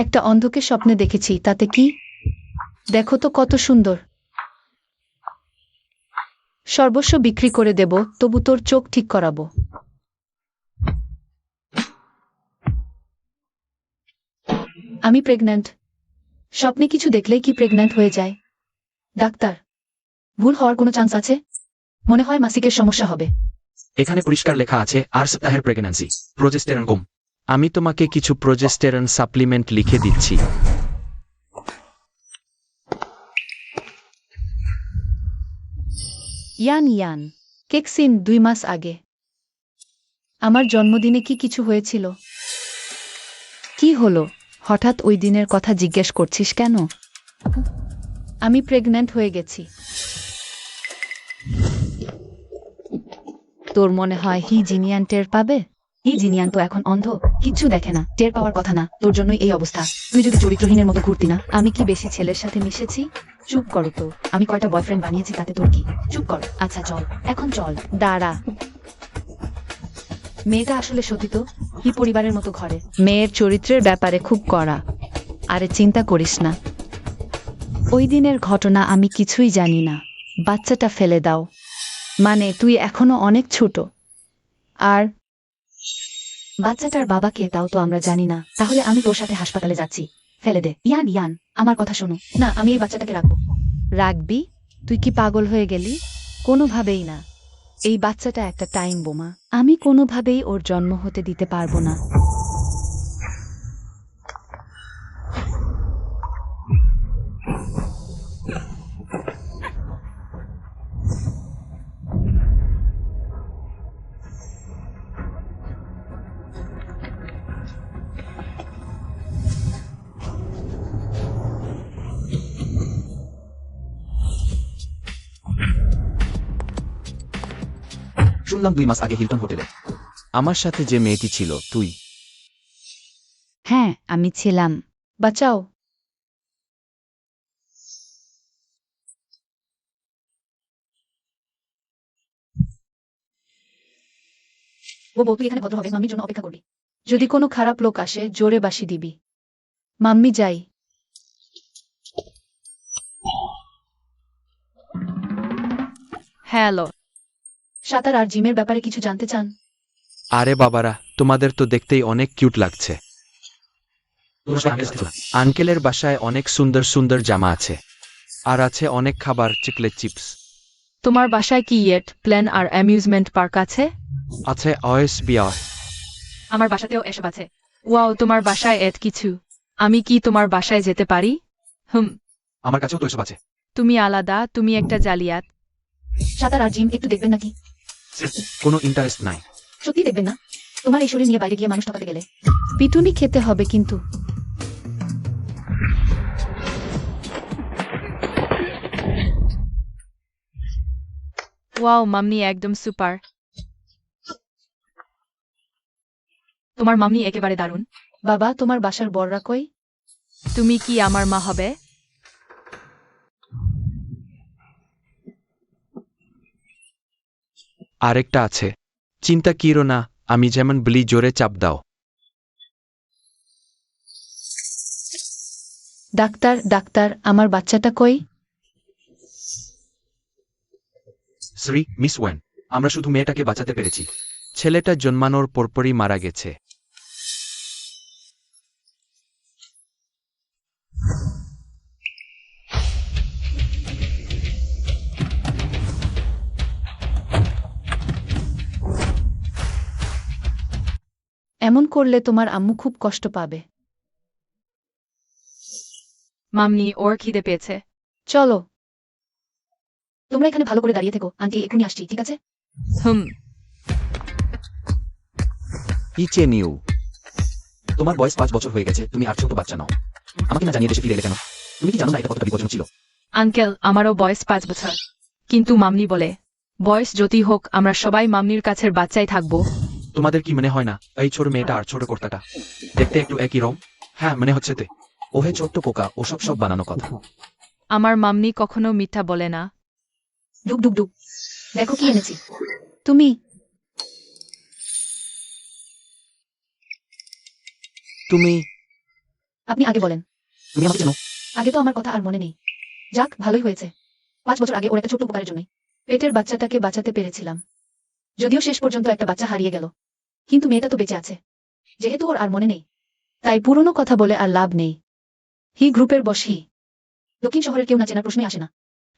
একটা অন্ধকে স্বপ্নে দেখেছি, তাতে কি? দেখো তো কত সুন্দর। সর্বস্ব বিক্রি করে দেব, তবু তোর চোখ ঠিক করাবো। আমি প্রেগন্যান্ট। স্বপ্নে কিছু দেখলেই কি প্রেগন্যান্ট হয়ে যায়? ডাক্তার, ভুল হওয়ার কোনো চান্স আছে? মনে হয় মাসিকের সমস্যা হবে। এখানে পরিষ্কার লেখা আছে 8 সপ্তাহের প্রেগন্যান্সি, প্রোজেস্টেরন কম। আমি তোমাকে কিছু প্রোজেস্টেরন সাপ্লিমেন্ট লিখে দিচ্ছি। ইয়ান, কেক সিন 2 মাস আগে। আমার জন্মদিনে কি কিছু হয়েছিল? কি হলো? হঠাৎ ওই দিনের কথা জিজ্ঞেস করছিস কেন? আমি প্রেগন্যান্ট হয়ে গেছি। তোর মনে হয় জিনিয়ান টের পাবে? জিনিয়ান তো এখন অন্ধ, কিচ্ছু দেখে না, টের পাওয়ার কথা না। তোর জন্যই এই অবস্থা। তুই যদি চরিত্রহীনের মতো ঘুরতি না। আমি কি বেশি ছেলের সাথে মিশেছি? চুপ করো তো। আমি কয়টা বয়ফ্রেন্ড বানিয়েছি, তাতে তোর কি? চুপ কর। আচ্ছা চল, এখন চল। দাঁড়া। মেয়েটা আসলে সতী তো, পরিবারের মতো ঘরে। মেয়ের চরিত্রের ব্যাপারে খুব কড়া। আরে চিন্তা করিস না, ওই দিনের ঘটনা আমি কিছুই জানি না। বাচ্চাটা ফেলে দাও। মানে তুই এখনো অনেক ছোট। আর বাচ্চাটার বাবাকে তাও তো আমরা জানি না। তাহলে আমি তোর সাথে হাসপাতালে যাচ্ছি। ফেলে দে। ইয়ান, আমার কথা শোনো না। আমি এই বাচ্চাটাকে রাখবো। রাখবি? তুই কি পাগল হয়ে গেলি? কোনোভাবেই না। এই বাচ্চাটা একটা টাইম বোমা। আমি কোনোভাবেই ওর জন্ম হতে দিতে পারবো না। শুনলাম 2 মাস আগে হিলটন হোটেলে আমার সাথে যে মেয়েটি ছিল, তুই? হ্যাঁ, আমি ছিলাম। বাঁচাও। বউ, তুই এখানে ভদ্র হবে, মাম্মির জন্য অপেক্ষা করবি। যদি কোনো খারাপ লোক আসে, জোরে বাঁশি দিবি। মাম্মি যাই। হ্যালো। সাঁতার আর জিমের ব্যাপারে কিছু জানতে চান? আরে বাবারা, তোমাদের তো দেখতেই অনেক কিউট লাগছে। আঙ্কেলের বাসায় অনেক সুন্দর সুন্দর জামা আছে, আর আছে অনেক খাবার, চকলেট, চিপস। তোমার বাসায় কি প্ল্যান আর অ্যামিউজমেন্ট পার্ক আছে? আছে OSBR। আমার বাসাতেও এসব আছে। ওয়াও, তোমার বাসায় কিছু। আমি কি তোমার বাসায় যেতে পারি? আমার কাছেও তো এসব আছে। তুমি আলাদা, তুমি একটা জালিয়াত। সাঁতার আর জিম একটু দেখবেন নাকি? কোনো ইন্টারেস্ট নাই। সত্যি দেখবেন না? তোমার এই শরীর নিয়ে বাইরে গিয়ে মানুষ ঠকাতে গেলে পিটুনি খেতে হবে কিন্তু। ওয়াও, মাম্মি একদম সুপার। তোমার মাম্মি একেবারে দারুণ। বাবা, তোমার বাসার বড়রা কই? তুমি কি আমার মা হবে? আরেকটা আছে। চিন্তা কিরো না, আমি যেমন বলি জোরে চাপ দাও। ডাক্তার, আমার বাচ্চাটা কই? সরি মিস ওয়েন, আমরা শুধু মেয়েটাকে বাঁচাতে পেরেছি। ছেলেটা জন্মানোর পরপরই মারা গেছে। এমন করলে তোমার আম্মু খুব কষ্ট পাবে। মাম্মি, ওর খিদে পেয়েছে। চলো। তোমরা এখানে ভালো করে দাঁড়িয়ে থেকো, আন্টি এখনই আসছি, ঠিক আছে? ইচে নিউ। তোমার বয়স 5 বছর হয়ে গেছে, তুমি আর ছোট বাচ্চা নাও। আমাকে না জানিয়ে দেশে ফিরে এলে কেন? তুমি কি জানো না এটা কতটা বিপজ্জনক ছিল? আঙ্কেল, আমারও বয়স 5 বছর। কিন্তু মাম্মি বলে বয়স যতই হোক আমরা সবাই মাম্মির কাছের বাচ্চাই থাকবো। তোমাদের কি মনে হয় না এই ছোট মেয়েটা আর ছোট কর্তাটা দেখতে একটু একই রকম? হ্যাঁ, মনে হচ্ছে তে। ওহে ছোট্ট পোকা, ওসব সব বানানো কথা। আমার মাম্মি কখনো মিথ্যা বলে না। ডুক, দেখো কি এনেছি। তুমি তুমি আপনি আগে বলেন। তুমি আমাকে চেনো? আগে তো আমার কথা আর মনে নেই। যাক, ভালোই হয়েছে। 5 বছর আগে ওর একটা ছোট্ট উপকারের জন্যই পেটের বাচ্চাটাকে বাঁচাতে পেরেছিলাম। যদিও শেষ পর্যন্ত একটা বাচ্চা হারিয়ে গেল, কিন্তু মেয়েটা তো বেঁচে আছে। যেহেতু ওর আর মনে নেই, তাই পুরনো কথা বলে আর লাভ নেই। হি গ্রুপের বস হি। দক্ষিণ শহরের কেউ না চেনার প্রশ্নই আসে না।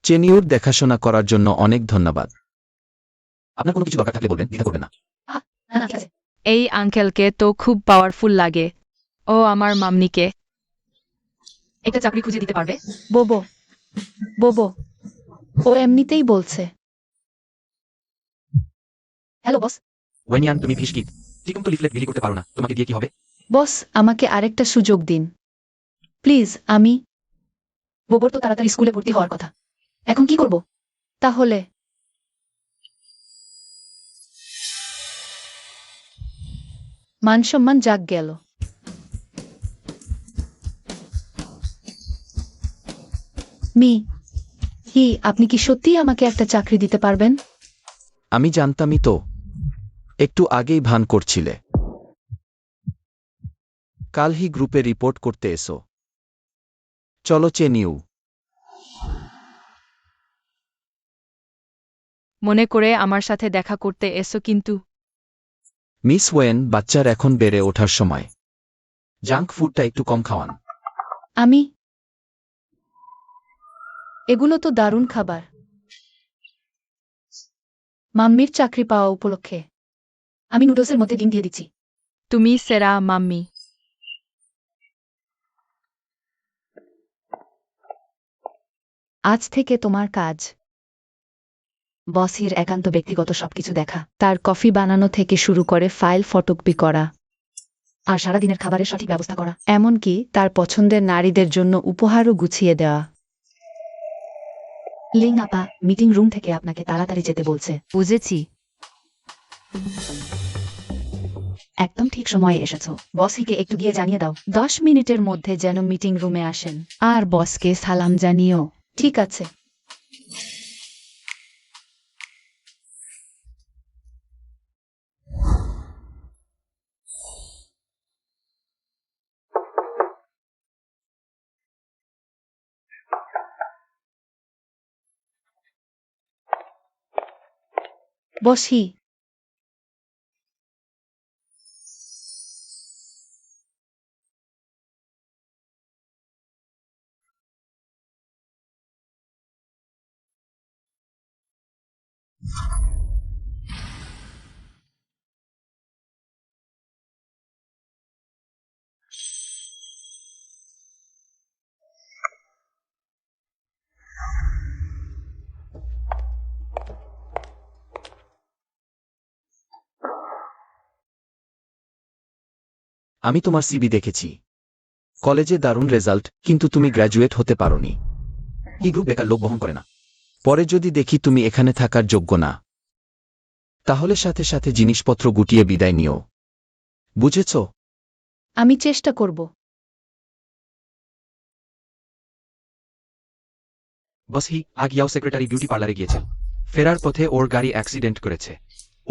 চেনিউর দেখাশোনা করার জন্য অনেক ধন্যবাদ। আপনার কোনো কিছু দরকার থাকলে বলবেন, দ্বিধা করবেন না। না না, ঠিক আছে। এই আঙ্কেলকে তো খুব পাওয়ারফুল লাগে। ও আমার মাম্মিকে। একটা চাকরি খুঁজে দিতে পারবে? বোবো বোবো, ও এমনিতেই বলছে। Hello boss. ওয়েনিয়ান, তুমি ফিশকিট ঠিকমতো লিফলেট বিলি করতে পারো না, তোমাকে দিয়ে কি হবে? বস, আমাকে আরেকটা সুযোগ দিন প্লিজ। আমি বোবর তো তাড়াতাড়ি স্কুলে ভর্তি হওয়ার কথা। এখন কি করব তাহলে? মান সম্মান যাক গেল। মি হি, আপনি কি সত্যিই আমাকে একটা চাকরি দিতে পারবেন? আমি জানতামই তো, একটু আগেই ভান করছিলে। কাল হি গ্রুপে রিপোর্ট করতে এসো। চলো চেনিউ। মনে করে আমার সাথে দেখা করতে এসো কিন্তু। মিস ওয়েন, বাচ্চার এখন বেড়ে ওঠার সময়। জাঙ্ক ফুডটা একটু কম খাওয়ান। আমি এগুলো তো দারুণ খাবার। মাম্মির চাকরি পাওয়া উপলক্ষে আমি নুডলসের মধ্যে ডিম দিয়ে দিচ্ছি। তুমি সেরা মাম্মি। আজ থেকে তোমার কাজ বসের একান্ত ব্যক্তিগত সবকিছু দেখা, তার কফি বানানো থেকে শুরু করে ফাইল ফটোকপি করা, আর সারাদিনের খাবারের সঠিক ব্যবস্থা করা, এমনকি তার পছন্দের নারীদের জন্য উপহারও গুছিয়ে দেওয়া। লিং আপা মিটিং রুম থেকে আপনাকে তাড়াতাড়ি যেতে বলছে। বুঝেছি। একদম ঠিক সময়ে এসেছো। বসকে একটু গিয়ে জানিয়ে দাও 10 মিনিটের মধ্যে যেন মিটিং রুমে আসেন, আর বসকে সালাম জানিও। ঠিক আছে। বসি। আমি তোমার সিবি দেখেছি। কলেজে দারুণ রেজাল্ট, কিন্তু তুমি গ্র্যাজুয়েট হতে পারোনি। হি গ্রুপ বেকার লোক বহন করে না। পরে যদি দেখি তুমি এখানে থাকার যোগ্য না, তাহলে সাথে সাথে জিনিসপত্র গুটিয়ে বিদায় নিও। বুঝেছ? আমি চেষ্টা করব। বস হি আগ ইয়াও সেক্রেটারি বিউটি পার্লারে গিয়েছিল। ফেরার পথে ওর গাড়ি অ্যাক্সিডেন্ট করেছে।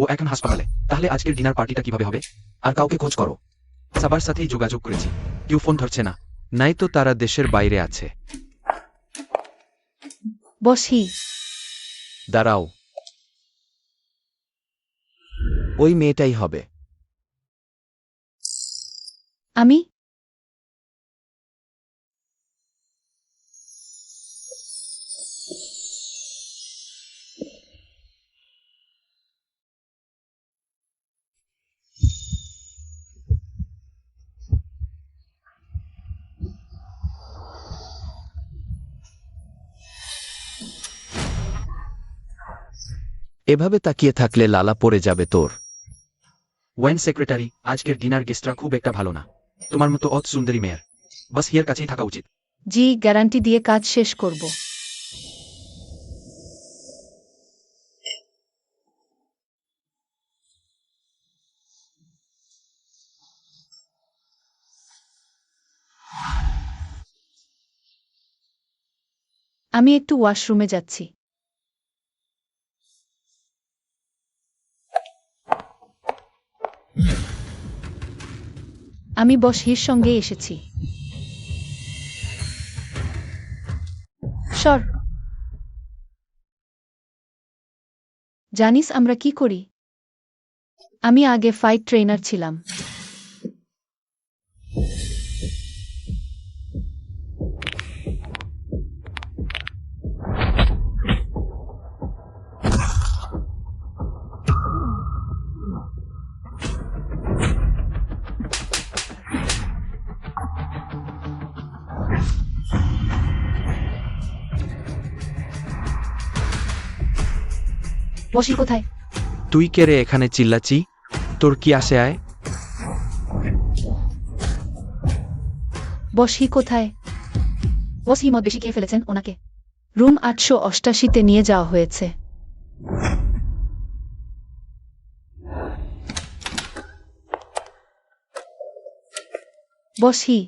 ও এখন হাসপাতালে। তাহলে আজকের ডিনার পার্টিটা কিভাবে হবে? আর কাউকে খোঁজ করো। সবার সাথেই যোগাযোগ করেছি, কেউ ফোন ধরছে না। নাই তো তারা দেশের বাইরে আছে। বসি। দাঁড়াও, ওই মেয়েটাই হবে। আমি এভাবে তাকিয়ে থাকলে লালা পড়ে যাবে তোর। ওয়েন সেক্রেটারি, আজকের ডিনার গেস্টরা খুব একটা ভালো না। তোমার মতো অত সুন্দরী মেয়ের বাস হিয়ার কাছেই থাকা উচিত। জি গ্যারান্টি দিয়ে কাজ শেষ করব। আমি একটু ওয়াশরুমে যাচ্ছি। আমি বস হির সঙ্গে এসেছি। সর। জানিস আমরা কি করি? আমি আগে ফাইট ট্রেনার ছিলাম। বসি কোথায়? তুই কে রে এখানে চিল্লাচি? তোর কি আসে আয়? বসি কোথায়? বসি মদ বেশি খেয়ে ফেলেছেন, ওনাকে রুম 888-তে নিয়ে যাওয়া হয়েছে। বসি।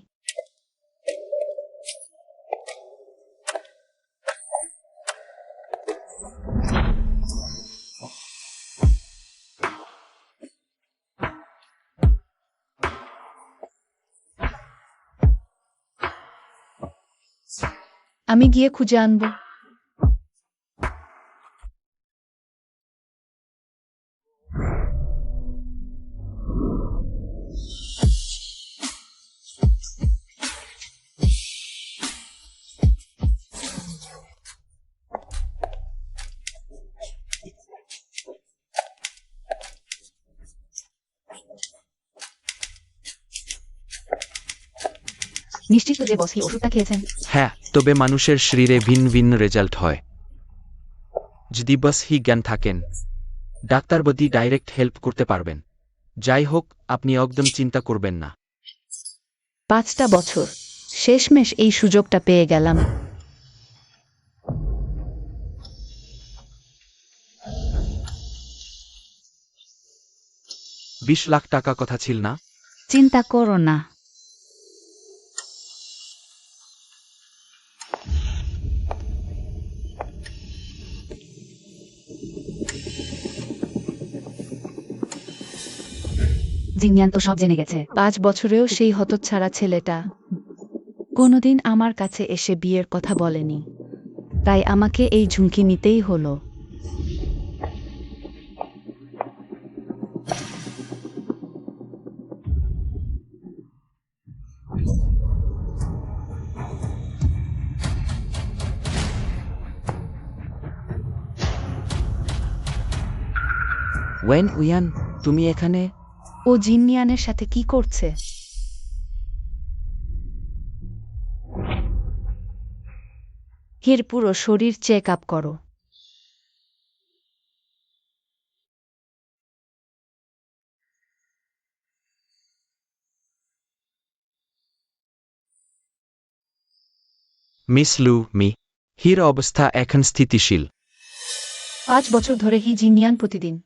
আমি গিয়ে খুঁজে আনব। নিশ্চিত যে বসি ওষুধটা খেয়েছেন? হ্যাঁ, তবে মানুষের শরীরে ভিন্ন ভিন্ন রেজাল্ট হয়। যদি বাস হি জ্ঞান থাকেন, ডাক্তার বদি ডাইরেক্ট হেল্প করতে পারবেন। যাই হোক, আপনি একদম চিন্তা করবেন না। 5টা বছর শেষমেশ এই সুযোগটা পেয়ে গেলাম। 20 লাখ টাকা কথা ছিল না? চিন্তা করো না। জিনিয়ান তো সব জেনে গেছে। 5 বছরেও সেই হতচ্ছাড়া ছেলেটা কোনোদিন আমার কাছে এসে বিয়ের কথা বলেনি, তাই আমাকে এই ঝুঁকি নিতেই হলো। ওয়েন উইয়ান, তুমি এখানে? ও জিনিয়ানের সাথে কি করছে? এর পুরো শরীর চেক আপ করো। মিস লু মি, হির অবস্থা এখন স্থিতিশীল। 5 বছর ধরে হি জিনিয়ান প্রতিদিন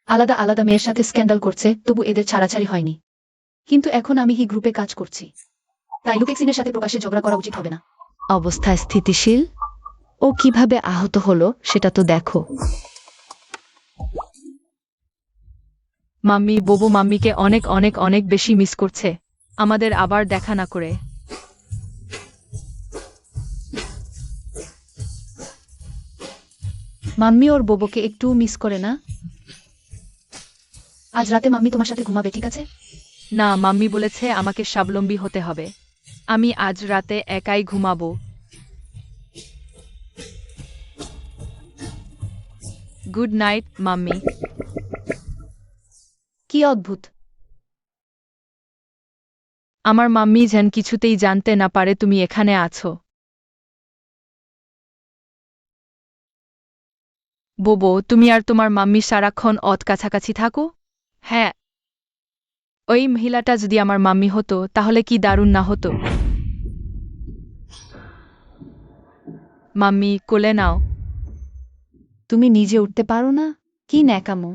আলাদা আলাদা মেয়ের সাথে স্ক্যান্ডাল করছে, তবু এদের ছাড়াছাড়ি হয়নি। কিন্তু এখন আমি হি গ্রুপে কাজ করছি, তাই লুকেক্সিনের সাথে প্রকাশ্যে ঝগড়া করা উচিত হবে না। অবস্থা স্থিতিশীল। ও কিভাবে আহত হলো সেটা তো দেখো। মাম্মি বোবো মাম্মিকে অনেক অনেক অনেক বেশি মিস করছে, আমাদের আবার দেখা না করে। মাম্মি ওর বোবোকে একটু মিস করে না? আজ রাতে মাম্মি তোমার সাথে ঘুমাবে, ঠিক আছে? না, মাম্মি বলেছে আমাকে স্বাবলম্বী হতে হবে। আমি আজ রাতে একাই ঘুমাবো। Good night mummy. কি অদ্ভুত। আমার মাম্মি যেন কিছুতেই জানতে না পারে তুমি এখানে আছো। বোবো, তুমি আর তোমার মাম্মি সারাক্ষণ অত কাছাকাছি থাকো? হ্যাঁ, ওই মহিলাটা যদি আমার মাম্মি হতো তাহলে কি দারুণ না হতো? মাম্মি, কোলে নাও। তুমি নিজে উঠতে পারো না? কি ন্যাকামো।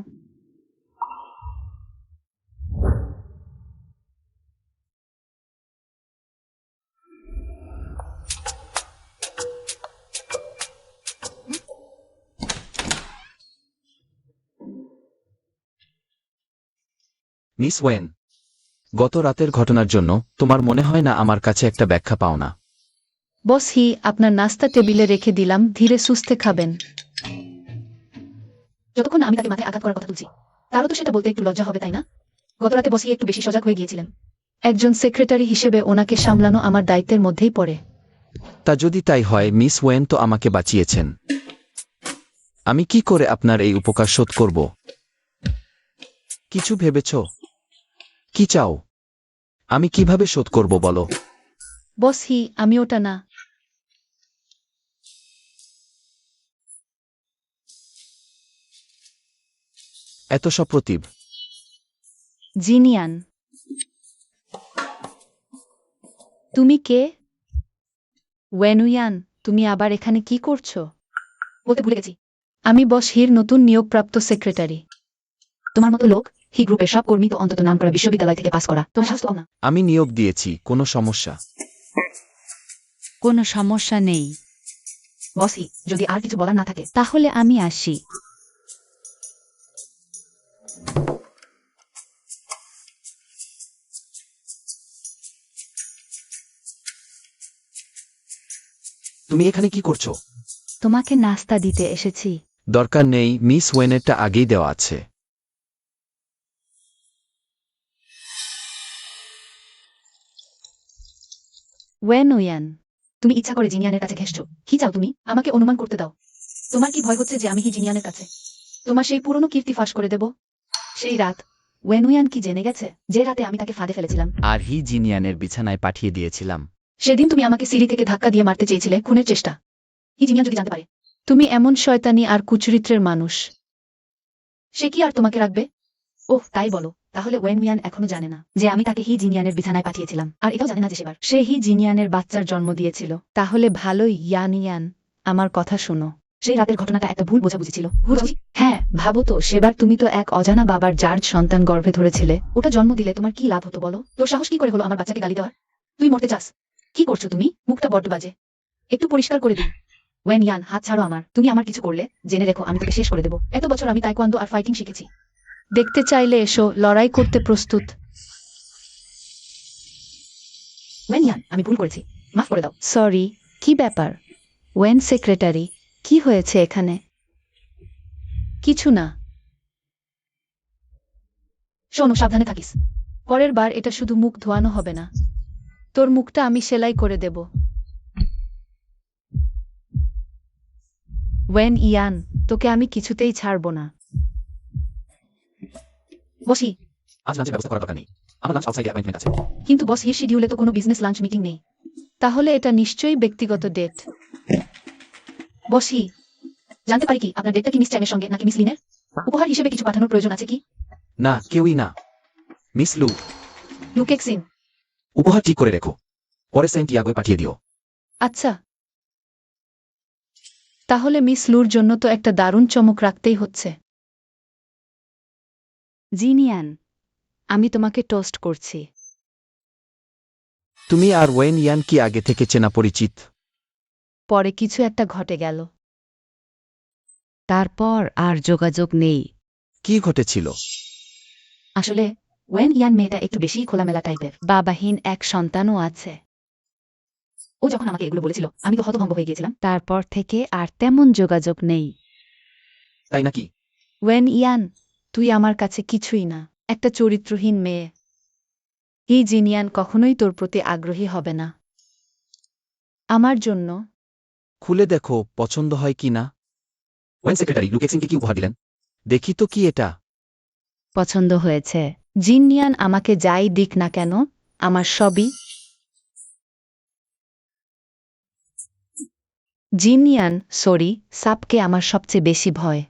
মিস ওয়েন, গত রাতের ঘটনার জন্য তোমার মনে হয় না আমার কাছে একটা ব্যাখ্যা পাও না? বস হি, আপনার নাস্তা টেবিলে রেখে দিলাম, ধীরে সুস্থে খাবেন। যতক্ষণ না আমি তাকে মাথায় আঘাত করার কথা তুলছি, তারও তো সেটা বলতে একটু লজ্জা হবে, তাই না? গতরাতে বস হি একটু বেশি সজাগ হয়ে গিয়েছিলেন। একজন সেক্রেটারি হিসেবে ওনাকে সামলানো আমার দায়িত্বের মধ্যেই পড়ে। তা যদি তাই হয়, মিস ওয়েন তো আমাকে বাঁচিয়েছেন। আমি কি করে আপনার এই উপকার শোধ করব? কিছু ভেবেছ? কি চাও? আমি কিভাবে শোধ করব বলো? বস হি, আমি ওটা না। এত সপ্রতিভ। জিনিয়ান, তুমি কে? ওয়েনুয়ান, তুমি আবার এখানে কি করছো? বলতে ভুলে গেছি, আমি বস হির নতুন নিয়োগপ্রাপ্ত সেক্রেটারি। তোমার মতো লোক হি গ্রুপের সব কর্মী তো অন্তত নামকরা বিশ্ববিদ্যালয় থেকে পাস করা, তোমার সাহস তো কম না। আমি নিয়োগ দিয়েছি, কোনো সমস্যা? কোনো সমস্যা নেই। বস হি, যদি আর কিছু বলার না থাকে তাহলে আমি আসি। তুমি এখানে কি করছো? তোমাকে নাস্তা দিতে এসেছি। দরকার নেই, মিস ওয়েনেরটা আগেই দেওয়া আছে। ওয়েনুয়ান, তুমি ইচ্ছা করে জিনিয়ানের কাছে ঘেসছো। কি চাও তুমি? আমাকে অনুমান করতে দাও। তোমার কি ভয় হচ্ছে যে আমি হি জিনিয়ানের কাছে তোমার সেই পুরনো কীর্তি ফাঁস করে দেব? সেই রাত ওয়েনুয়ান কি জেনে গেছে যে রাতে আমি তাকে ফাঁদে ফেলেছিলাম? আর হি জিনিয়ানের বিছানায় পাঠিয়ে দিয়েছিলাম। সেদিন তুমি আমাকে সিঁড়ি থেকে ধাক্কা দিয়ে মারতে চেয়েছিলে, খুনের চেষ্টা। হি জিনিয়ান যদি জানতে পারে তুমি এমন শয়তানি আর কুচরিত্রের মানুষ, সে কি আর তোমাকে রাখবে? ওহ, তাই বলো। তাহলে ওয়েনমিয়ান এখনো জানে না যে আমি তাকে হি জিনিয়ানের বিছানায় পাঠিয়েছিলাম, আর এটাও জানে না যে সেবার সে হি জিনিয়ানের বাচ্চার জন্ম দিয়েছিল। তাহলে ভালোই, ইয়ান, আমার কথা শোনো। সেই রাতের ঘটনাটা একটা ভুল বোঝাবুঝি ছিল। ভুল বুঝি? হ্যাঁ, ভাবো তো, সেবার তুমি তো এক অজানা বাবার জার্জ সন্তান গর্ভে ধরেছিলে। ওটা জন্ম দিলে তোমার কি লাভ হতো বলো? তোর সাহস কি করে হলো আমার বাচ্চাকে গালি দেওয়ার? তুই মরতে চাস? কি করছো তুমি? মুখটা বড্ড বাজে। একটু পরিষ্কার করে দিই। ওয়েন ইয়ান, হাত ছাড়ো আমার। তুমি আমার কিছু করলে জেনে রেখো আমি তোকে শেষ করে দেবো। এত বছর আমি তাইকোয়ান্দো আর ফাইটিং শিখেছি। দেখতে চাইলে এসো, লড়াই করতে প্রস্তুত। ওয়েন ইয়ান, আমি ভুল করেছি, মাফ করে দাও। সরি। কি ব্যাপার ওয়েন সেক্রেটারি, কি হয়েছে এখানে? কিছু না। শোনো, সাবধানে থাকিস। পরের বার এটা শুধু মুখ ধোয়ানো হবে না, তোর মুখটা আমি সেলাই করে দেব। ওয়েন ইয়ান, তোকে আমি কিছুতেই ছাড়ব না। বসি। আজ লাঞ্চের ব্যবস্থা করার দরকার নেই, আমার লাঞ্চ আউটসাইডে অ্যাপয়েন্টমেন্ট আছে। কিন্তু বস, হির শিডিউলে তো কোনো বিজনেস লাঞ্চ মিটিং নেই। তাহলে এটা নিশ্চয়ই ব্যক্তিগত ডেট। বসি, জানতে পারি কি আপনার ডেটটা কি মিস চ্যাংয়ের সঙ্গে নাকি মিস লিনের? উপহার হিসেবে কিছু পাঠানোর প্রয়োজন আছে কি? না, কেউই না। মিস লু, লুকেক্সিন। উপহার ঠিক করে রেখো, পরে সেন্টিয়াগোয় পাঠিয়ে দিও। আচ্ছা, তাহলে মিস লুর জন্য তো একটা দারুণ চমক রাখতেই হচ্ছে। জিনিয়ান, আমি তোমাকে টোস্ট করছি। তুমি আর ওয়েন ইয়ান কি আগে থেকে চেনা পরিচিত? পরে কিছু একটা ঘটে গেল, তারপর আর যোগাযোগ নেই। কি ঘটেছিল? আসলে ওয়েন ইয়ান মেয়েটা একটু বেশি খোলামেলা টাইপের, বাবাহীন এক সন্তানও আছে। ও যখন আমাকে এগুলো বলেছিল আমি তো হতভম্ব হয়ে গিয়েছিলাম। তারপর থেকে আর তেমন যোগাযোগ নেই। তাই নাকি? ওয়েন ইয়ান, তুই আমার কাছে কিছুই না, একটা চরিত্রহীন মেয়ে। হি জিনিয়ান কখনোই তোর প্রতি আগ্রহী হবে না। আমার জন্য খুলে দেখো পছন্দ হয় কি না। ওয়েন সেক্রেটারি লুকেক্সিনকে কি উপহার দিলেন? দেখি তো কি এটা। পছন্দ হয়েছে। জিনিয়ান আমাকে যাই দিক না কেন, আমার সবই। জিনিয়ান, সরি, সাপকে আমার সবচেয়ে বেশি ভয়।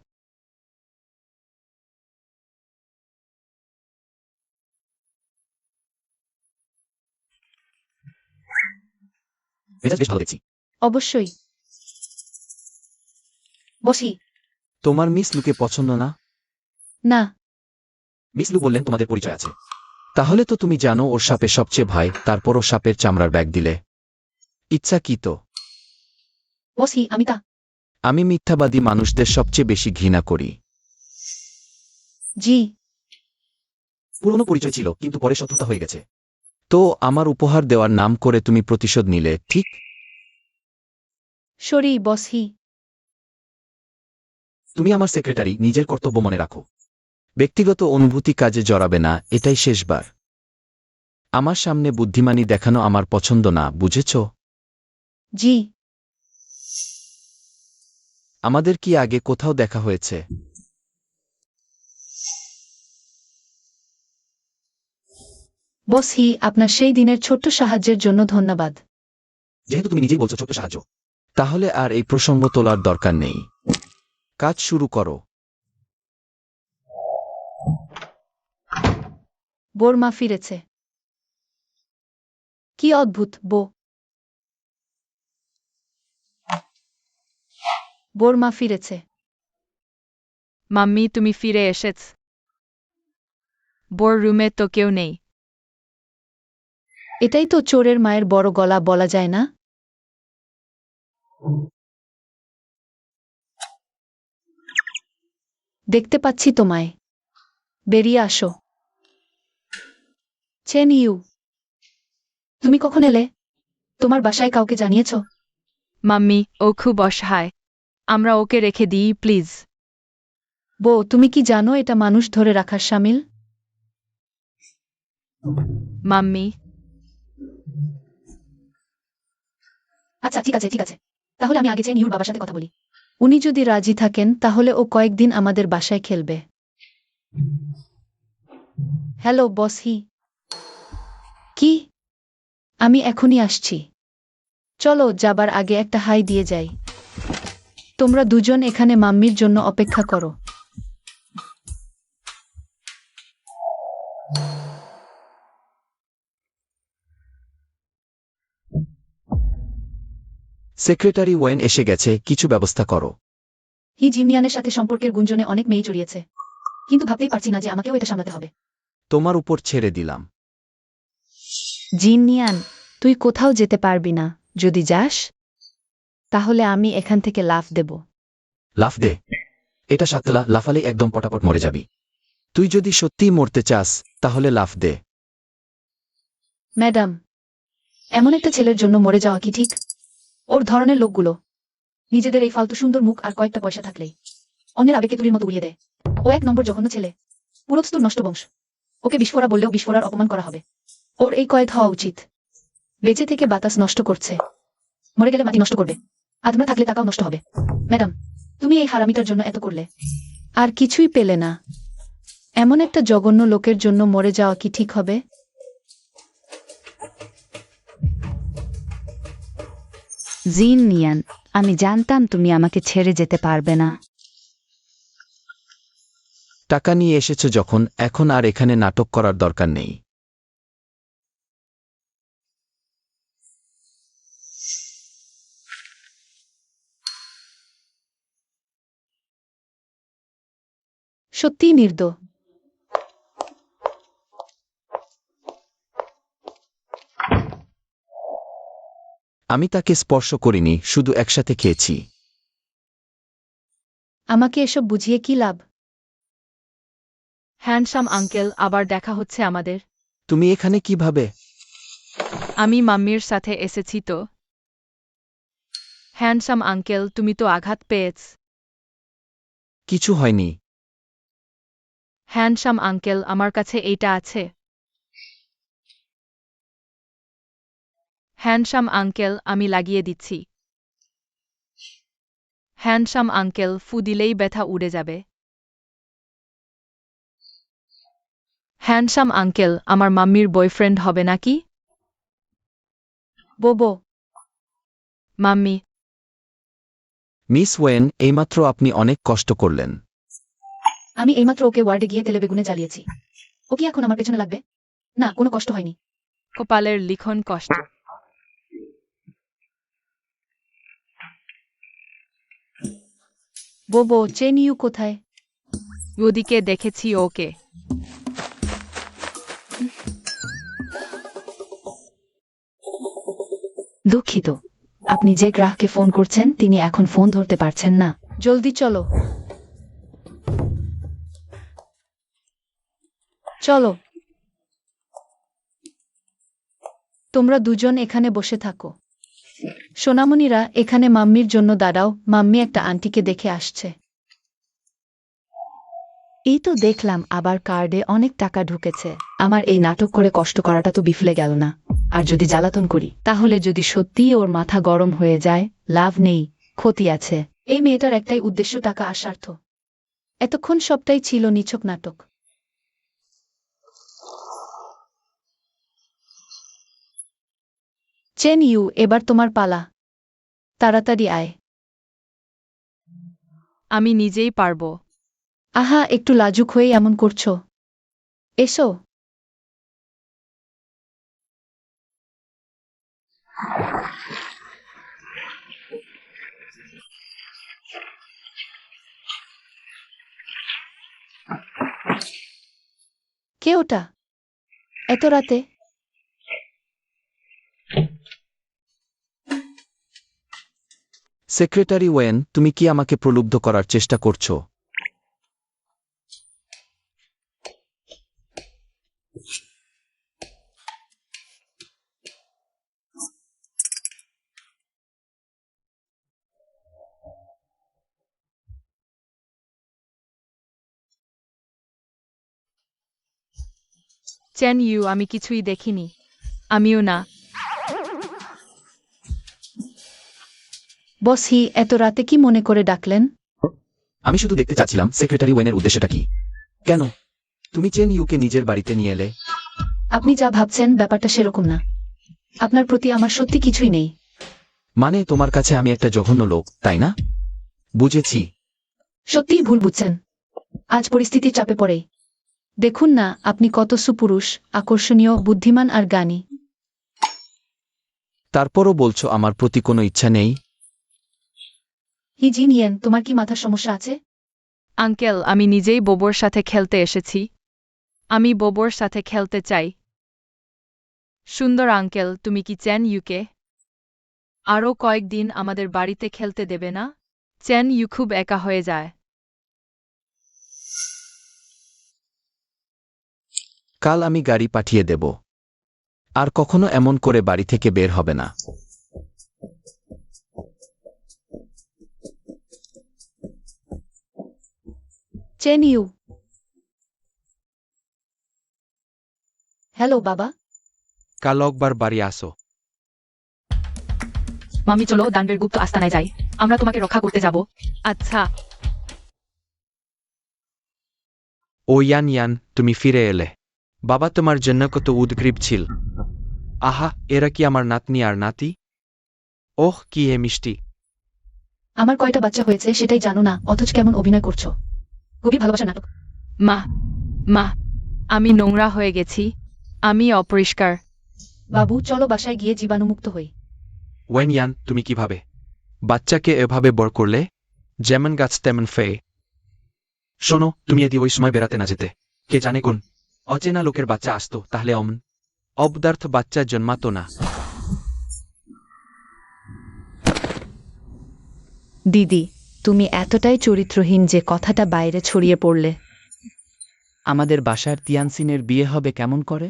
মেজাজ বেশ ভালো দেখছি। অবশ্যই। বসি। তোমার মিস লুকে পছন্দ না? না। মিস লু বললেন তোমাদের পরিচয় আছে। তাহলে তো তুমি জানো ওর সাপের সবচেয়ে ভয়, তারপরও সাপের চামড়ার ব্যাগ দিলে। ইচ্ছা কি তো? বসি, আমি তা। আমি মিথ্যাবাদী মানুষদের সবচেয়ে বেশি ঘৃণা করি। জি। পুরনো পরিচয় ছিল, কিন্তু পরে শত্রুতা হয়ে গেছে। তো আমার উপহার দেওয়ার নাম করে তুমি প্রতিশোধ নিলে, ঠিক? সরি বসহি। তুমি আমার সেক্রেটারি, নিজের কর্তব্য মনে রাখো। ব্যক্তিগত অনুভূতি কাজে জড়াবে না, এটাই শেষবার। আমার সামনে বুদ্ধিমানী দেখানো আমার পছন্দ না, বুঝেছ? জি। আমাদের কি আগে কোথাও দেখা হয়েছে? বসহি, আপনার সেই দিনের ছোট্ট সাহায্যের জন্য ধন্যবাদ। যেহেতু তুমি নিজেই বলছো ছোট্ট সাহায্য, তাহলে আর এই প্রসঙ্গ তোলার দরকার নেই। কাজ শুরু করো। বোর মা ফিরেছে। কি অদ্ভুত, বোর মা ফিরেছে। মাম্মি তুমি ফিরে এসেছ। বোর রুমে তো কেউ নেই। এটাই তো চোরের মায়ের বড় গলা, বলা যায় না? দেখতে পাচ্ছি তোমায়। বেরিয়ে আসো। চেন ইউ, তুমি কখন এলে? তোমার বাসায় কাউকে জানিয়েছ? মাম্মি, ও খুব অসহায়। আমরা ওকে রেখে দিই প্লিজ। তুমি কি জানো এটা মানুষ ধরে রাখার শামিল? মাম্মি। আচ্ছা ঠিক আছে ঠিক আছে, তাহলে আমি আগে চেন ইউর বাবার সাথে কথা বলি। উনি যদি রাজি থাকেন তাহলে ও কয়েকদিন আমাদের বাসায় খেলবে। হ্যালো বসহি। কি? আমি এখনই আসছি। চলো, যাবার আগে একটা হাই দিয়ে যাই। তোমরা দুজন এখানে মাম্মির জন্য অপেক্ষা করো। সেক্রেটারি ওয়েন এসে গেছে, কিছু ব্যবস্থা করো। জিমিয়ানের সাথে সম্পর্কের গুঞ্জনে অনেক মেয়ে জড়িয়েছে, কিন্তু ভাবতেই পারছি না যে আমাকেও এটা সামলাতে হবে। তোমার উপর ছেড়ে দিলাম। জিনিয়ান, তুই কোথাও যেতে পারবি না। যদি যাস তাহলে আমি এখান থেকে লাফ দেব। লাফ দে। এটা সাতলা, লাফালে একদম পটাপট মরে যাবি। তুই যদি সত্যিই মরতে চাস তাহলে লাফ দে। ম্যাডাম, এমন একটা ছেলের জন্য মরে যাওয়া কি ঠিক? ওর ধরনের লোকগুলো নিজেদের এই ফালতু সুন্দর মুখ আর কয়েকটা পয়সা থাকলেই অন্যের আবেগে তুলির মতো উড়িয়ে দেয়। ও এক নম্বর জঘন্য ছেলে, পুরোস্তুর নষ্ট বংশ। ওকে বিস্ফোরা বললেও বিস্ফোরার অপমান করা হবে। ওর এই কয়েদ হওয়া উচিত। বেঁচে থেকে বাতাস নষ্ট করছে, মরে গেলে মাটি নষ্ট করবে, আত্মা থাকলে টাকাও নষ্ট হবে। ম্যাডাম, তুমি এই হারামিটার জন্য এত করলে, আর কিছুই পেলে না। এমন একটা জঘন্য লোকের জন্য মরে যাওয়া কি ঠিক হবে? জিনিয়ান, আমি জানতাম তুমি আমাকে ছেড়ে যেতে পারবে না। টাকা নিয়ে এসেছ যখন, এখন আর এখানে নাটক করার দরকার নেই। সত্যিই নির্দো। আমি তাকে স্পর্শ করিনি, শুধু একসাথে খেয়েছি। আমাকে এসব বুঝিয়ে কি লাভ? হ্যান্ডসাম আঙ্কেল, আবার দেখা হচ্ছে আমাদের। তুমি এখানে কিভাবে? আমি মাম্মির সাথে এসেছি তো। হ্যান্ডসাম আঙ্কেল, তুমি তো আঘাত পেয়েছ। কিছু হয়নি। হ্যান্ডসাম আঙ্কেল, আমার কাছে এইটা আছে। হ্যান্ডসাম আঙ্কেল, আমি লাগিয়ে দিচ্ছি। হ্যান্ডসাম আঙ্কেল, ফু দিলেই ব্যথা উড়ে যাবে। হ্যান্ডসাম আঙ্কেল, আমার মাম্মির বয়ফ্রেন্ড হবে নাকি? বোবো। মাম্মি। মিস ওয়েন, এইমাত্র আপনি অনেক কষ্ট করলেন। আমি এইমাত্র ওকে ওয়ার্ডে গিয়ে তেলে বেগুনে জ্বালিয়েছি। ও কি এখন আমার পেছনে লাগবে? না, কোনো কষ্ট হয়নি। কপালের লিখন কষ্ট। বোবো, চেন ইউ কোথায়? ওদিকে দেখেছি ওকে। দুঃখিত, আপনি যে গ্রাহককে ফোন করছেন তিনি এখন ফোন ধরতে পারছেন না। জলদি চলো। চলো, তোমরা দুজন এখানে বসে থাকো। সোনামণিরা, এখানে মাম্মির জন্য দাঁড়াও, মাম্মি একটা আন্টিকে দেখে আসছে। এই তো দেখলাম আবার কার্ডে অনেক টাকা ঢুকেছে। আমার এই নাটক করে কষ্ট করাটা তো বিফলে গেল না। আর যদি জ্বালাতন করি, তাহলে যদি সত্যিই ওর মাথা গরম হয়ে যায়, লাভ নেই, ক্ষতি আছে। এই মেয়েটার একটাই উদ্দেশ্য, টাকা আর স্বার্থ। এতক্ষণ সবটাই ছিল নিছক নাটক। চেন ইউ, এবার তোমার পালা। তাড়াতাড়ি আয়। আমি নিজেই পারবো। আহা, একটু লাজুক হয়ে এমন করছো। এসো। কে ওটা এত রাতে? সেক্রেটারি ওয়েন, তুমি কি আমাকে প্রলুব্ধ করার চেষ্টা করছো? চেন ইউ, আমি কিছুই দেখিনি। আমিও না। বস হি, এত রাতে কি মনে করে ডাকলেন? আমি শুধু দেখতে চাচ্ছিলাম সেক্রেটারি ওয়েনের উদ্দেশ্যটা কি। কেন তুমি চেন ইউকে নিজের বাড়িতে নিয়ে এলে? আপনি যা ভাবছেন ব্যাপারটা সেরকম না। আপনার প্রতি আমার সত্যি কিছুই নেই। মানে তোমার কাছে আমি একটা জঘন্য লোক, তাই না? বুঝেছি। সত্যিই ভুল বুঝছেন। আজ পরিস্থিতির চাপে পড়ে। দেখুন না আপনি কত সুপুরুষ, আকর্ষণীয়, বুদ্ধিমান আর জ্ঞানী। তারপরও বলছো আমার প্রতি কোনো ইচ্ছা নেই? হি জিনিয়েন, তোমার কি মাথার সমস্যা আছে? আঙ্কেল, আমি নিজেই বোবোর সাথে খেলতে এসেছি। আমি বোবোর সাথে খেলতে চাই। সুন্দর আঙ্কেল, তুমি কি চেন ইউকে আরও কয়েকদিন আমাদের বাড়িতে খেলতে দেবে না? চেন ইউ খুব একা হয়ে যায়। কাল আমি গাড়ি পাঠিয়ে দেব। আর কখনো এমন করে বাড়ি থেকে বের হবে না। Chain you. হ্যালো বাবা। কাল একবার বাড়ি আসো। মামি চলো দানবের গুপ্ত আস্তানায় যাই, আমরা তোমাকে রক্ষা করতে যাব। আচ্ছা। ও ইয়ান ইয়ান, তুমি ফিরে এলে। বাবা তোমার জন্য কত উদ্গ্রীব ছিল। আহা, এরা কি আমার নাতনি আর নাতি? ওহ, কি এ মিষ্টি। আমার কয়টা বাচ্চা হয়েছে সেটাই জানো না, অথচ কেমন অভিনয় করছো। গভীর ভালোবাসা নাটক। মা, মা, আমি নোংরা হয়ে গেছি। আমি অপরিষ্কার। বাবু চলো বাসায় গিয়ে জীবাণুমুক্ত হই। ওয়েন ইয়ান, তুমি কিভাবে বাচ্চাকে এভাবে বড় করলে? যেমন গাছ তেমন ফেয়ে। শোনো, তুমি যদি ওই সময় বেড়াতে না যেতে, কে জানে কোন অচেনা লোকের বাচ্চা আসতো, তাহলে অমন অবদার্থ বাচ্চা জন্মাতো না। দিদি, তুমি এতটাই চরিত্রহীন যে কথাটা বাইরে ছড়িয়ে পড়লে। আমাদের বাসার তিয়ানসিনের বিয়ে হবে কেমন করে?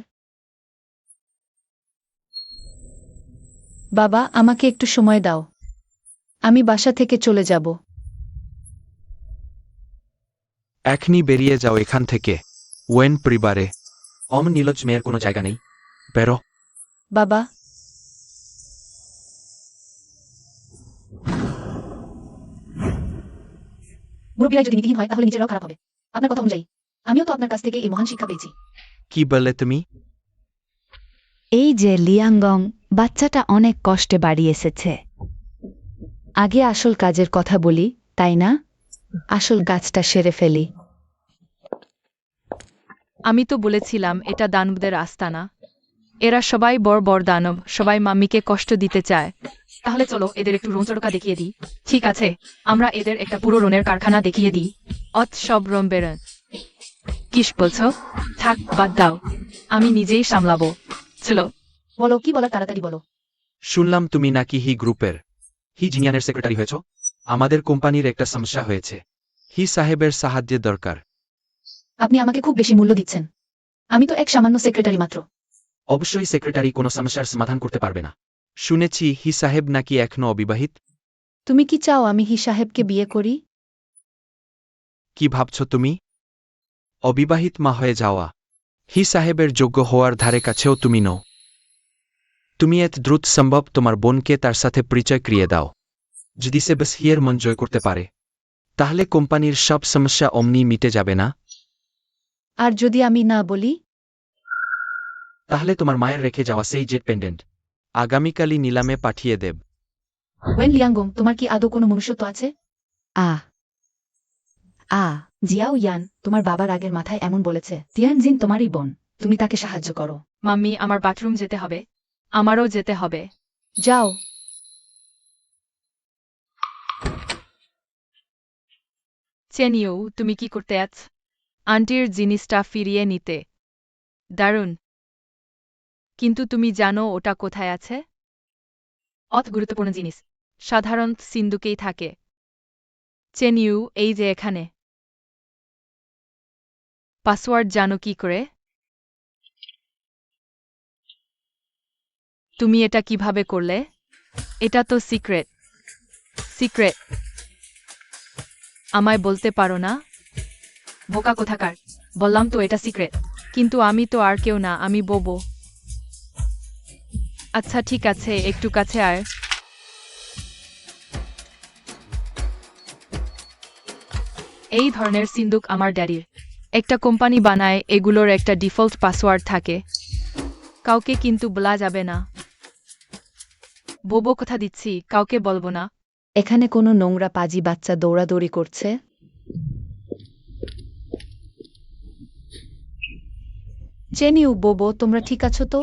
বাবা, আমাকে একটু সময় দাও। আমি বাসা থেকে চলে যাব। এখনই বেরিয়ে যাও এখান থেকে। ওয়েন পরিবারে অমন নীলজ মেয়ের কোনো জায়গা নেই। বেরো। বাবা। মুরব্বীরা যদি নীতিহীন হয় তাহলে নিজেরাও খারাপ হবে। আপনার কথা অনুযায়ী আমিও তো আপনার কাছ থেকে এই মহান শিক্ষা পেয়েছি। কি বললে তুমি? এই যে লিয়াংগং, বাচ্চাটা অনেক কষ্টে বাড়ি এসেছে। আগে আসল কাজের কথা বলি, তাই না? আসল কাজটা সেরে ফেলি। আমি তো বলেছিলাম এটা দানবদের আস্তানা। এরা সবাই বড় বড় দানব, সবাই মাম্মিকে কষ্ট দিতে চায়। তাহলে চলো এদের একটু রোমচড়কা দেখিয়ে দিই। ঠিক আছে, আমরা এদের একটা পুরো রনের কারখানা দেখিয়ে দিই। অত সব রম বেরোন। কিস বলছো? থাক, বাদ দাও। আমি নিজেই সামলাবো। চলো। বলো, কি বলার তাড়াতাড়ি বলো। শুনলাম তুমি নাকি হি গ্রুপের হি জিনিয়ানের সেক্রেটারি হয়েছ। আমাদের কোম্পানির একটা সমস্যা হয়েছে, হি সাহেবের সাহায্যের দরকার। আপনি আমাকে খুব বেশি মূল্য দিচ্ছেন। আমি তো এক সামান্য সেক্রেটারি মাত্র। অবশ্যই সেক্রেটারি কোনো সমস্যার সমাধান করতে পারবে না। শুনেছি হি সাহেব নাকি এখনো অবিবাহিত। তুমি কি চাও আমি হি সাহেবকে বিয়ে করি? কি ভাবছ তুমি? অবিবাহিত মা হয়ে যাওয়া হি সাহেবের যোগ্য হওয়ার ধারে কাছেও তুমি নও। তুমি এত দ্রুত সম্ভব তোমার বোনকে তার সাথে পরিচয় করিয়ে দাও। যদি সে বাস হিয়ের মন জয় করতে পারে তাহলে কোম্পানির সব সমস্যা অমনি মিটে যাবে না? আর যদি আমি না বলি? তাহলে তোমার মায়ের রেখে যাওয়া সেই জেট পেন্ডেন্ট আগামীকালই নিলামে পাঠিয়ে দেব। ওয়েন লিয়াংগং, তোমার কি আদৌ কোনো মনুষ্যত্ব আছে? জিয়াও ইয়ান, তোমার বাবার আগের মাথায় এমন বলেছে তিয়ানজিন তোমারই বোন, তুমি তাকে সাহায্য করো। মাম্মি, আমার বাথরুম যেতে হবে। আমারও যেতে হবে। যাও। চেনিও, তুমি কি করতে আছ? আন্টির জিনিসটা ফিরিয়ে নিতে। দারুণ। কিন্তু তুমি জানো ওটা কোথায় আছে? অত গুরুত্বপূর্ণ জিনিস সাধারণত সিন্দুকেই থাকে। চেনিউ, এই যে এখানে। পাসওয়ার্ড জানো কি করে? তুমি এটা কিভাবে করলে? এটা তো সিক্রেট। সিক্রেট। আমায় বলতে পারো না? বোকা কোথাকার, বললাম তো এটা সিক্রেট। কিন্তু আমি তো আর কেউ না, আমি বোবো। আচ্ছা ঠিক আছে, একটু কাছে আয়। এই ধরনের সিন্দুক আমার ড্যাডির। একটা কোম্পানি বানায়, এগুলোর একটা ডিফল্ট পাসওয়ার্ড থাকে। কাউকে কিন্তু বলা যাবে না। বোবো, কথা দিচ্ছি, কাউকে বলবো না। এখানে কোনো নোংরা পাজি বাচ্চা দৌড়াদৌড়ি করছে? চেনিউ, বোবো, তোমরা ঠিক আছো তো?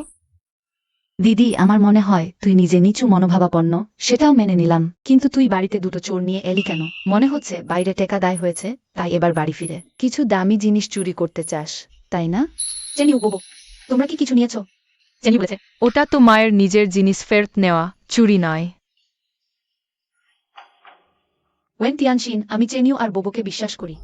দিদি, আমার মনে হয় তুই নিজে নিচু মনোভাবাপন্ন, সেটাও মেনে নিলাম, কিন্তু তুই বাড়িতে দুটো চোর নিয়ে এলি কেন? মনে হচ্ছে বাইরে টেকা দায় হয়েছে, তাই এবার বাড়ি ফিরে কিছু দামি জিনিস চুরি করতে চাস, তাই না? চেনিউ, বোবো, তোমরা কি কিছু নিয়েছো? চেনিউ বলেছে, ওটা তো মায়ের নিজের জিনিস ফেরত নেওয়া, চুরি নয়। ওয়েন তিয়ানশিন, আমি চেনিউ আর বোবোকে বিশ্বাস করি।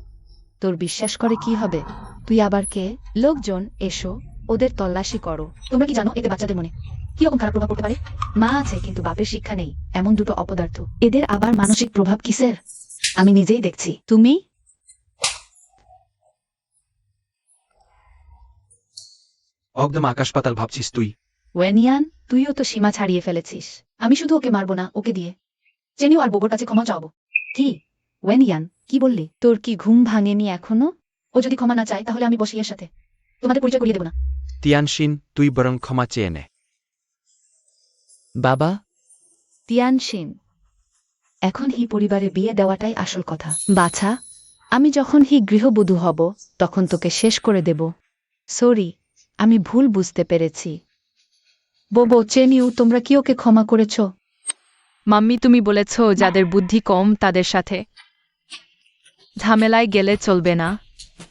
তোর বিশ্বাস করে কি হবে? তুই আবার কে? লোকজন, এসো, ওদের তল্লাশি করো। তোমরা কি জানো এতে বাচ্চাদের মনে কিরকম খারাপ প্রভাব পড়তে পারে? মা আছে কিন্তু বাপের শিক্ষা নেই, এমন দুটো অপদার্থ, এদের আবার মানসিক প্রভাব কিসের? আমি নিজেই দেখছি। তুমি? একদম আকাশ পাতাল ভাবছিস তুই। ওয়েনিয়ান, তুইও তো সীমা ছাড়িয়ে ফেলেছিস। আমি শুধু ওকে মারবো না, ওকে দিয়ে চেনিউ আর বোবোর কাছে ক্ষমা চাওয়াবো। কি ওয়েনিয়ান, কি বললি? তোর কি ঘুম ভাঙেনি এখনো? ও যদি ক্ষমা না চায় তাহলে আমি বসিয়ের সাথে তোমাদের পরিচয় করিয়ে দেবো না। তিয়ানশিন, তুই বরং ক্ষমা চেয়ে নে। বাবা, তিয়ানশিন, এখন হি পরিবারে বিয়ে দেওয়াটাই আসল কথা। বাছা, আমি যখন হি গৃহবধূ হব তখন তোকে শেষ করে দেব। সরি, আমি ভুল বুঝতে পেরেছি। বোবো, চেনিউ, তোমরা কি ওকে ক্ষমা করেছ? মাম্মি, তুমি বলেছ যাদের বুদ্ধি কম তাদের সাথে ঝামেলায় গেলে চলবে না,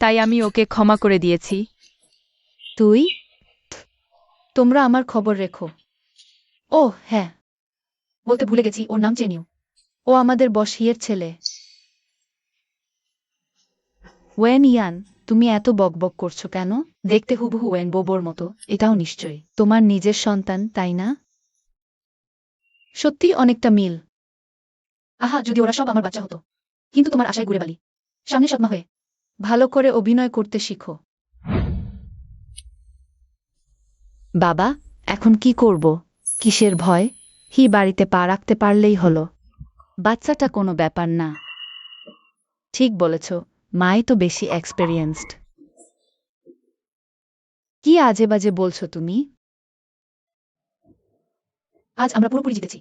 তাই আমি ওকে ক্ষমা করে দিয়েছি। তুই? তোমরা আমার খবর রেখো। ও হ্যাঁ, বলতে ভুলে গেছি, ওর নাম চেনিউ। ও আমাদের বস হিয়ের ছেলে। ওয়েন ইয়ান, তুমি এত বকবক করছো কেন? দেখতে হুবহু ওয়েন বোবোর মতো, এটাও নিশ্চয়ই তোমার নিজের সন্তান, তাই না? সত্যি অনেকটা মিল। আহা, যদি ওরা সব আমার বাচ্চা হতো। কিন্তু তোমার আশায় ঘুরে বালি, সামনে সৎমা হয়ে ভালো করে অভিনয় করতে শিখো। বাবা, এখন কি করব? কিসের ভয়? হি বাড়িতে পা রাখতে পারলেই হলো। বাচ্চাটা কোনো ব্যাপার না। ঠিক বলেছ, মাই তো বেশি এক্সপেরিয়েন্সড। কি আজে বাজে বলছো তুমি? আজ আমরা পুরোপুরি জিতেছি।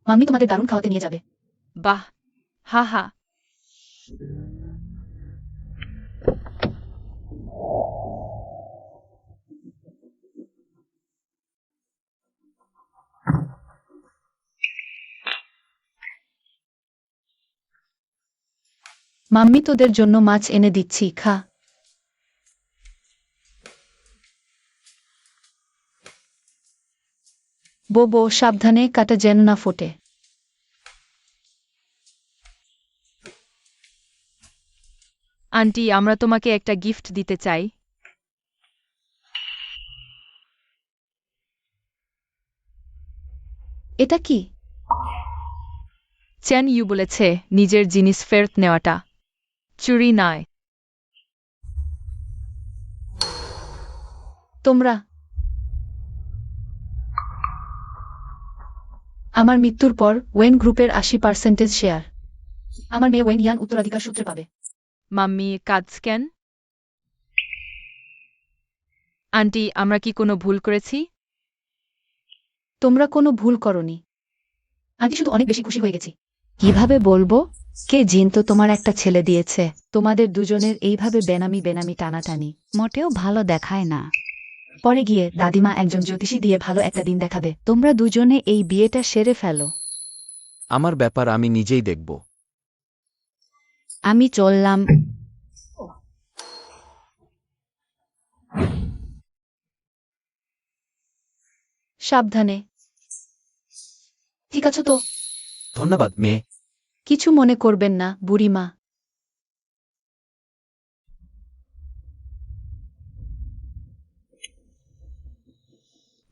মাম্মি তোমাদের দারুণ খাওয়াতে নিয়ে যাবে। বাহ, হা হা। মাম্মি তোদের জন্য মাছ এনে দিচ্ছি, খা। বোবো, সাবধানে, কাটা যেন না ফোটে। আন্টি, আমরা তোমাকে একটা গিফট দিতে চাই। এটা কি? চেন ইউ বলেছে নিজের জিনিস ফেরত নেওয়াটা চুরি নয়। তোমরা আমার মৃত্যুর পর ওয়েন গ্রুপের 80% শেয়ার আমার মেয়ে ওয়েন ইয়ান উত্তরাধিকার সূত্রে পাবে। মাম্মি কাজ কেন? আন্টি আমরা কি কোনো ভুল করেছি? তোমরা কোনো ভুল করনি। আমি শুধু অনেক বেশি খুশি হয়ে গেছি। কিভাবে বলবো? কে জিন তো তোমার একটা ছেলে দিয়েছে। তোমাদের দুজনের এইভাবে বেনামি বেনামি টানাটানি মোটেও ভালো দেখায় না। পরে গিয়ে দাদিমা একজন জ্যোতিষী দিয়ে ভালো একটা দিন দেখাবে। তোমরা দুজনে এই বিয়েটা সেরে ফেলো। আমার ব্যাপার আমি নিজেই দেখব। আমি চললাম। সাবধানে। ঠিক আছে তো? ধন্যবাদ মেয়ে। কিছু মনে করবেন না বুড়িমা।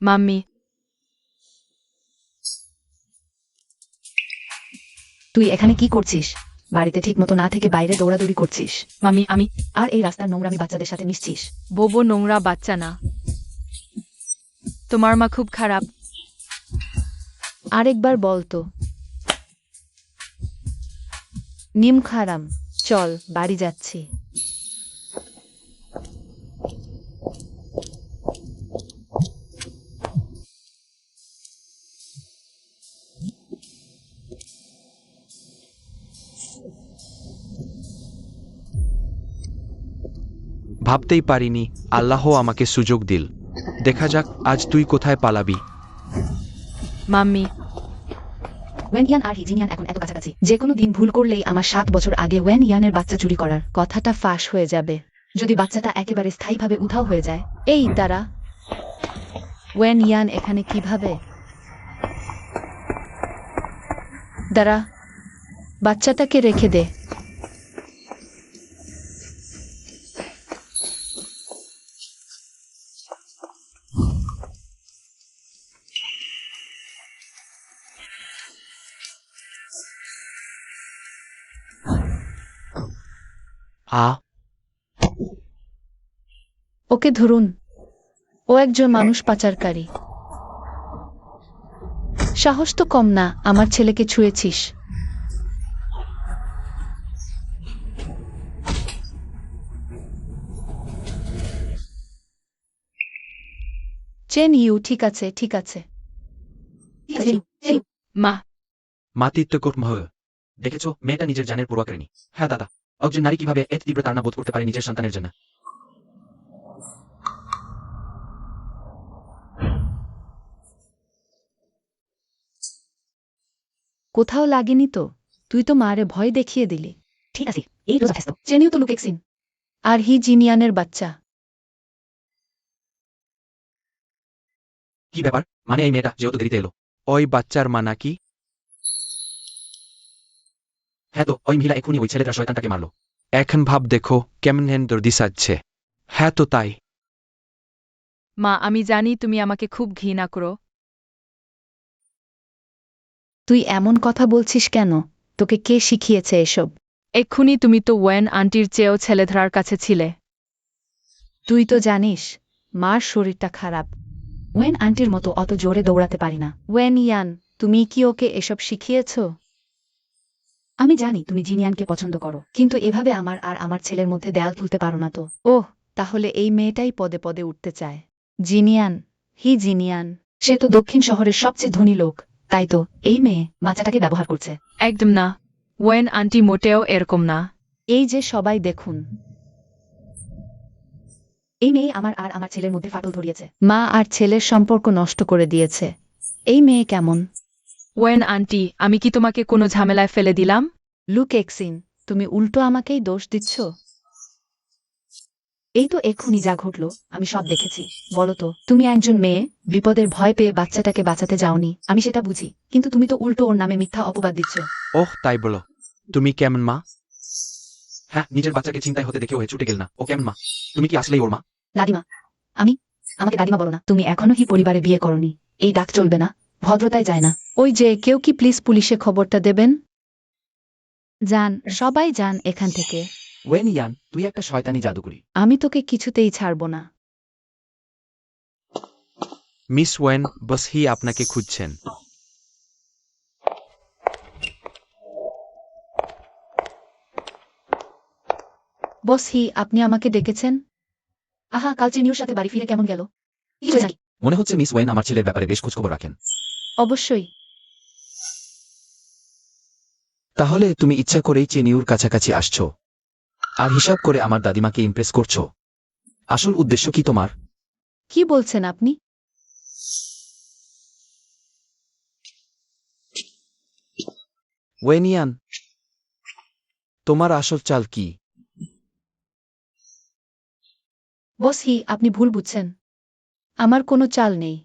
মাম্মি তুই এখানে কি করছিস? বাড়িতে ঠিক মতো না থেকে বাইরে দৌড়াদৌড়ি করছিস। মাম্মি আমি আর এই রাস্তার নোংরামি বাচ্চাদের সাথে মিশছিস। বোবো নোংরা বাচ্চা না। তোমার মা খুব খারাপ। আরেকবার বলতো। নিম খারাম। চল বাড়ি যাচ্ছি। ভাবতেই পারিনি আল্লাহ আমাকে সুযোগ দিল। দেখা যাক আজ তুই কোথায় পালাবি। মাম্মি ওয়েন ইয়ান আর হিজিনিয়ান এখন এত কাছাকাছি যে কোনো দিন ভুল করলেই আমার 7 বছর আগে ওয়েন ইয়ানের বাচ্চা চুরি করার কথাটা ফাঁস হয়ে যাবে। যদি বাচ্চাটা একেবারে স্থায়ীভাবে উধাও হয়ে যায়। এই তারা ওয়েন ইয়ান এখানে কিভাবে? দাঁড়া, বাচ্চাটাকে রেখে দে। ওকে ধরুন। ও একজন মানুষ পাচারকারী। সাহস তো কম না, আমার ছেলেকে ছুঁয়েছিস। চেন ইউ ঠিক আছে ঠিক আছে। মা মাতিত্ব কর্ম দেখেছো মেয়েটা নিজের জানের পরোয়া করেনি। হ্যাঁ দাদা, একজন নারী কিভাবে এত তীব্র তাড়না বোধ করতে পারে নিজের সন্তানের জন্য। কোথাও লাগেনি তো? তুই তো মারে ভয় দেখিয়ে দিলি। ঠিক আছে, এই রোজ যথেষ্ট। চেনিও তো লুকেক্সিন। আর হি জিনিয়ানের বাচ্চা। কি ব্যাপার? মানে এই মেয়েটা যেহেতু দেরিতে এলো। ওই বাচ্চার মা নাকি? হ্যাঁ তো ওই মহিলা এখনই ওই ছেলেটা শয়তানটাকে মারলো। এখন ভাব দেখো কেমন দর্দি সাজছে। হ্যাঁ তো তাই। মা আমি জানি তুমি আমাকে খুব ঘৃণা করো। তুই এমন কথা বলছিস কেন? তোকে কে শিখিয়েছে এসব? এক্ষুনি তুমি তো ওয়েন আন্টির চেয়েও ছেলেধরার কাছে ছিলে। তুই তো জানিস মার শরীরটা খারাপ। ওয়েন আন্টির মতো অত জোরে দৌড়াতে পারি না। ওয়েন ইয়ান, তুমি কি ওকে এসব শিখিয়েছ? আমি জানি তুমি জিনিয়ানকে পছন্দ করো, কিন্তু এভাবে আমার আর আমার ছেলের মধ্যে দেয়াল তুলতে পারো না তো। ওহ, তাহলে এই মেয়েটাই পদে পদে উঠতে চায়। জিনিয়ান, হি জিনিয়ান। সে তো দক্ষিণ শহরের সবচেয়ে ধনী লোক, তাই তো এই মেয়ে বাচ্চাটাকে ব্যবহার করছে। একদম না, ওয়েন আন্টি মোটেও এরকম না। এই যে সবাই দেখুন, এই মেয়ে আমার আর আমার ছেলের মধ্যে ফাটল ধরিয়েছে। মা আর ছেলের সম্পর্ক নষ্ট করে দিয়েছে। এই মেয়ে কেমন? ওয়েন আন্টি আমি কি তোমাকে কোনো ঝামেলায় ফেলে দিলাম? লুক এক্সিন, তুমি উল্টো আমাকেই দোষ দিচ্ছ। এই তো এক্ষুনি যা ঘটলো আমি সব দেখেছি। বলো তো, তুমি একজন মেয়ে বিপদের ভয় পেয়ে বাচ্চাটাকে বাঁচাতে যাওনি, আমি সেটা বুঝি, কিন্তু তুমি তো উল্টো ওর নামে মিথ্যা অপবাদ দিচ্ছ। ওহ তাই বলো। তুমি কেমন মা? হ্যাঁ, নিজের বাচ্চাকে চিন্তায় হতে দেখে হয়ে ছুটে গেল না। ও কেমন মা? তুমি কি আসলেই ওর মা? দাদিমা, আমাকে দাদিমা বলো না। তুমি এখনো হি পরিবারে বিয়ে করনি, এই ডাক চলবে না, ভদ্রতায় যায় না। ওই যে কেউ কি প্লিজ পুলিশে খবরটা দেবেন? যান, সবাই যান এখান থেকে। ওয়েন ইয়ান, তুই একটা শয়তানি জাদুকরি। আমি তোকে কিছুতেই ছাড়ব না। মিস ওয়েন, বস হি আপনাকে খুঁজছেন। বস হি, আপনি আমাকে ডেকেছেন? আহা, কাল চেনিউর সাথে বাড়ি ফিরে কেমন গেল? কি হয়েছে? মনে হচ্ছে মিস ওয়েন আমার ছেলের ব্যাপারে বেশ খোঁজখবর রাখেন। অবশ্যই। তাহলে তুমি ইচ্ছা করেই চেনিউর কাছাকাছি আসছো আর হিসাব করে আমার দাদিমাকে ইমপ্রেস করছো। আসল উদ্দেশ্য কি তোমার? কি বলছেন আপনি? ওয়েন ইয়ান, তোমার আসল চাল কি? বস হি, আপনি ভুল বুঝছেন। আমার কোনো চাল নেই।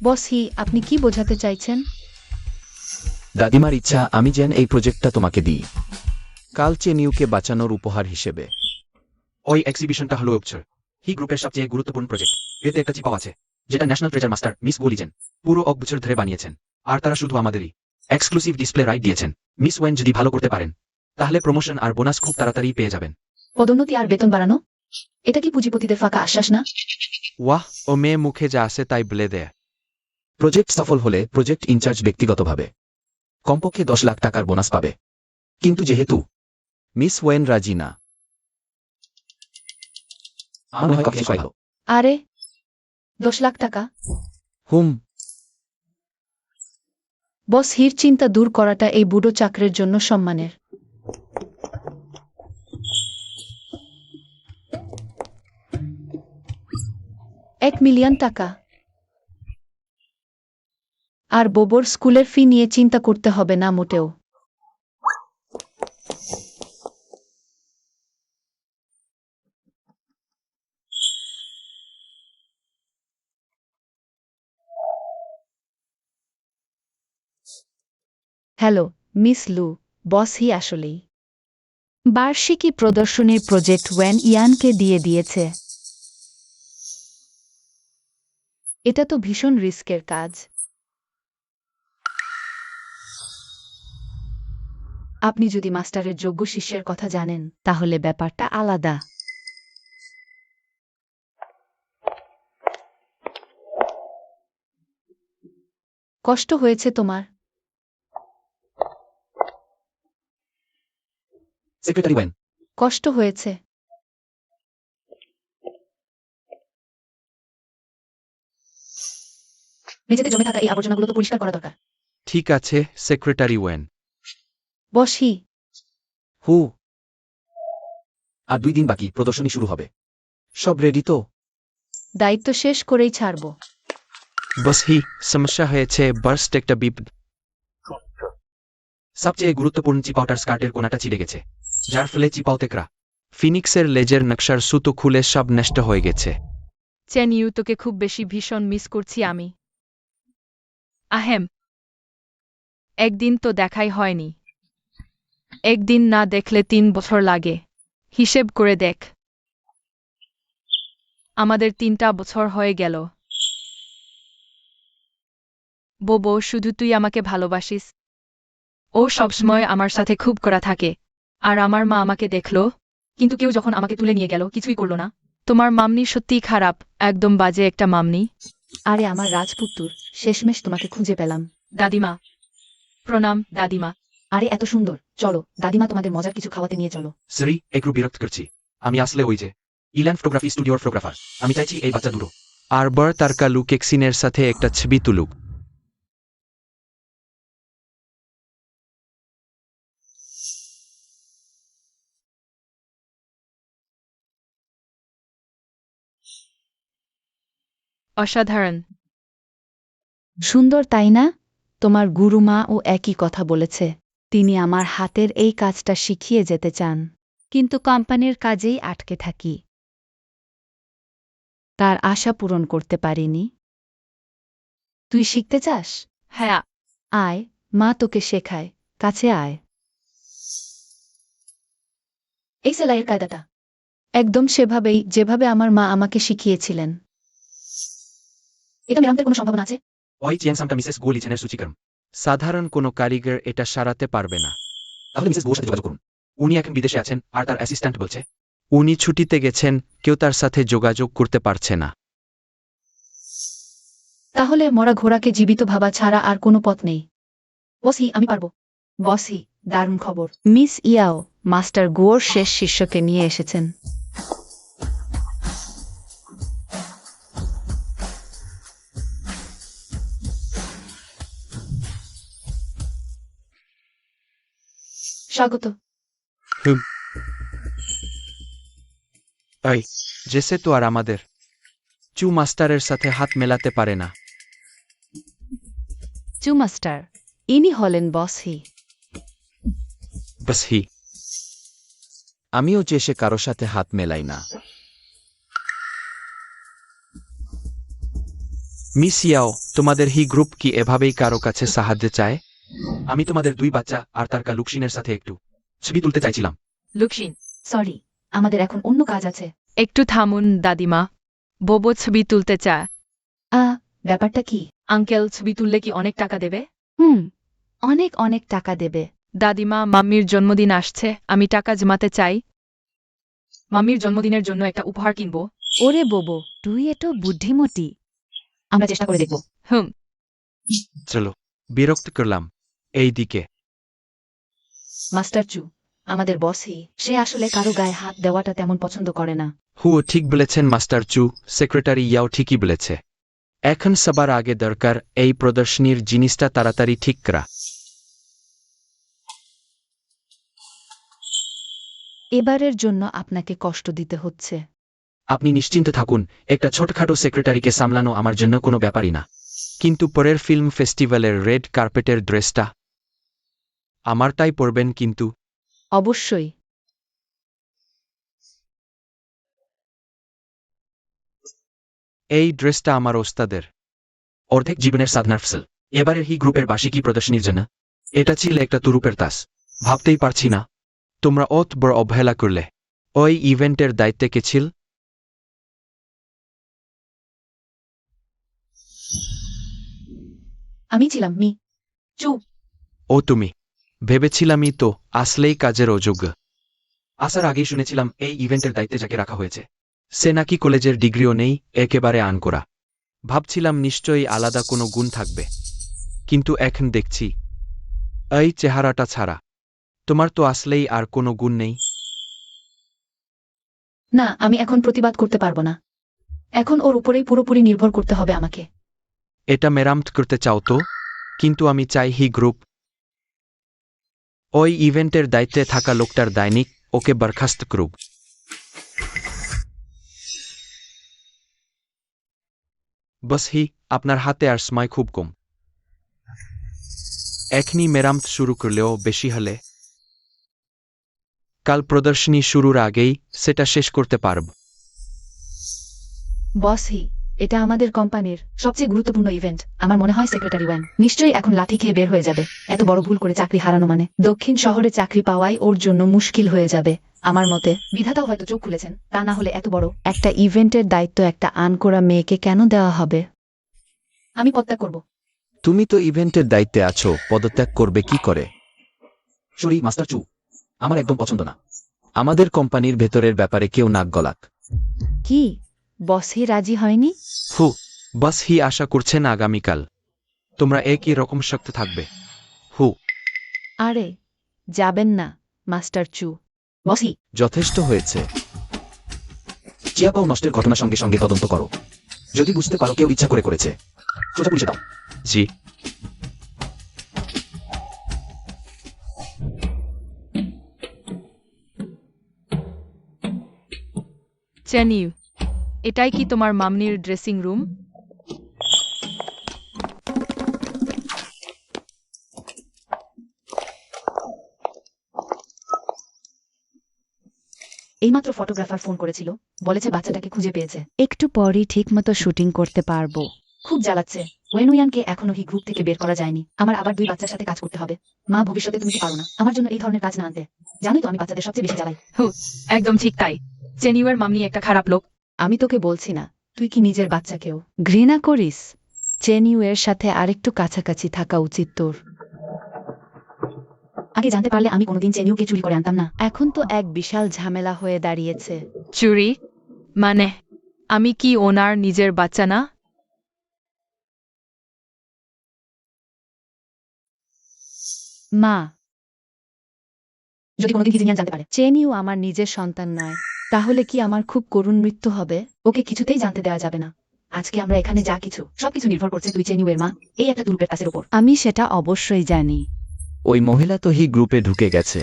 বস হি, আপনি কি বোঝাতে চাইছেন? দাদিমার ইচ্ছা আমি যেন এই প্রজেক্টটা তোমাকে দিই, কাল চেনিউকে বাঁচানোর উপহার হিসেবে। ওই এক্সিবিশনটা হলো উপচার হি গ্রুপের সবচেয়ে গুরুত্বপূর্ণ প্রজেক্ট। এতে একটা চিপাও আছে যেটা ন্যাশনাল ট্রেজার মাস্টার মিস বলিজেন পুরো 1 বছর ধরে বানিয়েছেন, আর তারা শুধু আমাদেরই এক্সক্লুসিভ ডিসপ্লে রাইট দিয়েছেন। মিস ওয়েন যদি ভালো করতে পারেন তাহলে প্রমোশন আর বোনাস খুব তাড়াতাড়ি পেয়ে যাবেন। পদোন্নতি আর বেতন বাড়ানো? এটা কি পুঁজিপতিদের ফাঁকা আশ্বাস না? ওয়াহ, ও মেয়ে মুখে যা আসে তাই বলে দেয়। প্রজেক্ট সফল হলে প্রজেক্ট ইনচার্জ ব্যক্তিগতভাবে কমপক্ষে 10 লাখ টাকার বোনাস পাবে। কিন্তু যেহেতু মিস ওয়েন রাজি না, আমার মনে হয় কফি ভালো। আরে, 10 লাখ টাকা? হুম, বস হির চিন্তা দূর করাটা এই বুড়ো চাকরের জন্য সম্মানের। $1 মিলিয়ন। আর বোবর স্কুলের ফি নিয়ে চিন্তা করতে হবে না মোটেও। হ্যালো, মিস লু, বস হি আসলেই বার্ষিকী প্রদর্শনীর প্রজেক্ট ওয়েন ইয়ানকে দিয়ে দিয়েছে। এটা তো ভীষণ রিস্কের কাজ। আপনি যদি মাস্টারের যোগ্য শিষ্যের কথা জানেন তাহলে ব্যাপারটা আলাদা। কষ্ট হয়েছে তোমার? সেক্রেটারি ওয়েন, কষ্ট হয়েছে? মেঝেতে জমে থাকা এই আবর্জনাগুলো তো পরিষ্কার করা দরকার। ঠিক আছে, সেক্রেটারি ওয়েন। বস হি, হু, আর 2 দিন বাকি প্রদর্শনী শুরু হবে। সব রেডি তো? দায়িত্ব শেষ করেই ছাড়ব। বস হি, সমস্যা হয়েছে, বার্স্ট একটা বিপদ। সবচেয়ে গুরুত্বপূর্ণ চিপাউটার স্কার্টের কোনাটা ছিঁড়ে গেছে, যার ফলে চিপাউতেকরা ফিনিক্সের লেজের নকশার সুতো খুলে সব নষ্ট হয়ে গেছে। চেনিউ, তোকে খুব বেশি ভীষণ মিস করছি আমি। আহেম, একদিন তো দেখাই হয়নি। একদিন না দেখলে 3 বছর লাগে। হিসেব করে দেখ, আমাদের 3টা বছর হয়ে গেল। বোবো, শুধু তুই আমাকে ভালোবাসিস। ও সবসময় আমার সাথে খুব করা থাকে। আর আমার মা আমাকে দেখল, কিন্তু কেউ যখন আমাকে তুলে নিয়ে গেল কিছুই করল না। তোমার মামনি সত্যিই খারাপ, একদম বাজে একটা মামনি। আরে আমার রাজপুত্তুর, শেষমেশ তোমাকে খুঁজে পেলাম। দাদিমা, প্রণাম দাদিমা। আরে এত সুন্দর, চলো দাদিমা তোমাদের মজার কিছু খাওয়াতে নিয়ে চলো। সরি, একটু বিরক্ত করছি। আমি আসলে ওই যে ইল্যান্ড ফটোগ্রাফি স্টুডিওর ফটোগ্রাফার। আমি চাইছি এই বাচ্চা দুটো আরবার তারকা লুকেক্সিনের সাথে একটা ছবি তুলুক। অসাধারণ। সুন্দর তাই না? তোমার গুরুমাও একই কথা বলেছে। তিনি আমার হাতের এই কাজটা শিখিয়ে যেতে চান, কিন্তু কোম্পানির কাজেই আটকে থাকি। তার আশা পূরণ করতে পারিনি। তুই শিখতে চাস? হ্যাঁ আয়, মা তোকে শেখায়, কাছে আয়। এই সেলাইয়ের কায়দাটা একদম সেভাবেই, যেভাবে আমার মা আমাকে শিখিয়েছিলেন। এটা মেরামতের কোনো সম্ভাবনা আছে? ওই চিয়ানসামটা মিসেস গো লিচেনের সূচিকরম। সাধারণ কোনো কারিগর এটা সারাতে পারবে না। তাহলে মিসেস গোর সাথে যোগাযোগ করুন। উনি এখন বিদেশে আছেন আর তার অ্যাসিস্ট্যান্ট বলছে উনি ছুটিতে গেছেন, কেউ তার সাথে যোগাযোগ করতে পারছে না। তাহলে মরা ঘোড়াকে জীবিত ভাবা ছাড়া আর কোনো পথ নেই। বসি, আমি পারবো। বসি, দারুণ খবর। মিস ইয়াও মাস্টার গোর শেষ শিষ্যকে নিয়ে এসেছেন। স্বাগত। এই জেসে তো আর আমাদের চু মাস্টারের সাথে হাত মেলাতে পারে না। চু মাস্টার, ইনি হলেন বসি। বাস হি। আমিও চেষে কারো সাথে হাত মেলাই না। মিস ইয়াও, তোমাদের হি গ্রুপ কি এভাবেই কারো কাছে সাহায্য চায়? আমি তোমাদের 2 বাচ্চা আর তার লুকসিনের সাথে একটু ছবি তুলতে চাইছিলাম। লুকসিন, সরি, আমাদের এখন অন্য কাজ আছে। একটু থামুন দাদিমা। বোবো ছবি তুলতে চায়। ব্যাপারটা কি? আঙ্কেল ছবি তুললে কি অনেক টাকা দেবে? অনেক অনেক টাকা দেবে। দাদিমা, মাম্মির জন্মদিন আসছে, আমি টাকা জমাতে চাই। মাম্মির জন্মদিনের জন্য একটা উপহার কিনবো। ওরে বোবো, তুই এতো বুদ্ধিমতী। আমরা চেষ্টা করে দেখব। চলো, বিরক্ত করলাম। এই দিকে মাস্টার চু, আমাদের বসই, সে আসলে কারো গায়ে হাত দেওয়াটা তেমন পছন্দ করে না। হুও ঠিক বলেছেন মাস্টার চু, সেক্রেটারি ইয়াও ঠিকই বলেছে। এখন সবার আগে দরকার এই প্রদর্শনীর জিনিসটা তাড়াতাড়ি ঠিক করা। এবারের জন্য আপনাকে কষ্ট দিতে হচ্ছে। আপনি নিশ্চিন্ত থাকুন, একটা ছোটখাটো সেক্রেটারিকে সামলানো আমার জন্য কোনো ব্যাপারই না। কিন্তু পরের ফিল্ম ফেস্টিভ্যালের রেড কার্পেটের ড্রেসটা আমারটাই পরবেন কিন্তু। অবশ্যই। এই ড্রেসটা আমার ওস্তাদের। অর্ধেক জীবনের সাধনার ফসল। এবারের হি গ্রুপের বার্ষিকী প্রদর্শনীর জন্য এটা ছিল একটা তুরুপের তাস। ভাবতেই পারছি না। তোমরা অত বড় অবহেলা করলে। ওই ইভেন্টের দায়িত্বে কে ছিল? আমি ছিলাম চু। ও তুমি। ভেবেছিলামই তো আসলেই কাজের অযোগ্য। আসার আগেই শুনেছিলাম এই ইভেন্টের দায়িত্বে যাকে রাখা হয়েছে সে নাকি কলেজের ডিগ্রিও নেই, একেবারে আনকরা। ভাবছিলাম নিশ্চয়ই আলাদা কোনো গুণ থাকবে, কিন্তু এখন দেখছি এই চেহারাটা ছাড়া তোমার তো আসলেই আর কোনো গুণ নেই। না, আমি এখন প্রতিবাদ করতে পারবো না। এখন ওর উপরেই পুরোপুরি নির্ভর করতে হবে আমাকে। এটা মেরামত করতে চাও তো? কিন্তু আমি চাই হি গ্রুপ। ওই ইভেন্টের দায়িত্বে থাকা লোকটার দৈনিক ওকে বরখাস্ত করুক। বস হি, আপনার হাতে আর সময় খুব কম। এখনই মেরামত শুরু করলেও বেশি হলে কাল প্রদর্শনী শুরুর আগেই সেটা শেষ করতে পারব। বসই, এটা আমাদের কোম্পানির সবচেয়ে গুরুত্বপূর্ণ ইভেন্ট। আমার মনে হয় সেক্রেটারি ওয়ান নিশ্চয়ই এখন লাঠি খেয়ে বের হয়ে যাবে। এত বড় ভুল করে চাকরি হারানো মানে দক্ষিণ শহরে চাকরি পাওয়াই ওর জন্য মুশকিল হয়ে যাবে। আমার মতে বিধাতাও হয়তো চোখ খুলেছেন, তা না হলে এত বড় একটা ইভেন্টের দায়িত্ব একটা আনকোরা মেয়েকে কেন দেওয়া হবে? আমি পদত্যাগ করব। তুমি তো ইভেন্টের দায়িত্বে আছো, পদত্যাগ করবে কি করে? সরি মাস্টার চু, আমার একদম পছন্দ না। আমাদের কোম্পানির ভেতরের ব্যাপারে কেউ নাক গলাক। কি, বসই রাজি হয়নি? হু, বস হি আশা করছেন আগামীকাল তোমরা একই রকম শক্ত থাকবে। হু। আরে যাবেন না মাস্টার চু। বসই, যথেষ্ট হয়েছে। চিয়াপাও নষ্টের ঘটনা সঙ্গে সঙ্গে তদন্ত করো। যদি বুঝতে পারো কেউ ইচ্ছা করে করেছে, সোজা পুলিশে দাও। জি। চেনি, এটাই কি তোমার মাম্মির ড্রেসিং রুম? এইমাত্র ফটোগ্রাফার ফোন করেছিল, বলেছে বাচ্চাটাকে খুঁজে পেয়েছে। একটু পরই ঠিক মতো শুটিং করতে পারবো। খুব জ্বালাচ্ছে, ওয়েনুয়ানকে এখনো হি গ্রুপ থেকে বের করা যায়নি। আমার আবার 2 বাচ্চার সাথে কাজ করতে হবে। মা, ভবিষ্যতে তুমি কি পারো না আমার জন্য এই ধরনের কাজ না আনতে? জানোই তো আমি বাচ্চাদের সবচেয়ে বেশি জ্বালাই। একদম ঠিক তাই। চেনিউয়ের মাম্মি একটা খারাপ লোক। আমি তোকে বলছি না, তুই কি নিজের বাচ্চাকেও ঘৃণা করিস? চেনিউয়ের সাথে আরেকটু কাছাকাছি থাকা উচিত তোর। আগে জানতে পারলে আমি কোনোদিন চেনিউকে চুরি করে আনতাম না। এখন তো এক বিশাল ঝামেলা হয়ে দাঁড়িয়েছে। চুরি মানে? আমি কি ওনার নিজের বাচ্চা না? মা, যদি কোনোদিন কিজিনিয়ান জানতে পারে চেনিউ আমার নিজের সন্তান নয়, তাহলে কি আমার খুব করুণ মৃত্যু হবে? ওকে কিছুতেই জানতে দেওয়া যাবে না। আজকে আমরা এখানে যা কিছু সবকিছু নির্ভর করছে তুই চেনিউয়ের মা এই একটা দুরূপের কাছের উপর। আমি সেটা অবশ্যই জানি। ওই মহিলা তো হি গ্রুপে ঢুকে গেছে।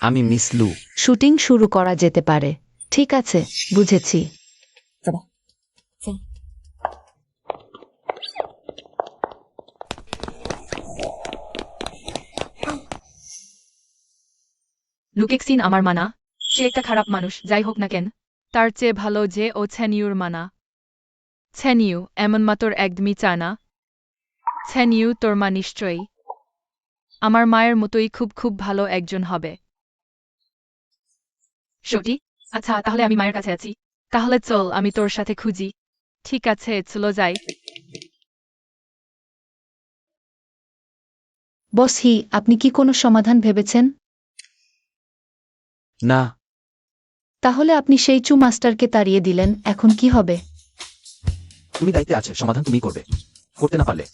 আমি মিস লু। শুটিং শুরু করা যেতে পারে। ঠিক আছে, বুঝেছি। লুকেক্সিন আমার মানা। সে একটা খারাপ মানুষ, যাই হোক না কেন। তার চেয়ে ভালো যে ও ছেনিউর মানা। ছেনিউ এমন মা তোর একদমই চায় না। ছেনিউ তোর মা নিশ্চয়ই আমার মায়ের মতোই খুব খুব ভালো একজন হবে। সত্যি? আচ্ছা, তাহলে আমি মায়ের কাছে আছি। তাহলে চল আমি তোর সাথে খুঁজি। ঠিক আছে, চলো যাই। বস হি, আপনি কি কোনো সমাধান ভেবেছেন? না, তাহলে আপনি সেই চু মাস্টারকে তাড়িয়ে দিলেন, এখন কি হবে? তুমি দায়িত্বে আছে, সমাধান তুমি করবে। করতে না পারলে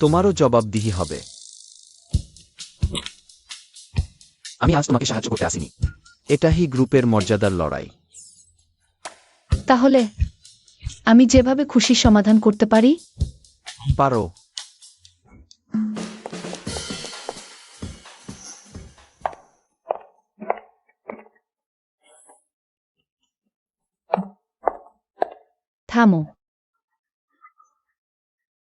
তোমারও জবাবদিহি হবে। আমি আজ তোমাকে সাহায্য করতে আসিনি। এটা হি গ্রুপের মর্যাদার লড়াই। তাহলে আমি যেভাবে খুশি সমাধান করতে পারি? পারো। থামো।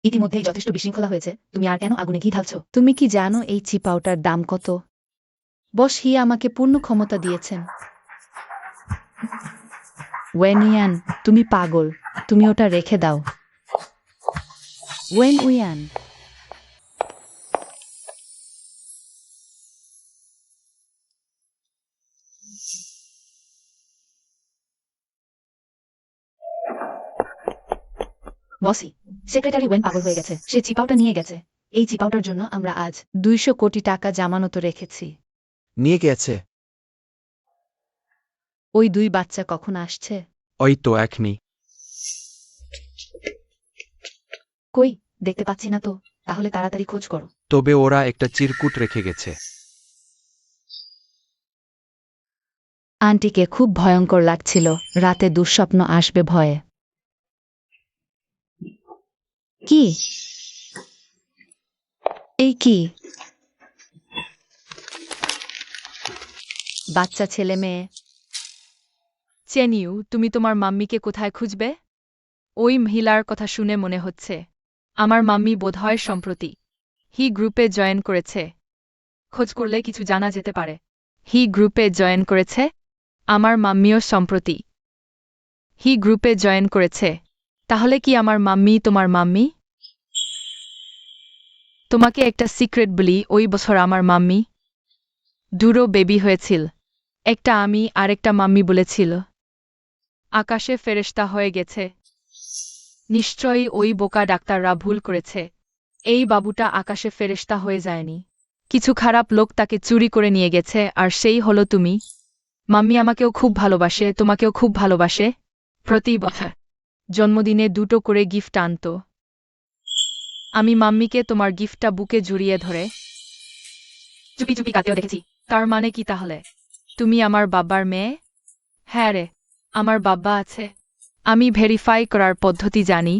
ইতিমধ্যেই যথেষ্ট বিশৃঙ্খলা হয়েছে, তুমি আর কেন আগুনে ঘি ঢালছো? তুমি কি জানো এই চিপাওটার দাম কত? বস হি আমাকে পূর্ণ ক্ষমতা দিয়েছেন। ওয়েনুয়ান, তুমি পাগল। তুমি ওটা রেখে দাও। ওয়েনুয়ান, বসি, সেক্রেটারি ওয়েন পাগল হয়ে গেছে। সে চিপাওটা নিয়ে গেছে। এই চিপাওটার জন্য আমরা আজ 200 কোটি টাকা জামানত রেখেছি। নিয়ে গেছে। ওই 2 বাচ্চা কখন আসছে? ওই তো এখনই। কই, দেখতে পাচ্ছি না তো। তাহলে তাড়াতাড়ি খোঁজ করো। তবে ওরা একটা চিরকুট রেখে গেছে। আন্টিকে খুব ভয়ঙ্কর লাগছিল, রাতে দুঃস্বপ্ন আসবে ভয়ে। কি? এই কি? বাচ্চা ছেলে মেয়ে? চেনিউ, তুমি তোমার মাম্মিকে কোথায় খুঁজবে? ওই মহিলার কথা শুনে মনে হচ্ছে আমার মাম্মি বোধহয় সম্প্রতি হি গ্রুপে জয়েন করেছে। খোঁজ করলে কিছু জানা যেতে পারে। হি গ্রুপে জয়েন করেছে? আমার মাম্মিও সম্প্রতি হি গ্রুপে জয়েন করেছে। তাহলে কি আমার মাম্মি তোমার মাম্মি? তোমাকে একটা সিক্রেট বলি, ওই বছর আমার মাম্মি দুটো বেবি হয়েছিল। একটা আমি আরেকটা মাম্মি বলেছিল আকাশে ফেরেশতা হয়ে গেছে। নিশ্চয়ই ওই বোকা ডাক্তাররা ভুল করেছে। এই বাবুটা আকাশে ফেরেশতা হয়ে যায়নি। কিছু খারাপ লোক তাকে চুরি করে নিয়ে গেছে, আর সেই হলো তুমি। মাম্মি আমাকেও খুব ভালোবাসে, তোমাকেও খুব ভালোবাসে। প্রতি বছর জন্মদিনে 2টো করে গিফট আনত। আমি মাম্মিকে তোমার গিফটটা বুকে জড়িয়ে ধরে চুপি চুপি কাঁদতেও দেখেছি। তার মানে কি তাহলে? তুমি আমার বাবার মেয়ে? হ্যাঁ রে, আমার বাবা আছে। আমি ভেরিফাই করার পদ্ধতি জানি।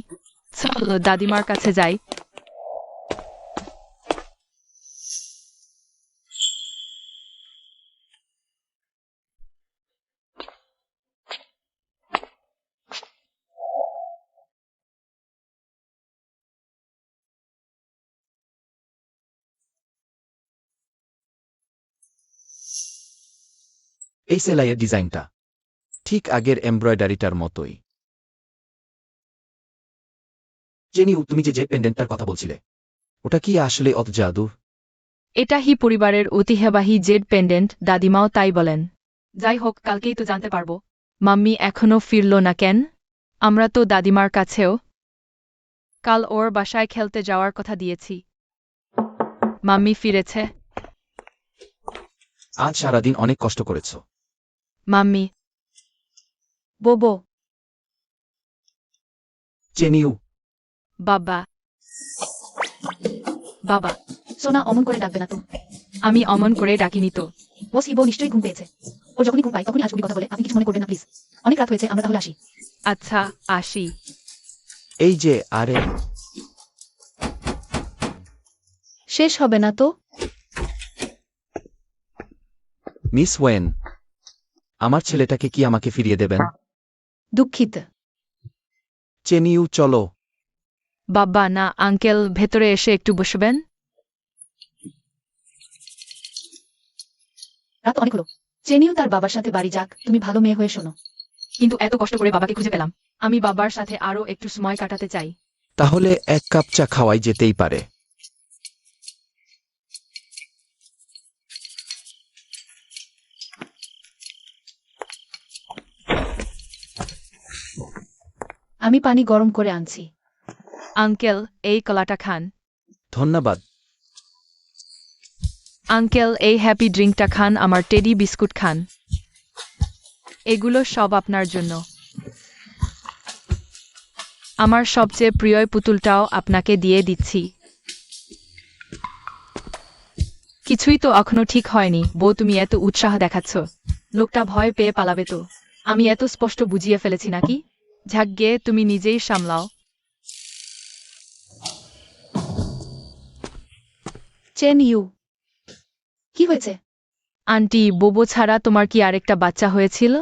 চলো দাদিমার কাছে যাই। এই সেলাইয়ের ডিজাইনটা ঠিক আগের এমব্রয়ডারিটার মতোই। জেনিউ, তুমি যে পেন্ডেন্টটার কথা বলছিলে, ওটা কি আসলে অত জাদু? এটা হি পরিবারের ঐতিহ্যবাহী জেড পেন্ডেন্ট, দাদিমাও তাই বলেন। যাই হোক, কালকেই তো জানতে পারবো। মাম্মি এখনো ফিরল না কেন? আমরা তো দাদিমার কাছেও কাল ওর বাসায় খেলতে যাওয়ার কথা দিয়েছি। মাম্মি ফিরেছে? আজ সারাদিন অনেক কষ্ট করেছ। মাম্মি। বোবো, জেনিউ, বাবা। বাবা। সোনা, অমন করে ডাকবে না তো। আমি অমন করে ডাকিনি তো। বস, বউ নিশ্চয়ই ঘুম পেয়েছে। ও যখনই ঘুম পায় তখনই আজগুবি কথা বলে। আপনি কিছু মনে করবেন না প্লিজ। অনেক রাত হয়েছে, আমরা তাহলে আসি। আচ্ছা, আসি। এই যে, আরে শেষ হবে না তো? মিস ওয়েন, আমার ছেলেটাকে কি আমাকে ফিরিয়ে দেবেন? দুঃখিত। জেনিউ, চলো। বাবা না, আঙ্কেল ভেতরে এসে একটু বসবেন? রাত অনেক হলো। চেনিও তার বাবার সাথে বাড়ি যাক। তুমি ভালো মেয়ে হয়ে শোনো। কিন্তু এত কষ্ট করে বাবাকে খুঁজে পেলাম। আমি বাবার সাথে আরো একটু সময় কাটাতে চাই। তাহলে এক কাপ চা খাওয়াই যেতেই পারে। আমি পানি গরম করে আনছি। আঙ্কেল, এই কলাটা খান। ধন্যবাদ। আঙ্কেল, এই হ্যাপি ড্রিঙ্কটা খান। আমার টেডি বিস্কুট খান। এগুলো সব আপনার জন্য। আমার সবচেয়ে প্রিয় পুতুলটাও আপনাকে দিয়ে দিচ্ছি। কিছুই তো এখনো ঠিক হয়নি, বউ। তুমি এত উৎসাহ দেখাচ্ছ, লোকটা ভয় পেয়ে পালাবে তো। আমি এত স্পষ্ট বুঝিয়ে ফেলেছি নাকি? ঝাগ্গে, তুমি নিজেই সামলাও। চেন ইউ, কি হয়েছে? আন্টি, বোবো ছাড়া তোমার কি আরেকটা বাচ্চা হয়েছিল?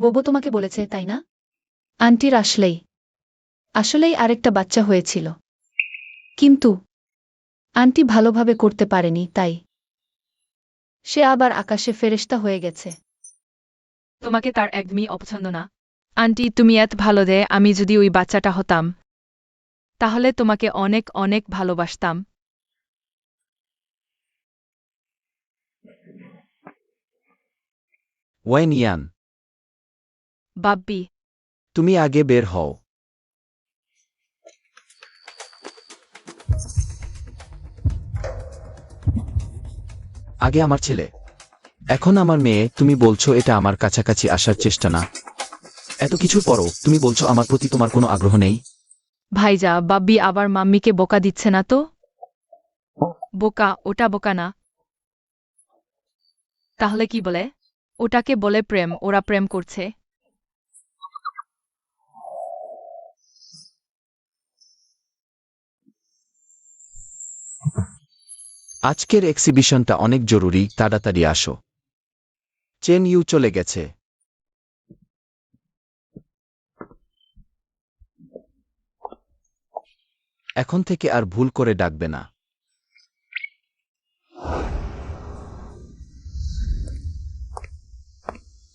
বোবো তোমাকে বলেছে, তাই না? আন্টির আসলেই আরেকটা বাচ্চা হয়েছিল, কিন্তু আন্টি ভালোভাবে করতে পারেনি, তাই সে আবার আকাশে ফেরেশতা হয়ে গেছে। তোমাকে তার একদমই অপছন্দ না। আন্টি, তুমি এত ভালো দে। আমি যদি ওই বাচ্চাটা হতাম, তাহলে তোমাকে অনেক অনেক ভালোবাসতাম। ওয়েন ইয়ান, বাব্বি। তুমি আগে বের হও। আগে আমার ছেলে, এখন আমার মেয়ে। তুমি বলছো এটা আমার কাছাকাছি আসার চেষ্টা না? এত কিছুর পরও তুমি বলছো আমার প্রতি তোমার কোনো আগ্রহ নেই? ভাইজা, বাব্বি আবার মাম্মিকে বোকা দিচ্ছে না তো? বোকা? ওটা বোকা না। তাহলে কি বলে? ওটাকে বলে প্রেম। ওরা প্রেম করছে। আজকের এক্সিবিশনটা অনেক জরুরি, তাড়াতাড়ি আসো। চেন ইউ চলে গেছে। এখন থেকে আর ভুল করে ডাকবে না।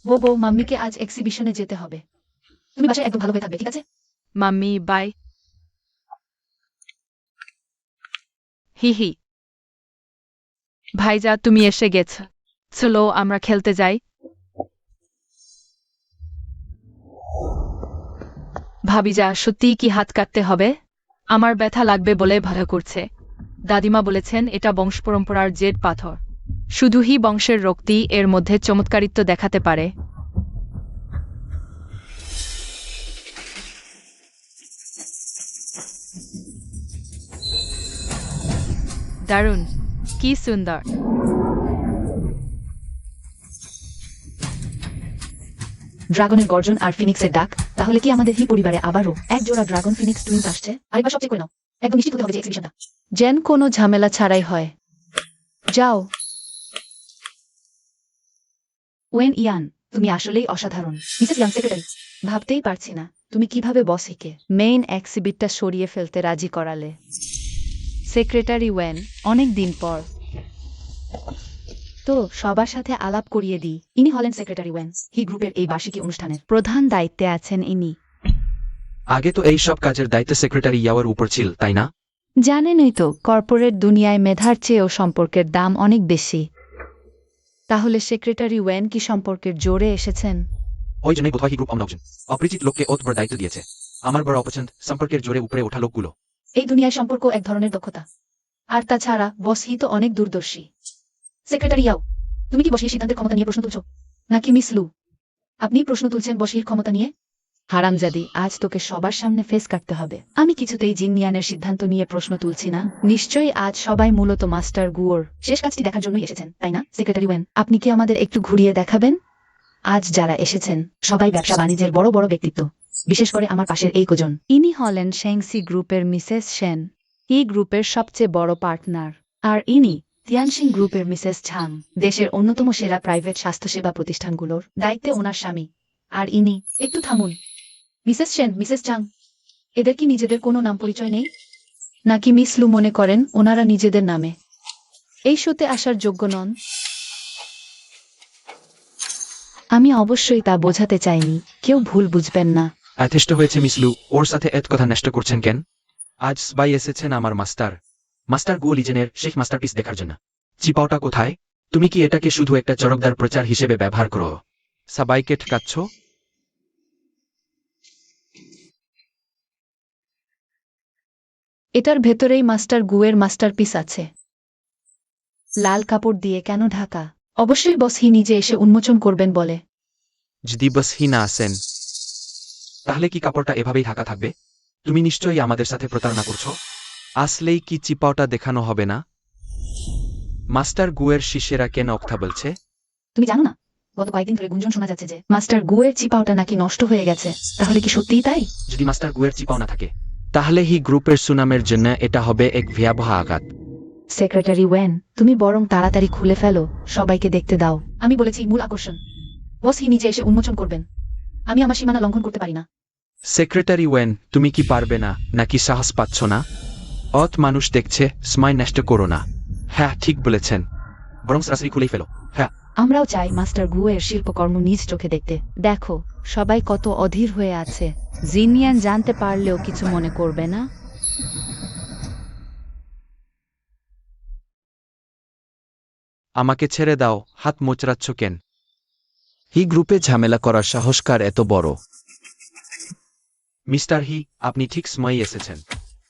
বোবো, মাম্মিকে আজ এক্সিবিশনে যেতে হবে। তুমি বাসায় একদম ভালো হয়ে থাকবে, ঠিক আছে? Mummy, by. হি হি। ভাইজা, তুমি এসে গেছ। চলো আমরা খেলতে যাই। ভাবিজা, সত্যিই কি হাত কাটতে হবে? আমার ব্যথা লাগবে বলে ভয় করছে। দাদিমা বলেছেন এটা বংশপরম্পরার জেড পাথর। শুধুই বংশের রক্তই এর মধ্যে চমৎকারিত্ব দেখাতে পারে। দারুণ, কি সুন্দর। ড্রাগনের গর্জন আর ফিনিক্সের ডাক। তাহলে কি আমাদের হি পরিবারে আবারও এক জোড়া ড্রাগন ফিনিক্স টুইন্স আসছে? আরেকবার সব চেক করে নাও। একদম নিশ্চিত হতে হবে যে এক্সিবিশনটা যেন কোনো ঝামেলা ছাড়াই হয়। যাও। ওয়েন ইয়ান, তুমি আসলেই অসাধারণ। Mrs young, secretary. ভাবতেই পারছি না তুমি কিভাবে বসিকে মেইন এক্সিবিটটা সরিয়ে ফেলতে রাজি করালে। সেক্রেটারি ওয়েন, অনেক দিন পর। তো সবার সাথে আলাপ করিয়ে দিই। ইনি হলেন সেক্রেটারি ওয়েন। হি গ্রুপের এই বার্ষিকী অনুষ্ঠানের প্রধান দায়িত্বে আছেন ইনি। আগে তো এই সব কাজের দায়িত্ব সেক্রেটারি ইয়াওয়ার উপর ছিল, তাই না? জানেনই তো কর্পোরেট দুনিয়ায় মেধার চেয়েও সম্পর্কের দাম অনেক বেশি। তাহলে সেক্রেটারি ওয়েন কি সম্পর্কের জোরে এসেছেন? ওই জন্যই বোধহয় হি গ্রুপ অন্য একজন অপরিচিত লোককে অত বড় দায়িত্ব দিয়েছে। আমার বড় অপছন্দ সম্পর্কের জোরে উপরে ওঠা লোকগুলো। এই দুনিয়ায় সম্পর্ক এক ধরনের দক্ষতা, আর তাছাড়া বস হি তো অনেক দূরদর্শী। সেক্রেটারি ইয়াও, তুমি কি বসির সিদ্ধান্তের ক্ষমতা নিয়ে প্রশ্ন তুলছো, নাকি মিস লু আপনি প্রশ্ন তুলছেন বসির ক্ষমতা নিয়ে? হারামজাদি, আজ তোকে সবার সামনে ফেস কাটতে হবে। আমি কিছুতেই জিনিয়ানের সিদ্ধান্ত নিয়ে প্রশ্ন তুলছি না। নিশ্চয়ই আজ সবাই মূলত মাস্টার গুয়োর শেষ কাজটি দেখার জন্যই এসেছেন, তাই না সেক্রেটারি ওয়েন? আপনি কি আমাদের একটু ঘুরিয়ে দেখাবেন? আজ যারা এসেছেন সবাই ব্যবসা বাণিজ্যের বড় বড় ব্যক্তিত্ব, বিশেষ করে আমার পাশের এই কজন। ইনি হলেন শেংসি গ্রুপের মিসেস সেন, এই গ্রুপের সবচেয়ে বড় পার্টনার। আর ইনি তিয়ানসিং গ্রুপের মিসেস ঝাং, দেশের অন্যতম সেরা প্রাইভেট স্বাস্থ্যসেবা প্রতিষ্ঠানগুলোর দায়িত্বে ওনার স্বামী। আর ইনি, একটু থামুন মিসেস সেন, মিসেস ঝাং, এদের কি নিজেদের কোনো নাম পরিচয় নেই, নাকি মিস লু মনে করেন ওনারা নিজেদের নামে এই শোতে আসার যোগ্য নন? আমি অবশ্যই তা বোঝাতে চাইনি, কেউ ভুল বুঝবেন না। যথেষ্ট হয়েছে মিস লু, ওর সাথে এত কথা নষ্ট করছেন কেন? আজ সবাই এসেছেন আমার মাস্টার গুও লিজেনের শেষ মাস্টারপিস দেখার জন্য। চিপাওটা কোথায়? তুমি কি এটাকে শুধু একটা চরকদার প্রচার হিসেবে ব্যবহার করো? সবাইকে ঠকাচ্ছ? এটার ভেতরেই মাস্টার গুয়ের মাস্টারপিস আছে। লাল কাপড় দিয়ে কেন ঢাকা? অবশ্যই বস হি নিজে এসে উন্মোচন করবেন বলে। যদি বস হি না আসেন, তাহলে কি কাপড়টা এভাবেই ঢাকা থাকবে? তুমি নিশ্চয়ই আমাদের সাথে প্রতারণা করছো। আসলেই কি চিপাওটা দেখানো হবে না? মাস্টার গুয়ের শিষ্যেরা কেন কথা বলছে? তুমি জানো না, গত কয়েকদিন ধরে গুঞ্জন শোনা যাচ্ছে যে মাস্টার গুয়ের চিপাওটা নাকি নষ্ট হয়ে গেছে। তাহলে কি সত্যিই তাই? যদি মাস্টার গুয়ের চিপাও না থাকে, তাহলে হি গ্রুপের সুনামের জন্য এটা হবে এক ভয়াবহ আঘাত। সেক্রেটারি ওয়েন, তুমি বরং তাড়াতাড়ি খুলে ফেলো, সবাইকে দেখতে দাও। আমি বলেছি মূল আকর্ষণ বস হি নিজে এসে উন্মোচন করবেন। আমি আমার সীমানা লঙ্ঘন করতে পারি না। সেক্রেটারি ওয়েন, তুমি কি পারবে না, নাকি সাহস পাচ্ছ না? অত মানুষ দেখছে, সময় নষ্ট করো না। হ্যাঁ, ঠিক বলেছেন, বরং সরাসরি খুলেই ফেলো। হ্যাঁ, আমরাও চাই মাস্টার গুয়ের শিল্পকর্ম নিজ চোখে দেখতে। দেখো সবাই কত অধীর হয়ে আছে। জিনিয়ান জানতে পারলেও কিছু মনে করবে না। আমাকে ছেড়ে দাও, হাত মোচড়াচ্ছ কেন? হি গ্রুপে ঝামেলা করার সাহস কার এত বড়? মিস্টার হি, আপনি ঠিক সময়ে এসেছেন।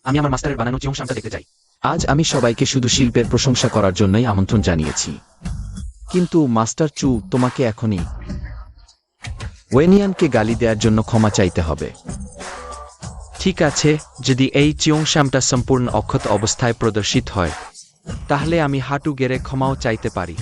আমি আমার মাস্টারের বানানো চিংসামটা দেখতে চাই। আজ আমি সবাইকে শুধু শিল্পের প্রশংসা করার জন্যই আমন্ত্রণ জানিয়েছি। কিন্তু মাস্টার চু, তোমাকে এখনই ওয়েনিয়ানকে গালি দেওয়ার জন্য ক্ষমা চাইতে হবে। ঠিক আছে, যদি এই চিংসামটা সম্পূর্ণ অক্ষত অবস্থায় প্রদর্শিত হয়, তাহলে আমি হাঁটু গেড়ে ক্ষমাও চাইতে পারি।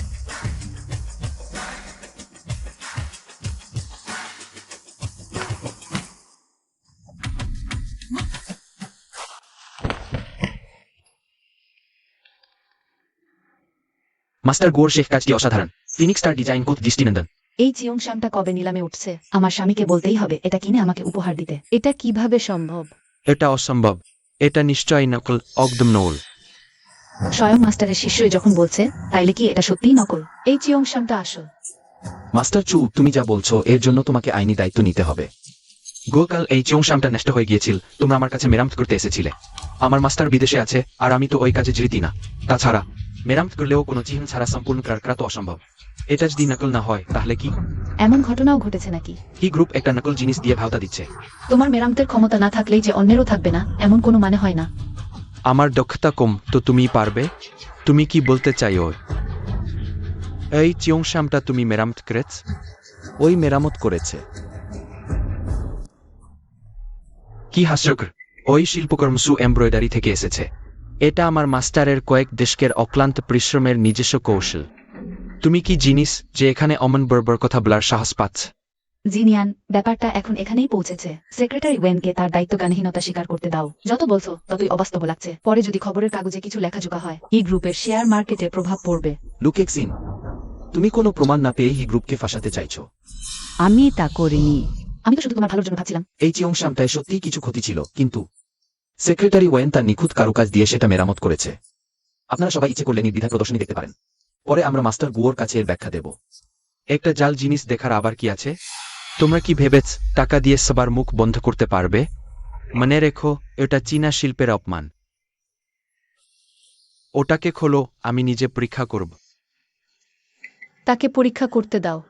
মাস্টার গোর শেখ কাজটি অসাধারণ। ফিনিক্স স্টার ডিজাইন কোথ দৃষ্টিনন্দন। এই চিয়ংশামটা কবে নিলামে উঠছে? আমার স্বামীকে বলতেই হবে এটা কিনে আমাকে উপহার দিতে। এটা কিভাবে সম্ভব? এটা অসম্ভব। এটা নিশ্চয়ই নকল, একদম নকল। স্বয়ং মাস্টারের শিষ্যই যখন বলছে, তাইলে কি এটা সত্যিই নকল? এই চিয়ংশামটা আসল। মাস্টার চু, তুমি যা বলছো এর জন্য তোমাকে আইনি দায়িত্ব নিতে হবে। গোকাল এই চিংসামটা নষ্ট হয়ে গিয়েছিল, তোমরা আমার কাছে মেরামত করতে এসেছিলে। আমার মাস্টার বিদেশে আছে, আর আমি তো ওই কাজে জড়িত না। তাছাড়া মেরামত করলেও কোনো চিহ্ন ছাড়া সম্পূর্ণ করা তো অসম্ভব। এটা যদি নকল না হয়, তাহলে কি? এমন ঘটনাও ঘটেছে নাকি? হি গ্রুপ একটা নকল জিনিস দিয়ে ভাওতা দিচ্ছে। তোমার মেরামতের ক্ষমতা না থাকলেই যে অন্যেরও থাকবে না, এমন কোনো মানে হয় না। আমার দক্ষতা কম, তো তুমি পারবে? তুমি কি বলতে চাই এই চিংসামটা তুমি মেরামত করেছ? ওই মেরামত করেছে। কি হাস্যকর! ওই শিল্পকর্ম এমব্রয়ডারি থেকে এসেছে। এটা আমার মাস্টারের কয়েক দশকের অক্লান্ত পরিশ্রমের নিজস্ব কৌশল। তুমি কি জিনিস যে এখানে অমন বর্বর কথা বলার সাহস পাচ্ছ? জিনিয়ান, ব্যাপারটা এখন এখানেই পৌঁছেছে। সেক্রেটারি ওয়েনকে তার দায়িত্বজ্ঞানহীনতা স্বীকার করতে দাও। যত বলছো ততই অবাস্তব লাগছে। পরে যদি খবরের কাগজে কিছু লেখাজোখা হয়, এই গ্রুপের শেয়ার মার্কেটে প্রভাব পড়বে। লুকেক্সিন, তুমি কোনো প্রমাণ না পেয়ে হি গ্রুপকে ফাঁসাতে চাইছো। আমি তা করিনি। আমি তো শুধু তোমার ভালোর জন্য ভাবছিলাম। এই চিংসামটায় সত্যিই কিছু ক্ষতি ছিল, কিন্তু সেক্রেটারি ওয়েন তার নিখুঁত কারুকাজ দিয়ে সেটা মেরামত করেছে। আপনারা সবাই ইচ্ছে করলে নির্দ্বিধায় প্রদর্শনী দেখতে পারেন। পরে আমরা মাস্টার গুয়োর কাছে এর ব্যাখ্যা দেব। একটা জাল জিনিস দেখার আবার কি আছে? তোমরা কি ভেবেছ টাকা দিয়ে সবার মুখ বন্ধ করতে পারবে? মনে রেখো, এটা চীনা শিল্পের অপমান। ওটাকে খোলো, আমি নিজে পরীক্ষা করব। তাকে পরীক্ষা করতে দাও।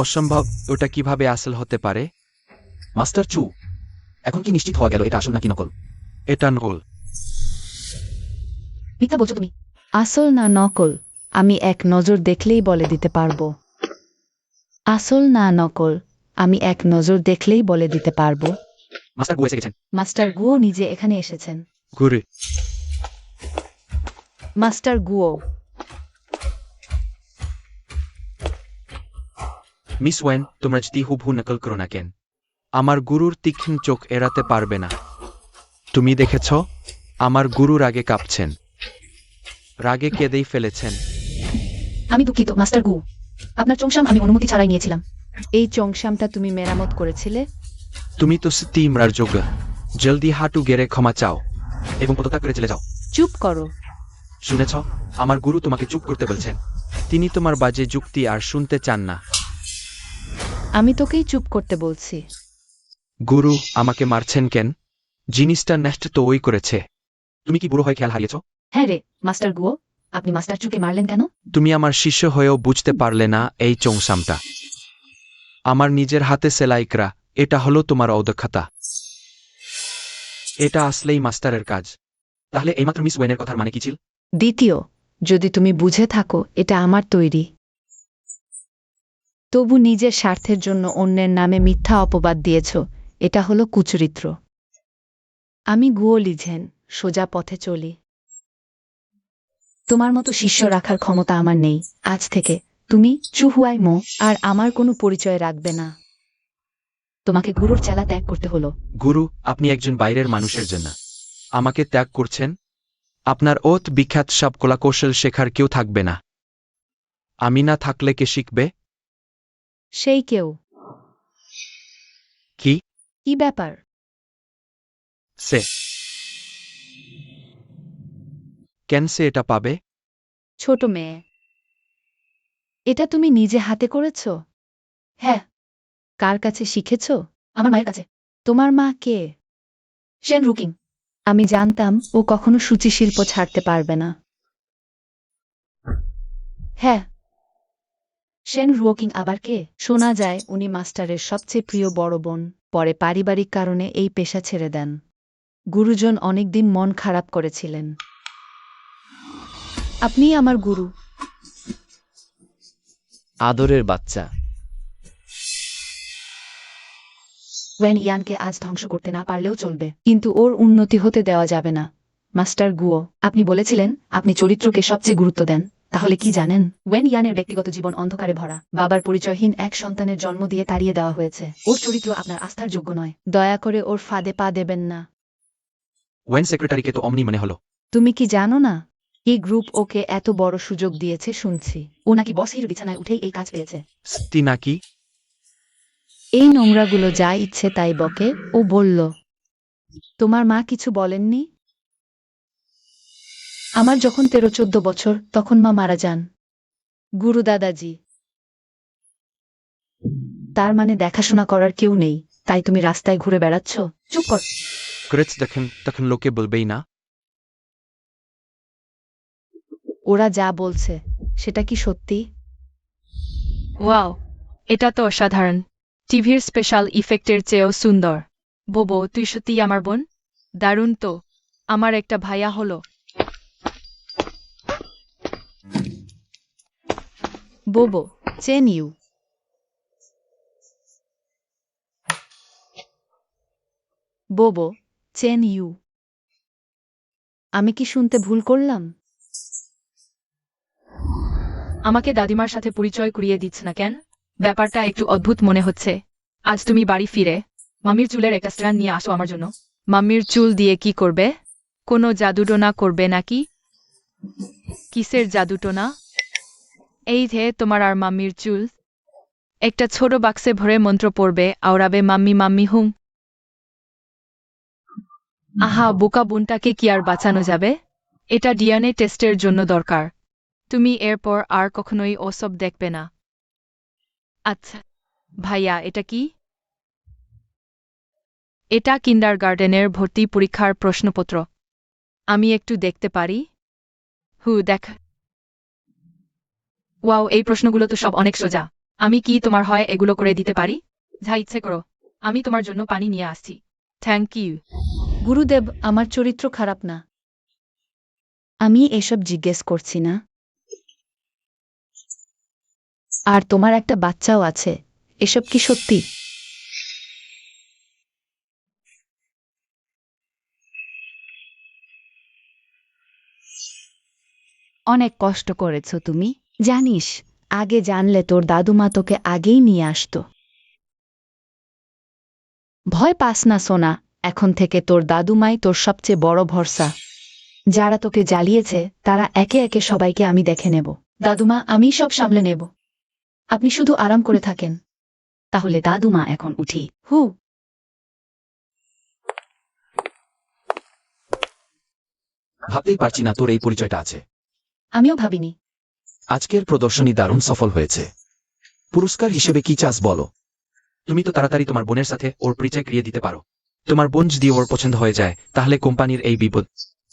অসম্ভব, ওটা কিভাবে আসল হতে পারে? মাস্টার চু, এখন কি নিশ্চিত হওয়া গেল এটা আসল নাকি নকল? এটা নকল। মিথ্যা বলছো তুমি। আসল না নকল আমি এক নজর দেখলেই বলে দিতে পারবো। আসল না নকল আমি এক নজর দেখলেই বলে দিতে পারবো। মাস্টার গু এসে গেছেন। মাস্টার গুও নিজে এখানে এসেছেন। ঘুরে মাস্টার গুও। মিস ওয়েন, তোমরা যদি হুবহু নকল করো না কেন, আমার গুরুর তীক্ষ্ণ চোখ এড়াতে পারবে না। তুমি দেখেছ, আমার গুরু রাগে কাঁপছেন, রাগে কেঁদেই ফেলেছেন। আমি দুঃখিত মাস্টার গু। আপনার চংসাম আমি অনুমতি ছাড়াই নিয়েছিলাম। এই চংসামটা তুমি মেরামত করেছিলে? তুমি তো সত্যি ইমরার যোগ্য। জলদি হাঁটু গেড়ে ক্ষমা চাও এবং পদত্যাগ করে চলে যাও। চুপ করো। শুনেছ, আমার গুরু তোমাকে চুপ করতে বলছেন। তিনি তোমার বাজে যুক্তি আর শুনতে চান না। আমি তোকেই চুপ করতে বলছি। গুরু আমাকে মারছেন কেন? জিনিসটা নষ্ট তো ওই করেছে। তুমি কি বুড়ো হয়ে খেয়াল হারিয়েছ? হ্যাঁ রে মাস্টার গুও, আপনি মাস্টার চুকে মারলেন কেন? তুমি আমার শিষ্য হয়েও বুঝতে পারলে না এই চংসামটা আমার নিজের হাতে সেলাই করা। এটা হলো তোমার অদক্ষতা। এটা আসলেই মাস্টারের কাজ। তাহলে এইমাত্র মিস ওয়েনের কথার মানে কি ছিল? দ্বিতীয়, যদি তুমি বুঝে থাকো এটা আমার তৈরি, তবু নিজের স্বার্থের জন্য অন্যের নামে মিথ্যা অপবাদ দিয়েছ, এটা হলো কুচরিত্র। আমি গুও লিঝেন, সোজা পথে চলি। তোমার মতো শিষ্য রাখার ক্ষমতা আমার নেই। আজ থেকে তুমি চুহুয়াই মো আর আমার কোনো পরিচয় রাখবে না। তোমাকে গুরুর চেলা ত্যাগ করতে হলো। গুরু, আপনি একজন বাইরের মানুষের জন্য আমাকে ত্যাগ করছেন? আপনার ওত বিখ্যাত সব কলাকৌশল শেখার কেউ থাকবে না। আমি না থাকলে কে শিখবে? সেই কেউ। কি? কি ব্যাপার? সে কেন সে এটা পাবে? ছোট মেয়ে। এটা তুমি নিজে হাতে করেছ? হ্যাঁ। কার কাছে শিখেছ? আমার মায়ের কাছে। তোমার মা কে? শেন রুকিং। আমি জানতাম ও কখনো সূচিশিল্প ছাড়তে পারবে না। হ্যাঁ। শেন রুকিং আবার কে? শোনা যায় উনি মাস্টারের সবচেয়ে প্রিয় বড় বোন, পরে পারিবারিক কারণে এই পেশা ছেড়ে দেন। গুরুজন অনেকদিন মন খারাপ করেছিলেন। আপনি আমার গুরু। আদরের বাচ্চা। ওয়েন ইয়ানকে আজ ধ্বংস করতে না পারলেও চলবে, কিন্তু ওর উন্নতি হতে দেওয়া যাবে না। মাস্টার গুও, আপনি বলেছিলেন আপনি চরিত্রকে সবচেয়ে গুরুত্ব দেন। তাহলে কি জানেন, ওয়েন ইয়ানের ব্যক্তিগত জীবন অন্ধকারে ভরা। বাবার পরিচয়হীন এক সন্তানের জন্ম দিয়ে তাড়িয়ে দেওয়া হয়েছে। ওর চরিত্র আপনার আস্থার যোগ্য নয়। দয়া করে ওর ফাঁদে পা দেবেন না। ওয়েন সেক্রেটারিকে তো অমনি মনে হলো। তুমি কি জানো না, এই গ্রুপ ওকে এত বড় সুযোগ দিয়েছে শুনছি। ও নাকি বসের বিছানায় উঠেই এই কাজ পেয়েছে। সত্যি নাকি? এই নোংরাগুলো যা ইচ্ছে তাই বকে। ও বলল। তোমার মা কিছু বলেননি? আমার যখন 13-14 বছর তখন মা মারা যান। গুরু দাদাজি। তার মানে দেখাশোনা করার কেউ নেই, তাই তুমি রাস্তায় ঘুরে বেড়াচ্ছ? চুপ কর। করেছ দেখেন, তখন লোকে বলবেই না? ওরা যা বলছে সেটা কি সত্যি? ওয়াও, এটা তো অসাধারণ। টিভির স্পেশাল ইফেক্টের চেয়েও সুন্দর। বোবো, তুই সত্যিই আমার বোন? দারুণ তো। আমার একটা ভাইয়া হলো। বোবো, চেন ইউ। বোবো, চেন ইউ। আমি কি শুনতে ভুল করলাম? আমাকে দাদিমার সাথে পরিচয় করিয়ে দিচ্ছ না কেন? ব্যাপারটা একটু অদ্ভুত মনে হচ্ছে। আজ তুমি বাড়ি ফিরে মাম্মির চুলের একটা স্ট্যান্ড নিয়ে আসো আমার জন্য। মাম্মির চুল দিয়ে কি করবে? কোনো জাদুটোনা করবে নাকি? কিসের জাদুটোনা? এই যে তোমার আর মাম্মির চুল। একটা ছোট বাক্সে ভরে মন্ত্র পড়বে, আওড়াবে মাম্মি মাম্মি হুম। আহা, বোকা বোনটাকে কি আর বাঁচানো যাবে? এটা ডিএনএ টেস্টের জন্য দরকার। তুমি এরপর আর কখনোই ওসব দেখবে না। আচ্ছা ভাইয়া, এটা কি? এটা কিন্ডারগার্টেনের ভর্তি পরীক্ষার প্রশ্নপত্র। আমি একটু দেখতে পারি? দেখ। ওয়াও, এই প্রশ্নগুলো তো সব অনেক সোজা। আমি কি তোমার হয় এগুলো করে দিতে পারি? যা ইচ্ছে করো। আমি তোমার জন্য পানি নিয়ে আসছি। Thank you. গুরুদেব, আমার চরিত্র খারাপ না। আমি এসব জিজ্ঞেস করছি না। আর তোমার একটা বাচ্চাও আছে। এসব কি সত্যি? অনেক কষ্ট করেছো তুমি। জানিস, আগে জানলে তোর দাদুমা তোকে আগেই নিয়ে আসতো। ভয় পাস না সোনা, এখন থেকে তোর দাদুমাই তোর সবচেয়ে বড় ভরসা। যারা তোকে জ্বালিয়েছে তারা একে একে সবাইকে আমি দেখে নেব। দাদুমা, আমি সব সামলে নেব। আপনি শুধু আরাম করে থাকেন। তাহলে দাদুমা, এখন উঠি। ভাবতেই পারছি না তোর এই পরিচয়টা আছে। আমিও ভাবিনি। আজকের প্রদর্শনী দারুণ সফল হয়েছে। পুরস্কার হিসেবে কি চাস বলো? তুমি তো তাড়াতাড়ি তোমার বোনের সাথে ওর পরিচয় করিয়ে দিতে পারো। তোমার বোন যদি ওর পছন্দ হয়ে যায় তাহলে কোম্পানির এই বিপদ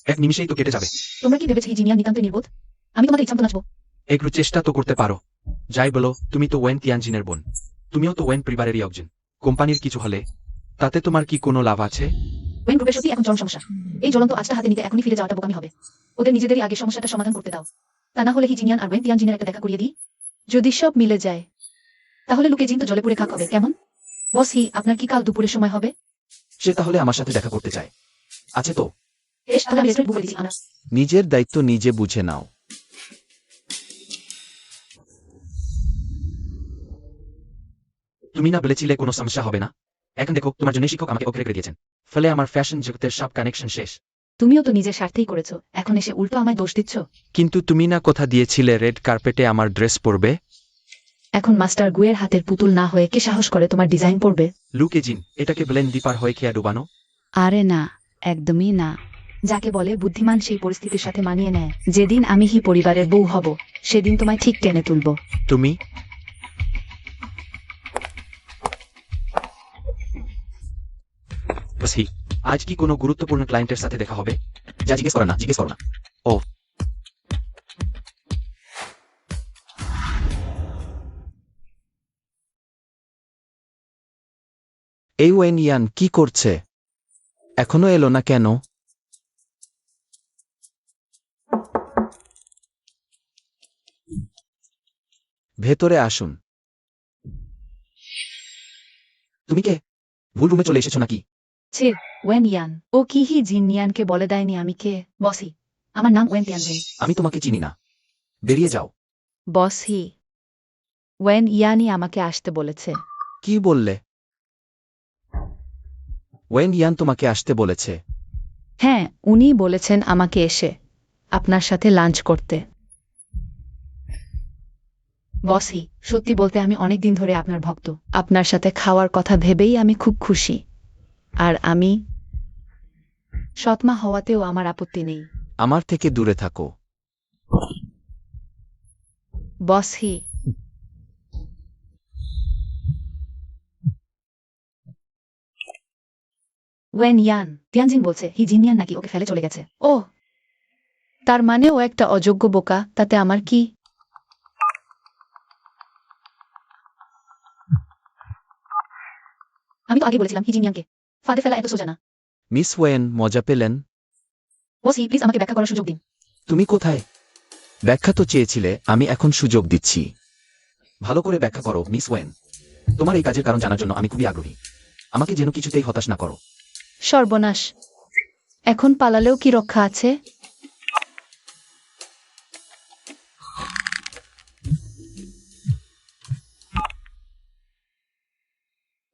এক নিমিষেই তো কেটে যাবে। তোমরা কি ভেবেছো জিনিয়া নিতান্ত নির্বোধ? আমি তোমাদের ইচ্ছা মতো নাচবো। একটু চেষ্টা তো করতে পারো। যাই বলো, তুমি তো ওয়েন তিয়ানজিনের বোন। তুমিও তো ওয়েন পরিবারেরই একজন। কোম্পানির কিছু হলে তাতে তোমার কি কোনো লাভ আছে? ওয়েন গ্রুপের সত্যি এখন চরম সমস্যা। এই জ্বলন্ত আজটা হাতে নিতে এখনই ফিরে যাওয়াটা বোকামি হবে। ওদের নিজেদেরই আগে সমস্যাটা সমাধান করতে দাও। তা না হলে হিজিনিয়ান আর ওয়েন তিয়ানজিনের একটা দেখা করিয়ে দিই। যদি সব মিলে যায় তাহলে লুকে জিন তো জলে পুড়ে খাক হবে, কেমন? বস আপনার কি কাল দুপুরের সময় হবে? সে তাহলে আমার সাথে দেখা করতে চায়? আছে তো। বেশ, তাহলে আমি রেস্টুরেন্ট বুক করে দিচ্ছি। আমরা নিজের দায়িত্ব নিজে বুঝে নাও। তুমি না বলেছিলে কোনো সমস্যা হবে না? এখন দেখো, তোমার জন্য শিক্ষক আমাকে ওকে রেখে দিয়েছেন। ফলে আমার ফ্যাশন জগতের সব কানেকশন শেষ। তুমিও তো নিজের স্বার্থেই করেছো, এখন এসে উল্টো আমায় দোষ দিচ্ছ। কিন্তু তুমি না কথা দিয়েছিলে রেড কার্পেটে আমার ড্রেস পরবে? এখন মাস্টার গুয়ের হাতের পুতুল না হয়ে কে সাহস করে তোমার ডিজাইন পড়বে? লুকে জিন, এটাকে ব্লেন দিপার হয়ে খেয়া ডুবানো? আরে না, একদমই না। যাকে বলে বুদ্ধিমান সেই পরিস্থিতির সাথে মানিয়ে নেয়। যেদিন আমি হি পরিবারের বউ হব সেদিন তোমায় ঠিক টেনে তুলব। তুমি বসি, আজ কি কোনো গুরুত্বপূর্ণ ক্লায়েন্টের সাথে দেখা হবে? যা জিজ্ঞেস করো না, জিজ্ঞেস করো না। ও, এই ওয়েন ইয়ান কি করছে? এখনো এলো না কেন? ভেতরে আসুন। তুমি কে? ভুল রুমে চলে এসেছো নাকি? ছে, ওয়েন ইয়ান। ও কি হি জিন ইয়ানকে বলে দেয়নি আমি কে? বসি, আমার নাম ওয়েন তিয়ানজিন। আমি তোমাকে চিনি না, বেরিয়ে যাও। বস হি, ওয়েন ইয়ানই আমাকে আসতে বলেছে। কি বললে? ওয়েন ইয়ান তোমাকে আসতে বলেছে? হ্যাঁ, উনি বলেছেন আমাকে এসে আপনার সাথে লাঞ্চ করতে। বসি, সত্যি বলতে আমি অনেকদিন ধরে আপনার ভক্ত। আপনার সাথে খাওয়ার কথা ভেবেই আমি খুব খুশি। আর আমি সৎমা হওয়াতেও আমার আপত্তি নেই। আমার থেকে দূরে থাকো। বস হি, ওয়েন ইয়ান, তিয়ানজিন বলছে হি জিনিয়ান নাকি ওকে ফেলে চলে গেছে। ও, তার মানে ও একটা অযোগ্য বোকা, তাতে আমার কি? আমি তো আগে বলেছিলাম হি জিনিয়ানকে ফাঁদে ফেলা এত সোজা না। মিস ওয়েন, মজা পেলেন? বস হি, প্লিজ আমাকে ব্যাখ্যা করার সুযোগ দিন। তুমি কোথায়? ব্যাখ্যা তো চেয়েছিলে, আমি এখন সুযোগ দিচ্ছি। ভালো করে ব্যাখ্যা করো মিস ওয়েন। তোমার এই কাজের কারণ জানার জন্য আমি খুবই আগ্রহী। আমাকে যেন কিছুতেই হতাশ না করো। সর্বনাশ, এখন পালালেও কি রক্ষা আছে?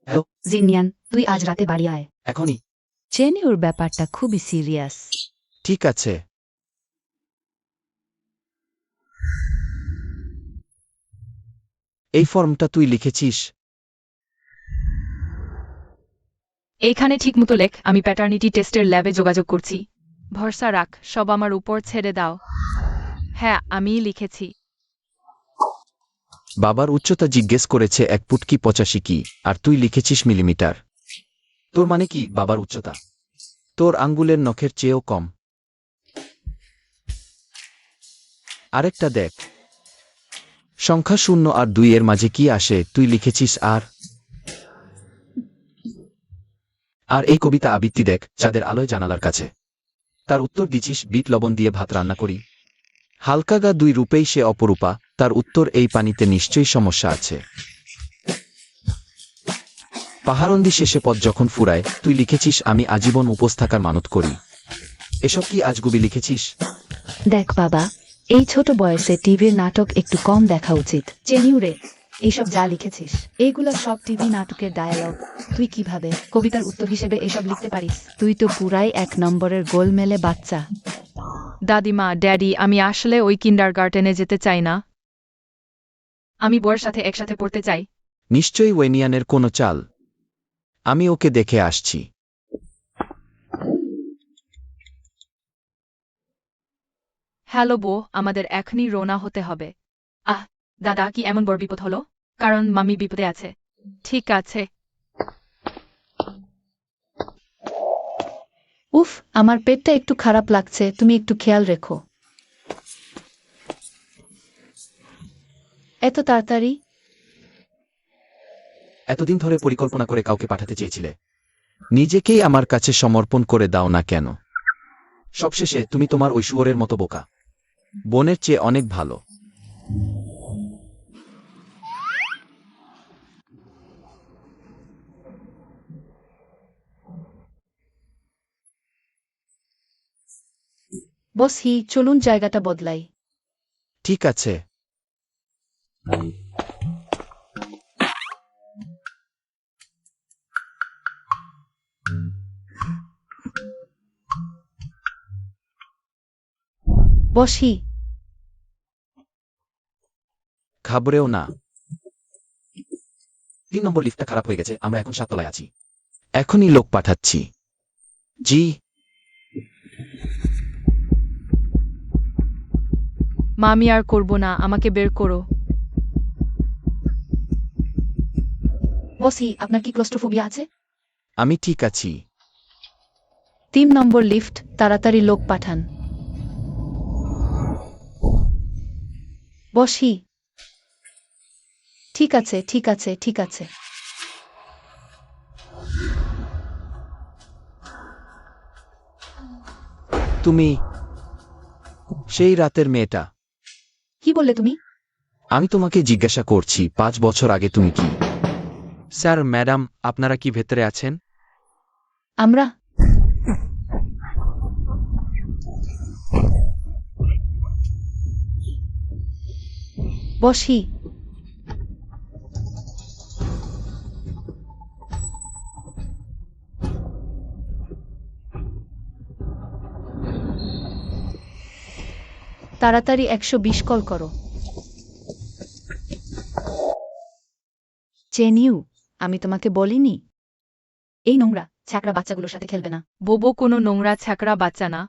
হ্যালো জিনিয়ান, তুই আজ রাতে বাড়ি আয়। এখনই? চেনে ওর ব্যাপারটা খুবই সিরিয়াস। ঠিক আছে। এই ফর্মটা তুই লিখেছিস? এইখানে ঠিকমতো লেখ। আমি প্যাটার্নিটি টেস্টের ল্যাবে যোগাযোগ করছি। ভরসা রাখ, সব আমার উপর ছেড়ে দাও। হ্যাঁ আমিই লিখেছি। বাবার উচ্চতা জিজ্ঞেস করেছে 1 ফুট কি 85 কি, আর তুই লিখেছিস মিলিমিটার। তোর মানে কি বাবার উচ্চতা তোর আঙ্গুলের নখের চেয়েও কম। আরেকটা দেখ, সংখ্যা 0 আর 2 এর মাঝে কি আসে, তুই লিখেছিস আর এই কবিতা আবৃত্তি দেখ, চাঁদের আলোয় জানালার কাছে। তার উত্তর দিছিস বিট লবণ দিয়ে ভাত রান্না করি। হালকাগা 2 রূপেই সে অপরূপা, তার উত্তর এই পানিতে নিশ্চয়ই সমস্যা আছে। পাহাড়ন্দি শেষে পথ যখন ফুরায়, তুই লিখেছিস আমি আজীবন উপোস থাকার মানত করি। এসব কি আজগুবি লিখেছিস? দেখ বাবা, এই ছোট বয়সে টিভির নাটক একটু কম দেখা উচিত। চেনিউরে, এইসব যা লিখেছিস এইগুলো সব টিভি নাটকের ডায়ালগ। তুই কিভাবে কবিতার উত্তর হিসেবে এসব লিখতে পারিস? তুই তো পুরাই 1 নম্বরের গোলমেলে বাচ্চা। দাদিমা, ড্যাডি, আমি আসলে ওই কিন্ডারগার্টেনে যেতে চাই না। আমি বউয়ের সাথে একসাথে পড়তে চাই। নিশ্চয়ই ওয়েনিয়ানের কোনো চাল। আমি ওকে দেখে আসছি। হ্যালো বউ, আমাদের এখনই রওনা হতে হবে। আহ দাদা, কি এমন বড় বিপদ হলো? কারণ মামি বিপদে আছে। ঠিক আছে। উফ, আমার পেটটা একটু খারাপ লাগছে, তুমি একটু খেয়াল রেখো। এত তাড়াতাড়ি? এতদিন ধরে পরিকল্পনা করে কাউকে পাঠাতে চেয়েছিলে, নিজেকেই আমার কাছে সমর্পণ করে দাও না কেন? সবশেষে তুমি তোমার ওই শুয়োরের মতো বোকা বোনের চেয়ে অনেক ভালো। বসি, চলুন জায়গাটা বদলাই। ঠিক আছে। বসি। ঘাবড়েও না। 3 নম্বর লিফটটা খারাপ হয়ে গেছে, আমরা এখন 7 তলায় আছি। এখনই লোক পাঠাচ্ছি। জি। মামি আর করব না, আমাকে বের করো। বসি, আপনার কি ক্লোস্ট্রোফোবিয়া আছে? আমি ঠিক আছি। 3 নম্বর লিফট, তাড়াতাড়ি লোক পাঠান। বসি। ঠিক আছে, ঠিক আছে, ঠিক আছে। তুমি সেই রাতের মেয়েটা? কি বললে তুমি? আমি তোমাকে জিজ্ঞাসা করছি 5 বছর আগে তুমি কি? স্যার, ম্যাডাম, আপনারা কি ভেতরে আছেন? আমরা? বসি। তাড়াতাড়ি 120 কল করো। চেনিউ, আমি তোমাকে বলিনি এই নোংরা ছ্যাকড়া বাচ্চাগুলোর সাথে খেলবে না? বোবো কোনো নোংরা ছ্যাকড়া বাচ্চা না।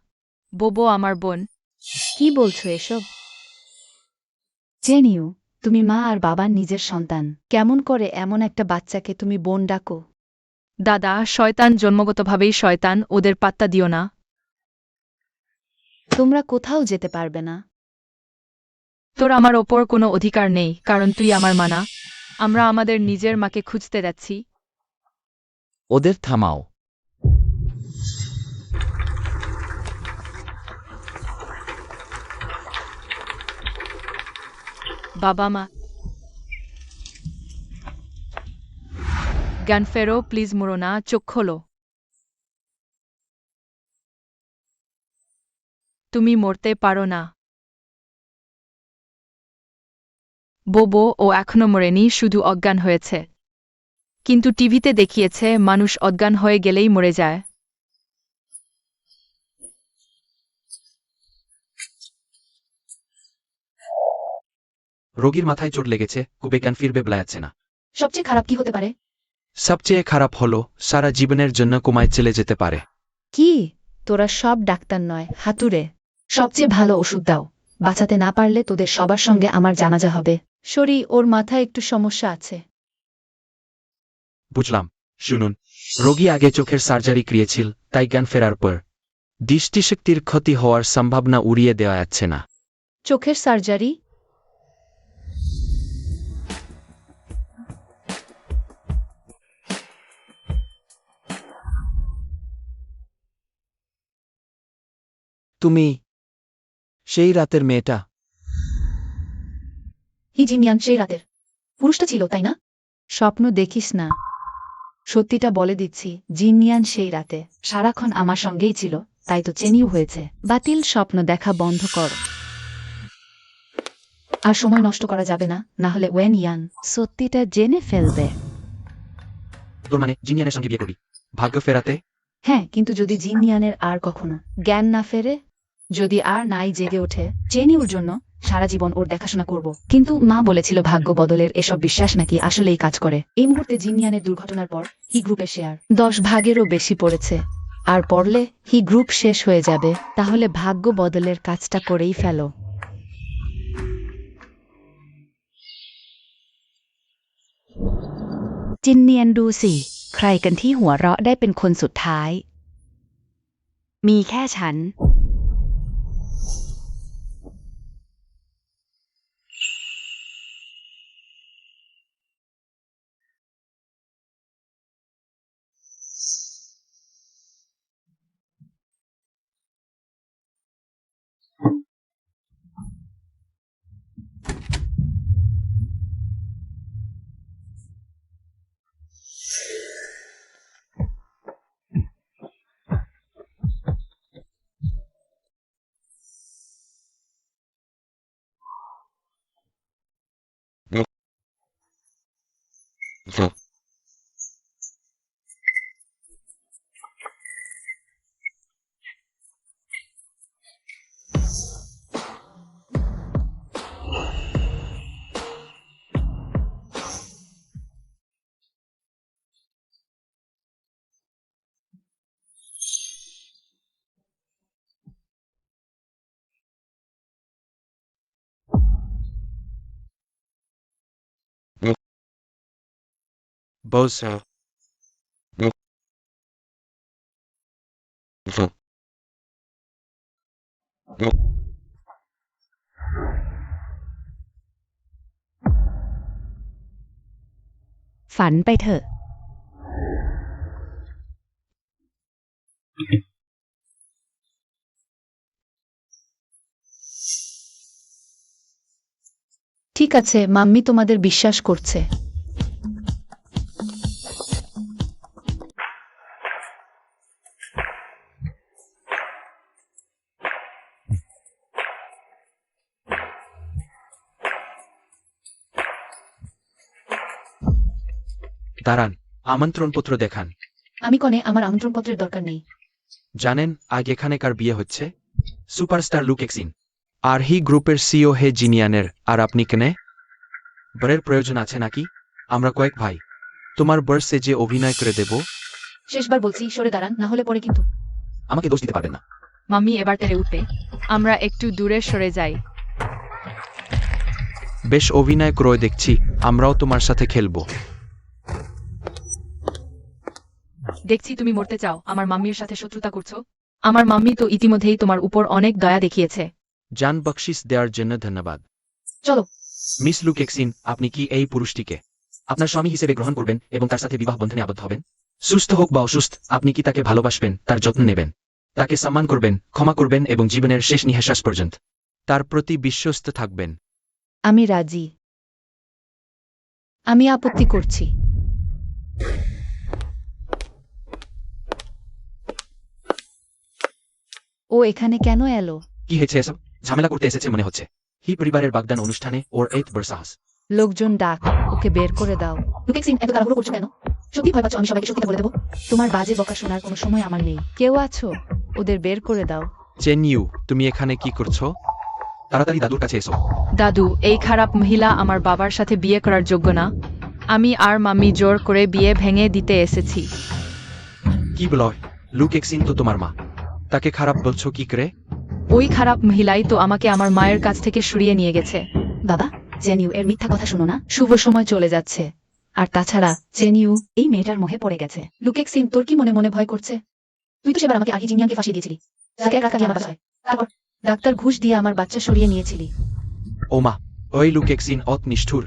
বোবো আমার বোন। কি বলছো এসব? চেনিউ, তুমি মা আর বাবার নিজের সন্তান, কেমন করে এমন একটা বাচ্চাকে তুমি বোন ডাকো? দাদা, শয়তান জন্মগতভাবেই শয়তান, ওদের পাত্তা দিও না। তোমরা কোথাও যেতে পারবে না। তোর আমার ওপর কোনো অধিকার নেই, কারণ তুই আমার মা না। আমরা আমাদের নিজের মাকে খুঁজতে যাচ্ছি। ওদের থামাও। বাবা মা। জ্ঞান ফেরো, প্লিজ মরো না, চোখ খোলো। তুমি মরতে পারো না। বোবো, ও এখনো মরেনি, শুধু অজ্ঞান হয়েছে। কিন্তু টিভিতে দেখিয়েছে মানুষ অজ্ঞান হয়ে গেলেই মরে যায়। রোগীর মাথায় চোট লেগেছে, কুবে জ্ঞান ফিরবে বলা যাচ্ছে না। সবচেয়ে খারাপ কি হতে পারে? সবচেয়ে খারাপ হলো সারা জীবনের জন্য কোমায় চলে যেতে পারে। কি? তোরা সব ডাক্তার নয়, হাতুড়ে। সবচেয়ে ভালো ওষুধ দাও। বাঁচাতে না পারলে তোদের সবার সঙ্গে আমার জানাজা হবে। সরি, ওর মাথায় একটু সমস্যা আছে। বুঝলাম। শুনুন, রোগী আগে চোখের সার্জারি করিয়েছিল, তাই জ্ঞান ফেরার পর দৃষ্টিশক্তির ক্ষতি হওয়ার সম্ভাবনা উড়িয়ে দেওয়া যাচ্ছে না। চোখের সার্জারি? তুমি সেই রাতের মেয়েটা? জিনিয়ান সেই রাতের পুরুষটা ছিল, তাই না? স্বপ্ন দেখিস না, সত্যিটা বলে দিচ্ছি। জিনিয়ান সেই রাতে সারাক্ষণ আমার সঙ্গেই ছিল, তাই তো চেনিও হয়েছে। বাতিল স্বপ্ন দেখা বন্ধ কর। আর সময় নষ্ট করা যাবে না, না হলে ওয়েন ইয়ান সত্যিটা জেনে ফেলবে। তোর মানে জিনিয়ানের সঙ্গে বিয়ে করবি ভাগ্য ফেরাতে? হ্যাঁ, কিন্তু যদি জিনিয়ানের আর কখনো জ্ঞান না ফেরে, যদি আর নাই জেগে ওঠে, চেনি ওর জন্য সারা জীবন ওর দেখাশোনা করব। কিন্তু মা বলেছিল ভাগ্য বদলের এসব বিশ্বাস নাকি আসলেই কাজ করে। এই মুহূর্তে জিনিয়ানের দুর্ঘটনার পর হি গ্রুপের শেয়ার 10 ভাগেরও বেশি পড়েছে, আর পড়লে হি গ্রুপ শেষ হয়ে যাবে। তাহলে ভাগ্য বদলের কাজটা করেই ফেলো।จินเนียนดูสิใครกันที่หัวเราะได้เป็นคนสุดท้ายมีแค่ฉัน বসฝันไปเถอะঠিক আছে, মাম্মি তোমাদের বিশ্বাস করছে। দাঁড়ান, আমন্ত্রণপত্র দেখান। আমি কনে, আমার আমন্ত্রণপত্রের দরকার নেই। জানেন আজ এখানে কার বিয়ে হচ্ছে? সুপারস্টার লুক এক্সিন আর হি গ্রুপের সিও হে জিনিয়ানের। আর আপনি কেনে? বরের প্রয়োজন আছে নাকি? আমরা কয়েক ভাই, তোমার বর সে যে অভিনয় করে দেব। শেষবার বলছি, সরে দাঁড়ান, না হলে পরে কিন্তু আমাকে দোষ দিতে পারবেন না। মাম্মি এবার তেরে উঠবে, আমরা একটু দূরে সরে যাই। বেশ অভিনয় করে দেখছি, আমরাও তোমার সাথে খেলবো। দেখছি তুমি মরতে চাও, আমার মাম্মির সাথে শত্রুতা করছো। আমার মাম্মি তো ইতিমধ্যেই তোমার উপর অনেক দয়া দেখিয়েছে। জান বকশিস দেওয়ার জন্য ধন্যবাদ। চলো। মিস লুক এক্সিন, আপনি কি এই পুরুষটিকে আপনার স্বামী হিসেবে গ্রহণ করবেন এবং তার সাথে বিবাহ বন্ধনে আবদ্ধ হবেন? সুস্থ হোক বা অসুস্থ, আপনি কি তাকে ভালোবাসবেন, তার যত্ন নেবেন, তাকে সম্মান করবেন, ক্ষমা করবেন এবং জীবনের শেষ নিঃশ্বাস পর্যন্ত তার প্রতি বিশ্বস্ত থাকবেন? আমি রাজি। আমি আপত্তি করছি। ও এখানে কেন এলো? কি হয়েছে এসব? ঝামেলা করতে এসেছে মনে হচ্ছে। হি পরিবারের বাগদান অনুষ্ঠানে ওর 8th সাহস। লোকজন ডাক, ওকে বের করে দাও। লুকেক সিং, এত তাড়াহুড়ো করছো কেন? সত্যি ভয় পাচ্ছ আমি সবাইকে সত্যিটা বলে দেবো? তোমার বাজে বকা শোনার কোনো সময় আমার নেই। কেউ আছো? ওদের বের করে দাও। চেন ইউ, তুমি এখানে কি করছো? তাড়াতাড়ি দাদুর কাছে এসো। দাদু, এই খারাপ মহিলা আমার বাবার সাথে বিয়ে করার যোগ্য না। আমি আর মাম্মি জোর করে বিয়ে ভেঙে দিতে এসেছি। কি বলো? লুক এক্সিন তো তোমার মা, তাকে খারাপ বলছো কি করে? ওই খারাপ মহিলাই তো আমাকে আমার মায়ের কাছ থেকে সরিয়ে নিয়ে গেছে। বাবা, জেনিউ এর মিথ্যা কথা শোনো না। শুভ সময় চলে যাচ্ছে। আর তাছাড়া জেনিউ এই মেয়েটার মোহে পড়ে গেছে। লুকেক্সিন, তোর কি মনে মনে ভয় করছে? তুই তো সেবার আমাকে আগে জিনিয়াকে ফাঁসিয়ে দিয়েছিলি। তাকে এক রাত আগে আমার বাসায়। তারপর ডাক্তার ঘুষ দিয়ে আমার বাচ্চা সরিয়ে নিয়েছিলি। ও মা, ওই লুকেক্সিন অত নিষ্ঠুর।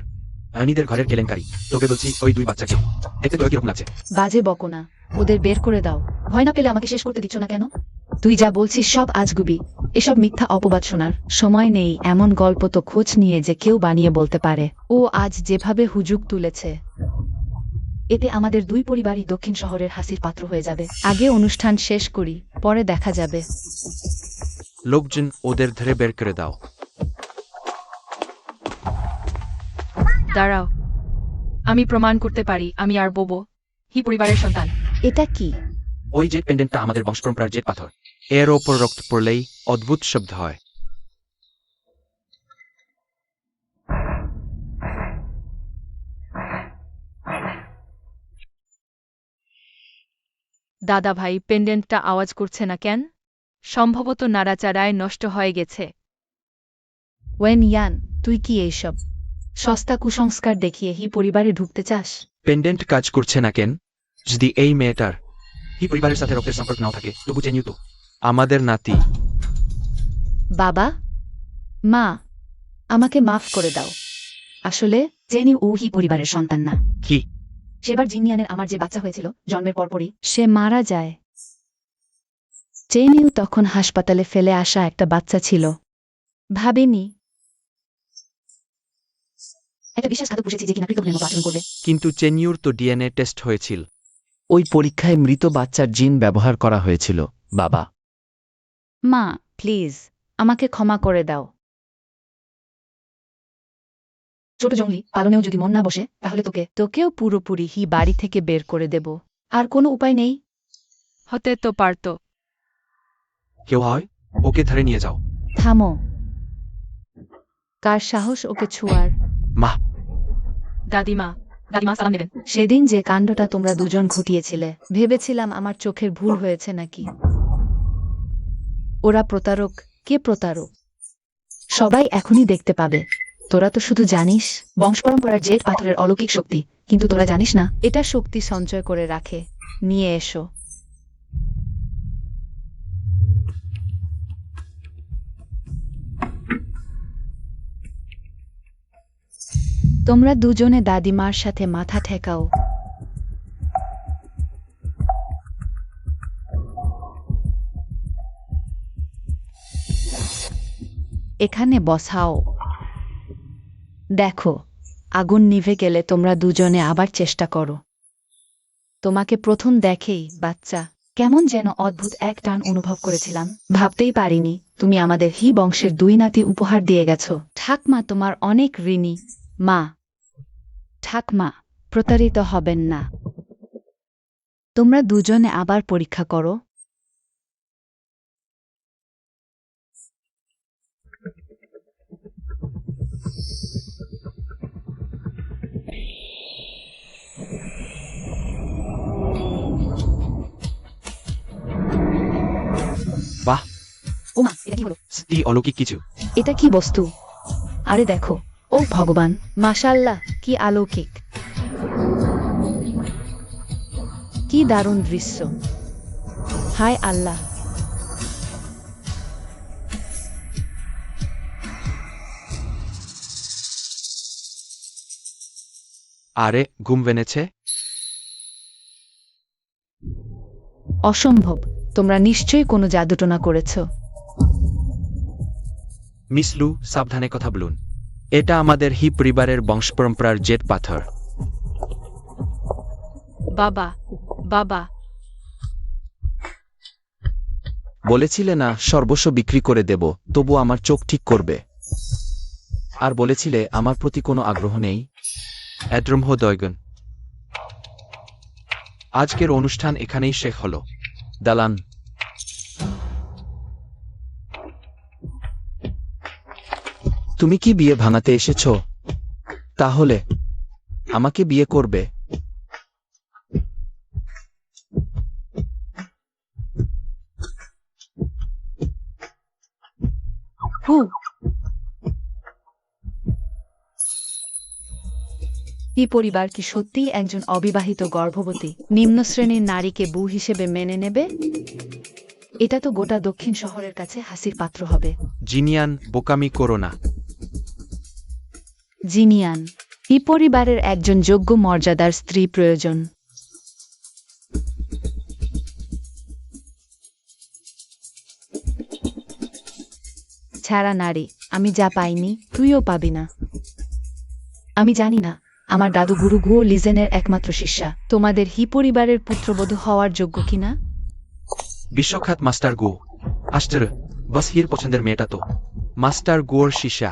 আনিদের ঘরের কেলেঙ্কারি। তোকে বলছি ওই 2 বাচ্চাকে দেখতে তোর কিরকম লাগছে? বাজে বকো না, ওদের বের করে দাও। ভয় না পেলে আমাকে শেষ করতে দিচ্ছ না কেন? তুই যা বলছিস সব আজগুবি। এসব মিথ্যা অপবাদ শোনার সময় নেই। এমন গল্প তো খোঁজ নিয়ে যে কেউ বানিয়ে বলতে পারে। ও আজ যেভাবে হুজুগ তুলেছে, এতে আমাদের 2 পরিবারই দক্ষিণ শহরের হাসির পাত্র হয়ে যাবে। আগে অনুষ্ঠান শেষ করি, পরে দেখা যাবে। লোকজন, ওদের ধরে বের করে দাও। দাঁড়াও, আমি প্রমাণ করতে পারি আমি আর বোবো হি পরিবারের সন্তান। এটা কি? ওই জেট পেন্ডেন্টটা আমাদের বংশপরম্পরার জেট পাথর। এর ওপর রক্ত পড়লেই অদ্ভুত শব্দ হয়। দাদা ভাই, পেন্ডেন্টটা আওয়াজ করছে না কেন? সম্ভবত নাড়াচাড়ায় নষ্ট হয়ে গেছে। ওয়েন ইয়ান, তুই কি এইসব সস্তা কুসংস্কার দেখিয়ে হি পরিবারে ঢুকতে চাস? পেন্ডেন্ট কাজ করছে না কেন? যদি এই মেয়েটার হি পরিবারের সাথে রক্তের সম্পর্ক নাও থাকে, তবু জেনিউ তো আমাদের নাতি। বাবা, মা, আমাকে মাফ করে দাও। আসলে জেনিউ ও হি পরিবারের সন্তান না। কি? সেবার জিনিয়ানের আমার যে বাচ্চা হয়েছিল, জন্মের পরপরই সে মারা যায়। জেনিউ তখন হাসপাতালে ফেলে আসা একটা বাচ্চা ছিল। ভাবিনি একটা বিশ্বাসঘাতক পুষেছি যে কিনা কৃতজ্ঞের মতো আচরণ করবে। কিন্তু চেনিউর তো ডিএনএ টেস্ট হয়েছিল। ওই পরীক্ষায় মৃত বাচ্চার জিন ব্যবহার করা হয়েছিল, বাবা। মা, প্লিজ আমাকে ক্ষমা করে দাও। ছোট জঙ্গলি পালনেও যদি মন না বসে, তাহলে তোকেও পুরোপুরি হি বাড়ি থেকে বের করে দেব। আর কোনো উপায় নেই। হতে তো পারত। কেউ হয়, ওকে ধরে নিয়ে যাও। থামো। কার সাহস ওকে ছোঁয়ার? মা, দাদিমা, দাদিমা সালাম নেবেন। সেদিন যে কাণ্ডটা তোমরা দুজন ঘটিয়েছিলে, ভেবেছিলাম আমার চোখের ভুল হয়েছে নাকি। ওরা প্রতারক। কে প্রতারক সবাই এখনই দেখতে পাবে। তোরা তো শুধু জানিস বংশপরম্পরার জেট পাথরের অলৌকিক শক্তি, কিন্তু তোরা জানিস না এটা শক্তি সঞ্চয় করে রাখে। নিয়ে এসো। তোমরা দুজনে দাদিমার সাথে মাথা ঠেকাও। এখানে বসাও। দেখো, আগুন নিভে গেলে তোমরা দুজনে আবার চেষ্টা করো। তোমাকে প্রথম দেখেই বাচ্চা কেমন যেন অদ্ভুত এক টান অনুভব করেছিলাম। ভাবতেই পারিনি তুমি আমাদের হি বংশের 2 নাতি উপহার দিয়ে গেছো। ঠাকমা তোমার অনেক ঋণী। মা, ঠাকমা প্রতারিত হবেন না। তোমরা দুজনে আবার পরীক্ষা করো। বাহ, ওমা, এটা কি হলো? কি অলৌকিক কিছু। এটা কি বস্তু? আরে দেখো, ও ভগবান, মাশাআল্লাহ, কি অলৌকিক, কি দারুণ দৃশ্য। হায় আল্লাহ। আরে, ঘুম ভেঙেছে? অসম্ভব, তোমরা নিশ্চয়ই কোনো জাদুটোনা করেছ। মিস লু, সাবধানে কথা বলুন। এটা আমাদের হি পরিবারের বংশপরম্পরার জেট পাথর। বাবা, বাবা, বলেছিলে না সর্বস্ব বিক্রি করে দেব, তবু আমার চোখ ঠিক করবে। আর বলেছিলে আমার প্রতি কোনো আগ্রহ নেই। অ্যাড্রমহ দয়গন। আজকের অনুষ্ঠান এখানেই শেষ হলো। দালান। তুমি কি বিয়ে ভাঙাতে এসেছ? তাহলে আমাকে বিয়ে করবে? হু এই পরিবার কি সত্যিই একজন অবিবাহিত গর্ভবতী নিম্ন শ্রেণীর নারীকে বউ হিসেবে মেনে নেবে? এটা তো গোটা দক্ষিণ শহরের কাছে হাসির পাত্র হবে। জিনিয়ান, বোকামি করো না। জিনিয়ান, এই পরিবারের একজন যোগ্য মর্যাদার স্ত্রী প্রয়োজন। ছাড়া নারী, আমি যা পাইনি তুইও পাবি না। আমি জানি না, আমার দাদু গুরু গুও লিজেনের একমাত্র শিষ্যা তোমাদের হি পরিবারের পুত্রবধূ হওয়ার যোগ্য কিনা। বিশ্বখ্যাত মাস্টার গো। আশ্চর্য, বাস হির পছন্দের মেয়েটা তো মাস্টার গোর শিষ্যা।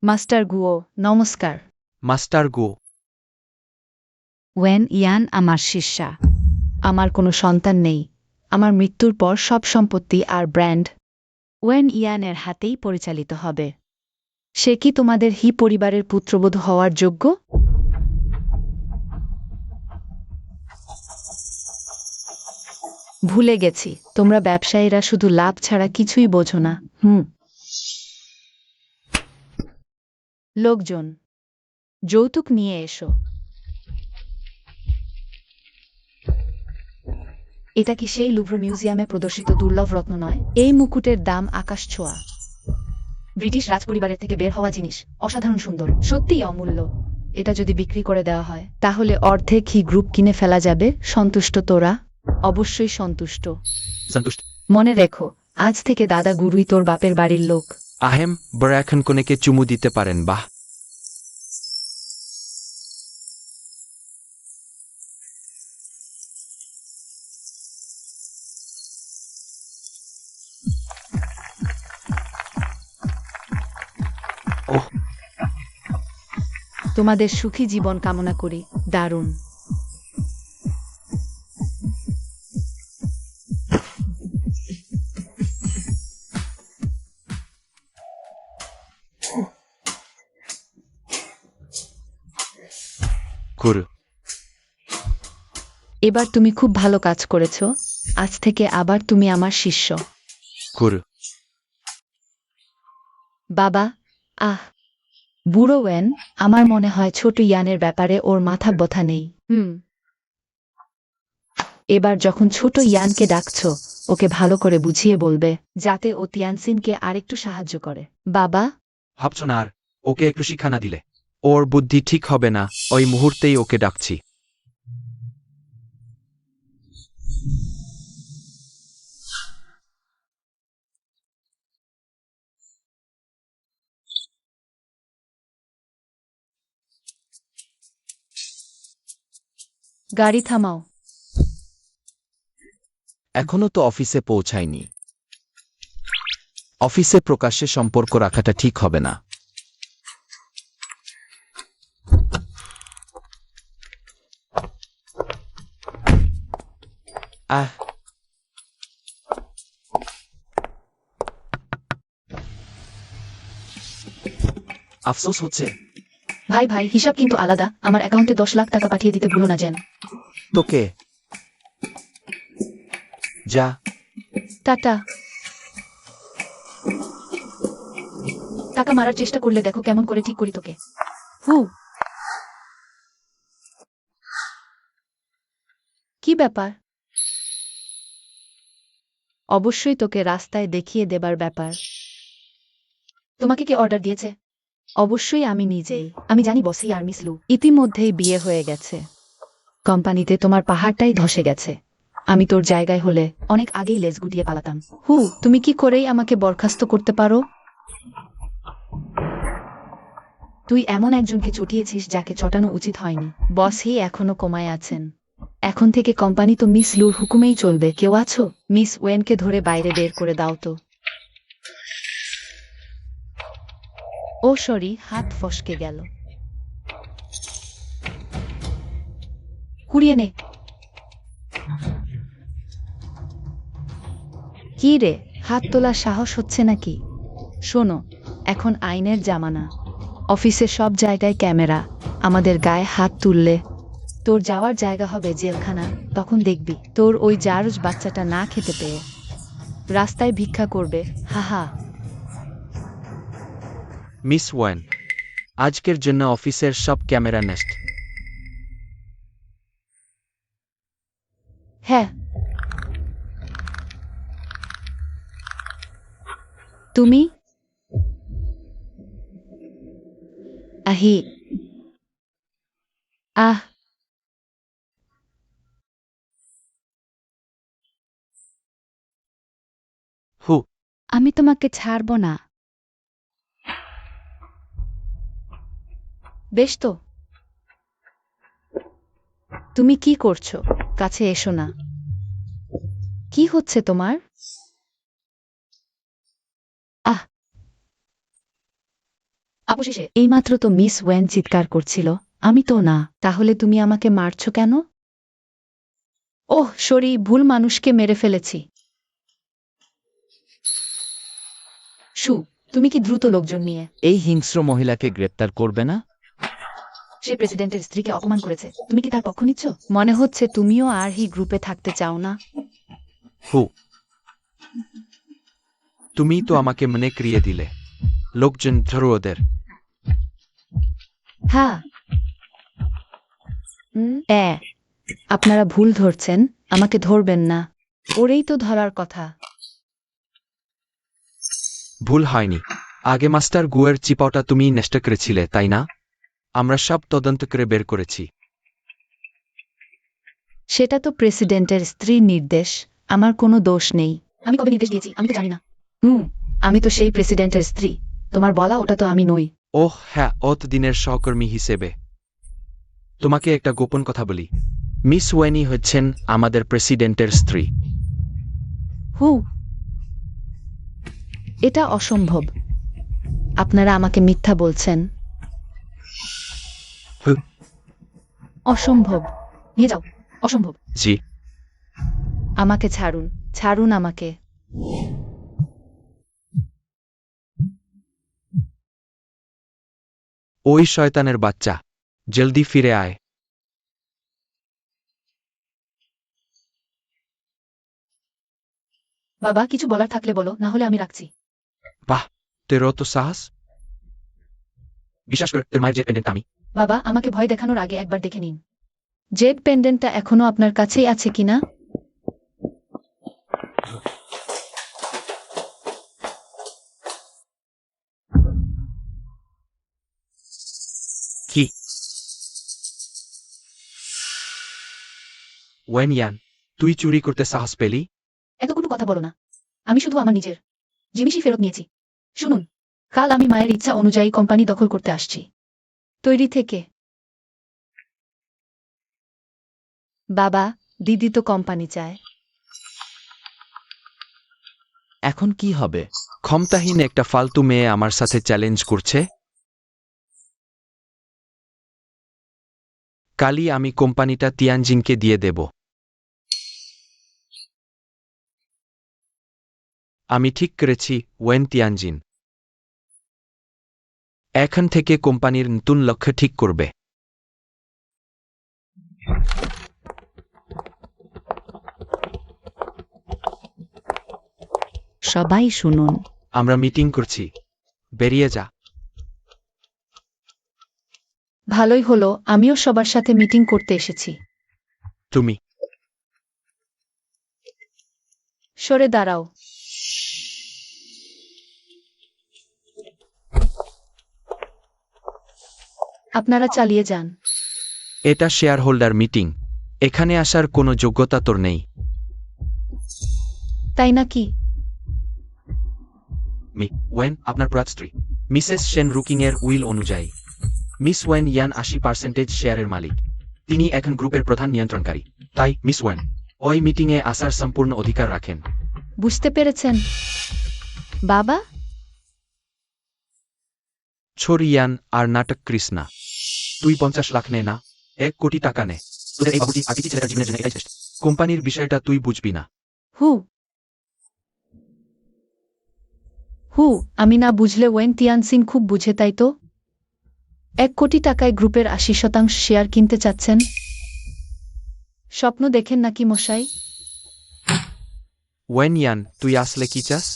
মাস্টার গুও, নমস্কার। Master go. ওয়েন ইয়ান আমার শিষ্যা। আমার কোনো সন্তান নেই। আমার মৃত্যুর পর সব সম্পত্তি আর ব্র্যান্ড ওয়েন ইয়ানের হাতেই পরিচালিত হবে। সে কি তোমাদের হি পরিবারের পুত্রবধূ হওয়ার যোগ্য? ভুলে গেছি, তোমরা ব্যবসায়ীরা শুধু লাভ ছাড়া কিছুই বোঝো না। লোকজন, যৌতুক নিয়ে এসো। এটা কি সেই লুভ্র মিউজিয়ামে প্রদর্শিত দুর্লভ রত্ন নয়? এই মুকুটের দাম আকাশ ছোঁয়া। ব্রিটিশ রাজপরিবারের থেকে বের হওয়া জিনিস, অসাধারণ সুন্দর, সত্যিই অমূল্য। এটা যদি বিক্রি করে দেওয়া হয় তাহলে অর্ধেক হি গ্রুপ কিনে ফেলা যাবে। সন্তুষ্ট তোরা? অবশ্যই সন্তুষ্ট। সন্তুষ্ট। মনে রেখো, আজ থেকে দাদা গুরুই তোর বাপের বাড়ির লোক। আহেম, বড় এখন কোনেকে চুমু দিতে পারেন, বাহ। ওহ, তোমাদের সুখী জীবন কামনা করি। দারুণ। গুরু। এবার তুমি খুব ভালো কাজ করেছ। আজ থেকে আবার তুমি আমার শিষ্য। গুরু। বাবা, আহ, বুড়ো ওয়েন, আমার মনে হয় ছোট ইয়ানের ব্যাপারে ওর মাথা ব্যথা নেই। এবার যখন ছোট ইয়ানকে ডাকছ, ওকে ভালো করে বুঝিয়ে বলবে যাতে ও তিয়ানসিনকে আরেকটু সাহায্য করে। বাবা, ভাবছ না আর, ওকে একটু শিক্ষা না দিলে ওর বুদ্ধি ঠিক হবে না। ওই মুহূর্তেই ওকে ডাকছি। গাড়ি থামাও। এখনো তো অফিসে পৌঁছায়নি। অফিসে প্রকাশ্যে সম্পর্ক রাখাটা ঠিক হবে না। আহ, আফসোস হচ্ছে। ভাই ভাই, হিসাব কিন্তু আলাদা। আমার অ্যাকাউন্টে 10 লাখ টাকা পাঠিয়ে দিতে ভুলো না যেন। তোকে যা। টাটা। টাকা মারার চেষ্টা করলে দেখো কেমন করে ঠিক করি তোকে। কি ব্যাপার? অবশ্যই তোকে রাস্তায় দেখিয়ে দেবার ব্যাপার। তোমাকে কে অর্ডার দিয়েছে? অবশ্যই আমি নিজেই। আমি জানি বসেই আর মিস লু ইতিমধ্যেই বিয়ে হয়ে গেছে। কোম্পানিতে তোমার পাহাড়টাই ধসে গেছে। আমি তোর জায়গায় হলে অনেক আগেই লেজ গুটিয়ে পালাতাম। তুমি কি করেই আমাকে বরখাস্ত করতে পারো? তুই এমন একজনকে চটিয়েছিস যাকে চটানো উচিত হয়নি। বস হি এখনো কমায় আছেন। এখন থেকে কোম্পানি তো মিস লুর হুকুমেই চলবে। কেউ আছো? মিস ওয়েনকে ধরে বাইরে বের করে দাও তো। ও সরি, হাত ফসকে গেল। কুড়িয়ে নে। কি রে, হাত তোলার সাহস হচ্ছে নাকি? শোনো, এখন আইনের জামানা। অফিসে সব জায়গায় ক্যামেরা। আমাদের গায়ে হাত তুললে তোর যাওয়ার জায়গা হবে জেলখানা। তখন দেখবি তোর ওই জারজ বাচ্চাটা না খেতে পেয়ে রাস্তায় ভিক্ষা করবে। হা হা। মিস ওয়েন, আজকের জন্য অফিসের সব ক্যামেরা নেস্ট। হ্যাঁ। তুমি আহি আহ হু, আমি তোমাকে ছাড়ব না। বেশ তো, তুমি কি করছো? কাছে এসো না। কি হচ্ছে তোমার? আহ, অবশেষে এইমাত্র তো মিস ওয়েন চিৎকার করছিল, আমি তো না। তাহলে তুমি আমাকে মারছো কেন? ওহ সরি, ভুল মানুষকে মেরে ফেলেছি। সু, তুমি কি দ্রুত লোকজন নিয়ে? এই হিংস্র মহিলাকে গ্রেপ্তার করবে না? সে প্রেসিডেন্টের স্ত্রীকে অপমান করেছে, তুমি কি তার পক্ষ নিচ্ছ? মনে হচ্ছে তুমিও আর হি গ্রুপে থাকতে চাও না। হু, তুমি তো আমাকে মনে করিয়ে দিলে। লোকজন ধরো ওদের। হ্যাঁ। আপনারা ভুল ধরছেন, আমাকে ধরবেন না। ওরেই তো ধরার কথা। ভুল হয়নি। আগে মাস্টার গুয়ের চিপাওটা তুমি নষ্ট করেছিলে, তাই না? আমরা সব তদন্ত করে বের করেছি। সেটা তো প্রেসিডেন্টের স্ত্রীর নির্দেশ, আমার কোনো দোষ নেই। আমি কবে নির্দেশ দিয়েছি আমি তো জানি না। আমি তো সেই প্রেসিডেন্টের স্ত্রী, তোমার বলা ওটা তো আমি নই। ওহ হ্যাঁ, অত দিনের সহকর্মী হিসেবে তোমাকে একটা গোপন কথা বলি। মিস ওয়েনি হচ্ছেন আমাদের প্রেসিডেন্টের স্ত্রী। হু, এটা অসম্ভব। আপনারা আমাকে মিথ্যা বলছেন। হু, অসম্ভব। নিয়ে যাও। অসম্ভব। জি। আমাকে ছাড়ুন, ছাড়ুন আমাকে। ওই শয়তানের বাচ্চা, জলদি ফিরে আয়। বাবা, কিছু বলার থাকলে বলো, না হলে আমি রাখছি। বাহ, তেরো তো সাহস। বিশ্বাস কর, তোর মায়ের যে পেন্ডেন্ট আমি। বাবা, আমাকে ভয় দেখানোর আগে একবার দেখে নিন জেড পেন্ডেন্টটা এখনো আপনার কাছেই আছে কিনা। কি? ওয়েন ইয়ান, তুই চুরি করতে সাহস পেলি? এতটুকু কথা বলো না। আমি শুধু আমার নিজের জিনিসই ফেরত নিয়েছি। শুনুন, কাল আমি মায়ের ইচ্ছা অনুযায়ী কোম্পানি দখল করতে আসছি। তৈরি থেকে। বাবা, দিদি তো কোম্পানি চায়। এখন কি হবে? ক্ষমতাহীন একটা ফালতু মেয়ে আমার সাথে চ্যালেঞ্জ করছে। কালই আমি কোম্পানিটা তিয়ানজিনকে দিয়ে দেব। আমি ঠিক করেছি, ওয়েন তিয়ানজিন এখন থেকে কোম্পানির নতুন লক্ষ্য ঠিক করবে। সবাই শুনুন। আমরা মিটিং করছি, বেরিয়ে যা। ভালোই হলো, আমিও সবার সাথে মিটিং করতে এসেছি। তুমি সরে দাঁড়াও। আপনারা চালিয়ে যান। এটা শেয়ার হোল্ডার মিটিং, এখানে আসার কোনো যোগ্যতা তোর নেই। তাই নাকি? ওয়েন আপনার প্রাতস্ত্রী মিসেস সেন রুকিংয়ের উইল অনুযায়ী মিস ওয়েন ইয়ান 80% শেয়ারের মালিক। তিনি এখন গ্রুপের প্রধান নিয়ন্ত্রণকারী। তাই মিস ওয়েন ওই মিটিংয়ে আসার সম্পূর্ণ অধিকার রাখেন। বুঝতে পেরেছেন বাবা? ছোর ইয়ান আর নাটক কৃষ্ণা, তুই 50 লাখ নে না, 1 কোটি টাকা নে। তোদের এই বাবুটি আকিতি ছেলেটার জীবনের জন্য এটাই শ্রেষ্ঠ। কোম্পানির বিষয়টা তুই বুঝবি না। হু, আমি না বুঝলে ওয়েন তিয়ানসিন খুব বুঝে, তাই তো? 1 কোটি টাকায় গ্রুপের 80% শেয়ার কিনতে চাচ্ছেন। স্বপ্ন দেখেন নাকি মশাই? ওয়েন ইয়ান, তুই আসলে কি চাস?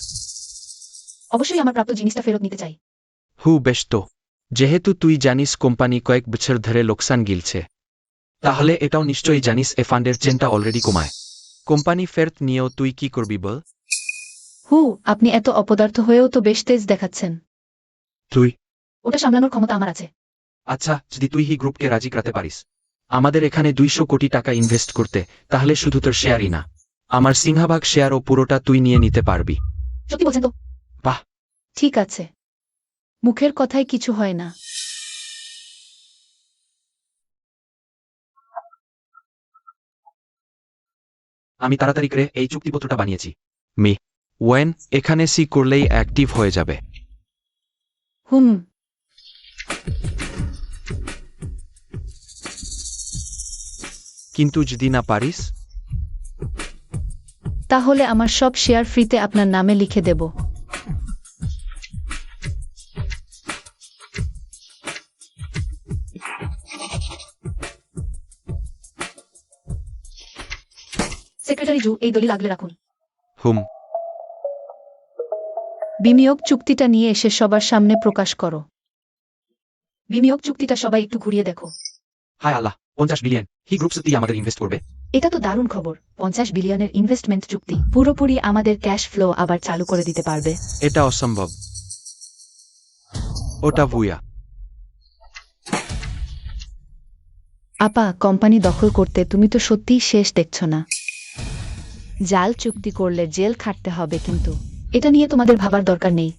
অবশ্যই আমার প্রাপ্ত জিনিসটা ফেরত নিতে চাই। বেশ তো যেহেতু তুই জানিস কোম্পানি কয়েক বছর ধরে লোকসান গিলছে তাহলে এটাও নিশ্চয়ই জানিস এ ফান্ডের চেনটা অলরেডি কমায় কোম্পানি ফেরত নিয়েও তুই কি করবি বল আপনি এত অপদার্থ হয়েও তো বেশ তেজ দেখাচ্ছেন। তুই ওটা সামলানোর ক্ষমতা আমার আছে। আচ্ছা যদি তুই হি গ্রুপকে রাজি করাতে পারিস আমাদের এখানে 200 কোটি টাকা ইনভেস্ট করতে তাহলে শুধু তোর শেয়ারই না আমার সিংহভাগ শেয়ারও পুরোটা তুই নিয়ে নিতে পারবি সত্যি বলছেন তো? বাহ ঠিক আছে, মুখের কথায় কিছু হয় না। আমি তাড়াতাড়ি করে এই চুক্তিপত্রটা বানিয়েছি ওয়েন এখানে সি করলেই অ্যাক্টিভ হয়ে যাবে হুম কিন্তু যদি না পারিস তাহলে আমার সব শেয়ার ফ্রিতে আপনার নামে লিখে দেব। সেক্রেটারি জু, এই দলিল আগলে রাখুন। হুম বিনিয়োগ চুক্তিটা নিয়ে এসে সবার সামনে প্রকাশ করো। বিনিয়োগ চুক্তিটা সবাই একটু ঘুরিয়ে দেখো। হায় আল্লাহ 50 বিলিয়ন হি গ্রুপ সত্যি আমাদের ইনভেস্ট করবে এটা তো দারুণ খবর। 50 বিলিয়নের ইনভেস্টমেন্ট চুক্তি পুরোপুরি আমাদের ক্যাশ ফ্লো আবার চালু করে দিতে পারবে। এটা অসম্ভব ওটা ভুয়া আপা, কোম্পানি দখল করতে তুমি তো সত্যিই শেষ দেখছো না। জাল চুক্তি করলে জেল খাটতে হবে, কিন্তু এটা নিয়ে তোমাদের ভাবার দরকার নেই।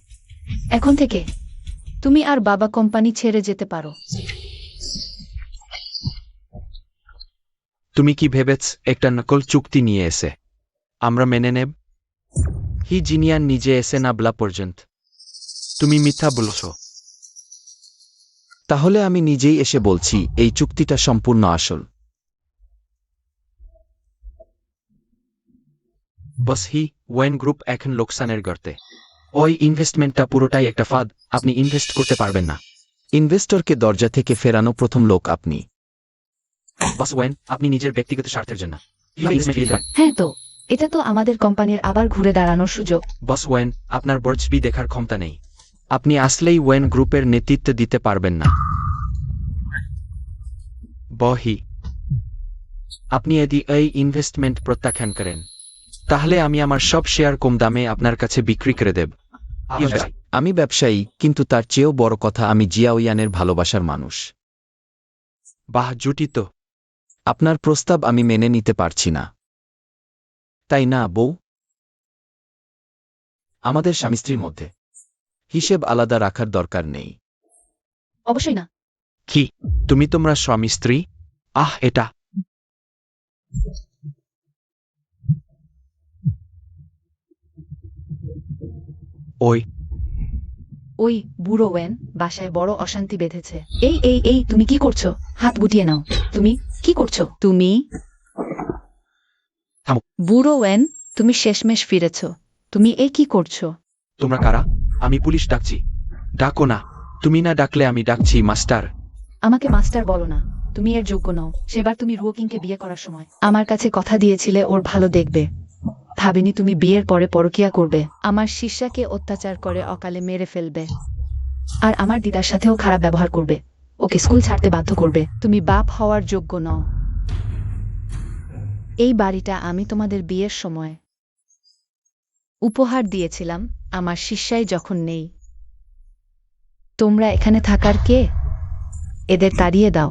এখন থেকে তুমি আর বাবা কোম্পানি ছেড়ে যেতে পারো। তুমি কি ভেবেছ একটা নকল চুক্তি নিয়ে এসে আমরা মেনে নেব হি জিনিয়ান নিজে এসে না বলা পর্যন্ত তুমি মিথ্যা বলছ তাহলে আমি নিজেই এসে বলছি এই চুক্তিটা সম্পূর্ণ আসল। বস হি ওয়েন গ্রুপ এখন লোকসানের গর্তে ওই ইনভেস্টমেন্টটা পুরোটাই একটা ফাঁদ আপনি ইনভেস্ট করতে পারবেন না ইনভেস্টরকে দরজা থেকে ফেরানো প্রথম লোক আপনি। বস ওয়েন আপনি নিজের ব্যক্তিগত স্বার্থের জন্য হ্যাঁ, তো এটা তো আমাদের কোম্পানির আবার ঘুরে দাঁড়ানোর সুযোগ। বস ওয়েন আপনার বর্জবি দেখার ক্ষমতা নেই আপনি আসলেই ওয়েন গ্রুপের নেতৃত্ব দিতে পারবেন না বহি আপনি যদি এই ইনভেস্টমেন্ট প্রত্যাখ্যান করেন তাহলে আমি আমার সব শেয়ার কম দামে আপনার কাছে বিক্রি করে দেব আমি ব্যবসায়ী, কিন্তু তার চেয়েও বড় কথা আমি জিয়াওয়ানের ভালোবাসার মানুষ। বাহ জুটি তো আপনার প্রস্তাব আমি মেনে নিতে পারছি না, তাই না বউ? আমাদের স্বামী স্ত্রীর মধ্যে হিসেব আলাদা রাখার দরকার নেই। অবশ্যই না। কি তোমরা স্বামী স্ত্রী এটা ওই বুড়ো ওয়েন বাসায় বড় অশান্তি বেঁধেছে। এই এই এই তুমি কি করছো? হাত গুটিয়ে নাও। তুমি কি করছো? তুমি থামো। বুড়ো ওয়েন, তুমি শেষমেশ ফিরেছ। তুমি এই কি করছো? তোমরা কারা? আমি পুলিশ ডাকছি। ডাকো না, তুমি না ডাকলে আমি ডাকছি মাস্টার। আমাকে মাস্টার বলো না, তুমি এর যোগ্য নও। সেবার তুমি রুয়োকিংকে বিয়ে করার সময় আমার কাছে কথা দিয়েছিলে ওর ভালো দেখবে। ভাবিনি তুমি বিয়ের পরে পরকিয়া করবে, আমার শিষ্যাকে অত্যাচার করে অকালে মেরে ফেলবে, আর আমার দিদার সাথেও খারাপ ব্যবহার করবে, ওকে স্কুল ছাড়তে বাধ্য করবে। তুমি বাপ হওয়ার যোগ্য নও। এই বাড়িটা আমি তোমাদের বিয়ের সময় উপহার দিয়েছিলাম, আমার শিষ্যাই যখন নেই। তোমরা এখানে থাকার কে? এদের তাড়িয়ে দাও।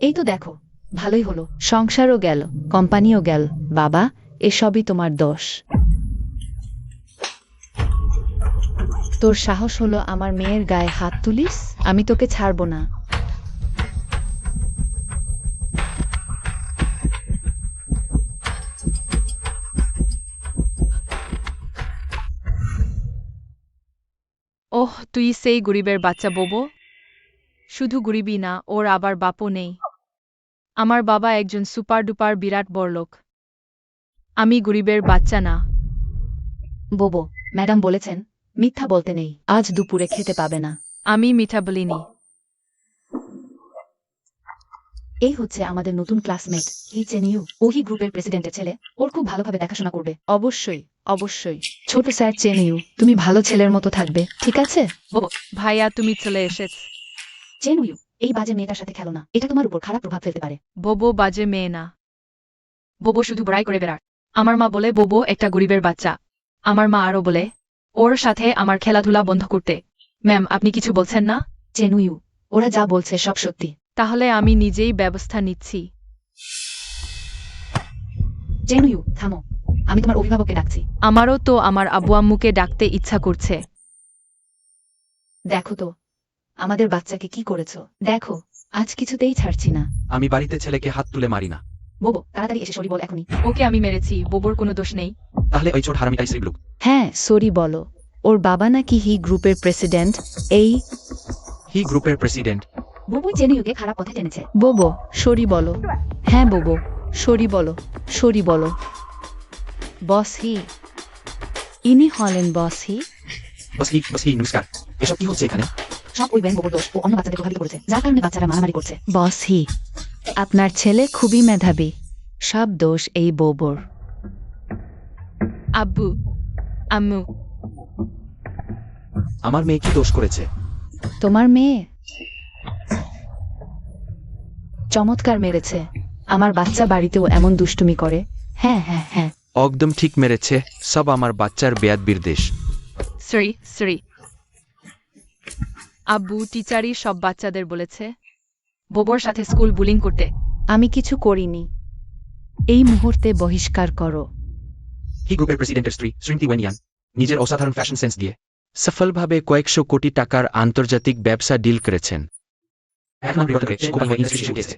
এই তো দেখো, ভালোই হলো, সংসারও গেল, কোম্পানিও গেল। বাবা, এসবই তোমার দোষ। তোর সাহস হলো আমার মেয়ের গায়ে হাত তুলিস? আমি তোকে ছাড়ব না। ওহ, তুই সেই গরিবের বাচ্চা বোবো। শুধু গরিবই না, ওর আবার বাপও নেই। আমার বাবা একজন সুপার ডুপার বিরাট বড়লোক। আমি গরিবের বাচ্চা না। বোবো, ম্যাডাম বলেছেন মিথ্যা বলতে নেই, আজ দুপুরে খেতে পাবে না। আমি মিঠা বলিনি। এই হচ্ছে আমাদের নতুন ক্লাসমেট হি চেনিউ। ওহি গ্রুপের প্রেসিডেন্টের ছেলে। ওর খুব ভালোভাবে দেখাশোনা করবে। অবশ্যই অবশ্যই ছোট স্যার চেনিউ, তুমি ভালো ছেলের মতো থাকবে, ঠিক আছে? ভাইয়া তুমি চলে এসেছ। চেনিউ, এই বাজে মেয়েটার সাথে খেলো না, এটা তোমার উপর খারাপ প্রভাব ফেলতে পারে। বোবো বাজে মেয়ে না। বোবো শুধু বড়াই করে বেড়ায়। আমার মা বলে বোবো একটা গরিবের বাচ্চা। আমার মা আরো বলে ওর সাথে আমার খেলাধুলা বন্ধ করতে। ম্যাম আপনি কিছু বলছেন না? চেনিউ, ওরা যা বলছে সব সত্যি। তাহলে আমি নিজেই ব্যবস্থা নিচ্ছি। চেনিউ থামো, আমি তোমার অভিভাবককে ডাকছি। আমারও তো আমার আব্বু আম্মুকে ডাকতে ইচ্ছা করছে। দেখো তো আমাদের বাচ্চাকে কি করেছো, দেখো আজ কিছুতেই ছাড়ছি না। আমি বাড়িতে ছেলেকে হাত তুলে মারি না। বোবো তাড়াতাড়ি এসে সরি বল এখনই। ওকে আমি মেরেছি, বোবোর কোনো দোষ নেই। তাহলে ওই ছোট হারামিটাই শ্রীবলুক। হ্যাঁ সরি বলো। ওর বাবা নাকি হি গ্রুপের প্রেসিডেন্ট। এই হি গ্রুপের প্রেসিডেন্ট। বোবো চেনিউকে খারাপ পথে টেনেছে। বোবো সরি বলো। হ্যাঁ বোবো সরি বলো, সরি বলো। বস হি, ইনি হলেন বস হি। বস হি নমস্কার। এসব কি হচ্ছে এখানে? সব ওই ব্যাংক বোবোর দোষ, ও অন্য বাচ্চাদের প্রভাবিত করেছে, যার কারণে বাচ্চারা মারামারি করছে। বস হি, আপনার ছেলে খুবই মেধাবী, সব দোষ এই বোবোর। আব্বু আম্মু আমার মেয়ে কি দোষ করেছে? তোমার মেয়ে চমৎকার মেরেছে। আমার বাচ্চা বাড়িতেও এমন দুষ্টুমি করে। হ্যাঁ হ্যাঁ হ্যাঁ, একদম ঠিক মেরেছে, সব আমার বাচ্চার বেয়াদবির দেশ। Sorry sorry. আব্বু টিচারই সব বাচ্চাদের বলেছে বোবোর সাথে স্কুল বুলিং করতে। আমি কিছু করিনি। এই মুহূর্তে বহিষ্কার করো। হি গ্রুপের প্রেসিডেন্টের স্ত্রী শ্রীমতী ওয়েনিয়ান নিজের অসাধারণ ফ্যাশন সেন্স দিয়ে সফলভাবে কয়েকশো কোটি টাকার আন্তর্জাতিক ব্যবসা ডিল করেছেন। এখন ইন্ডাস্ট্রি শুরু হয়েছে।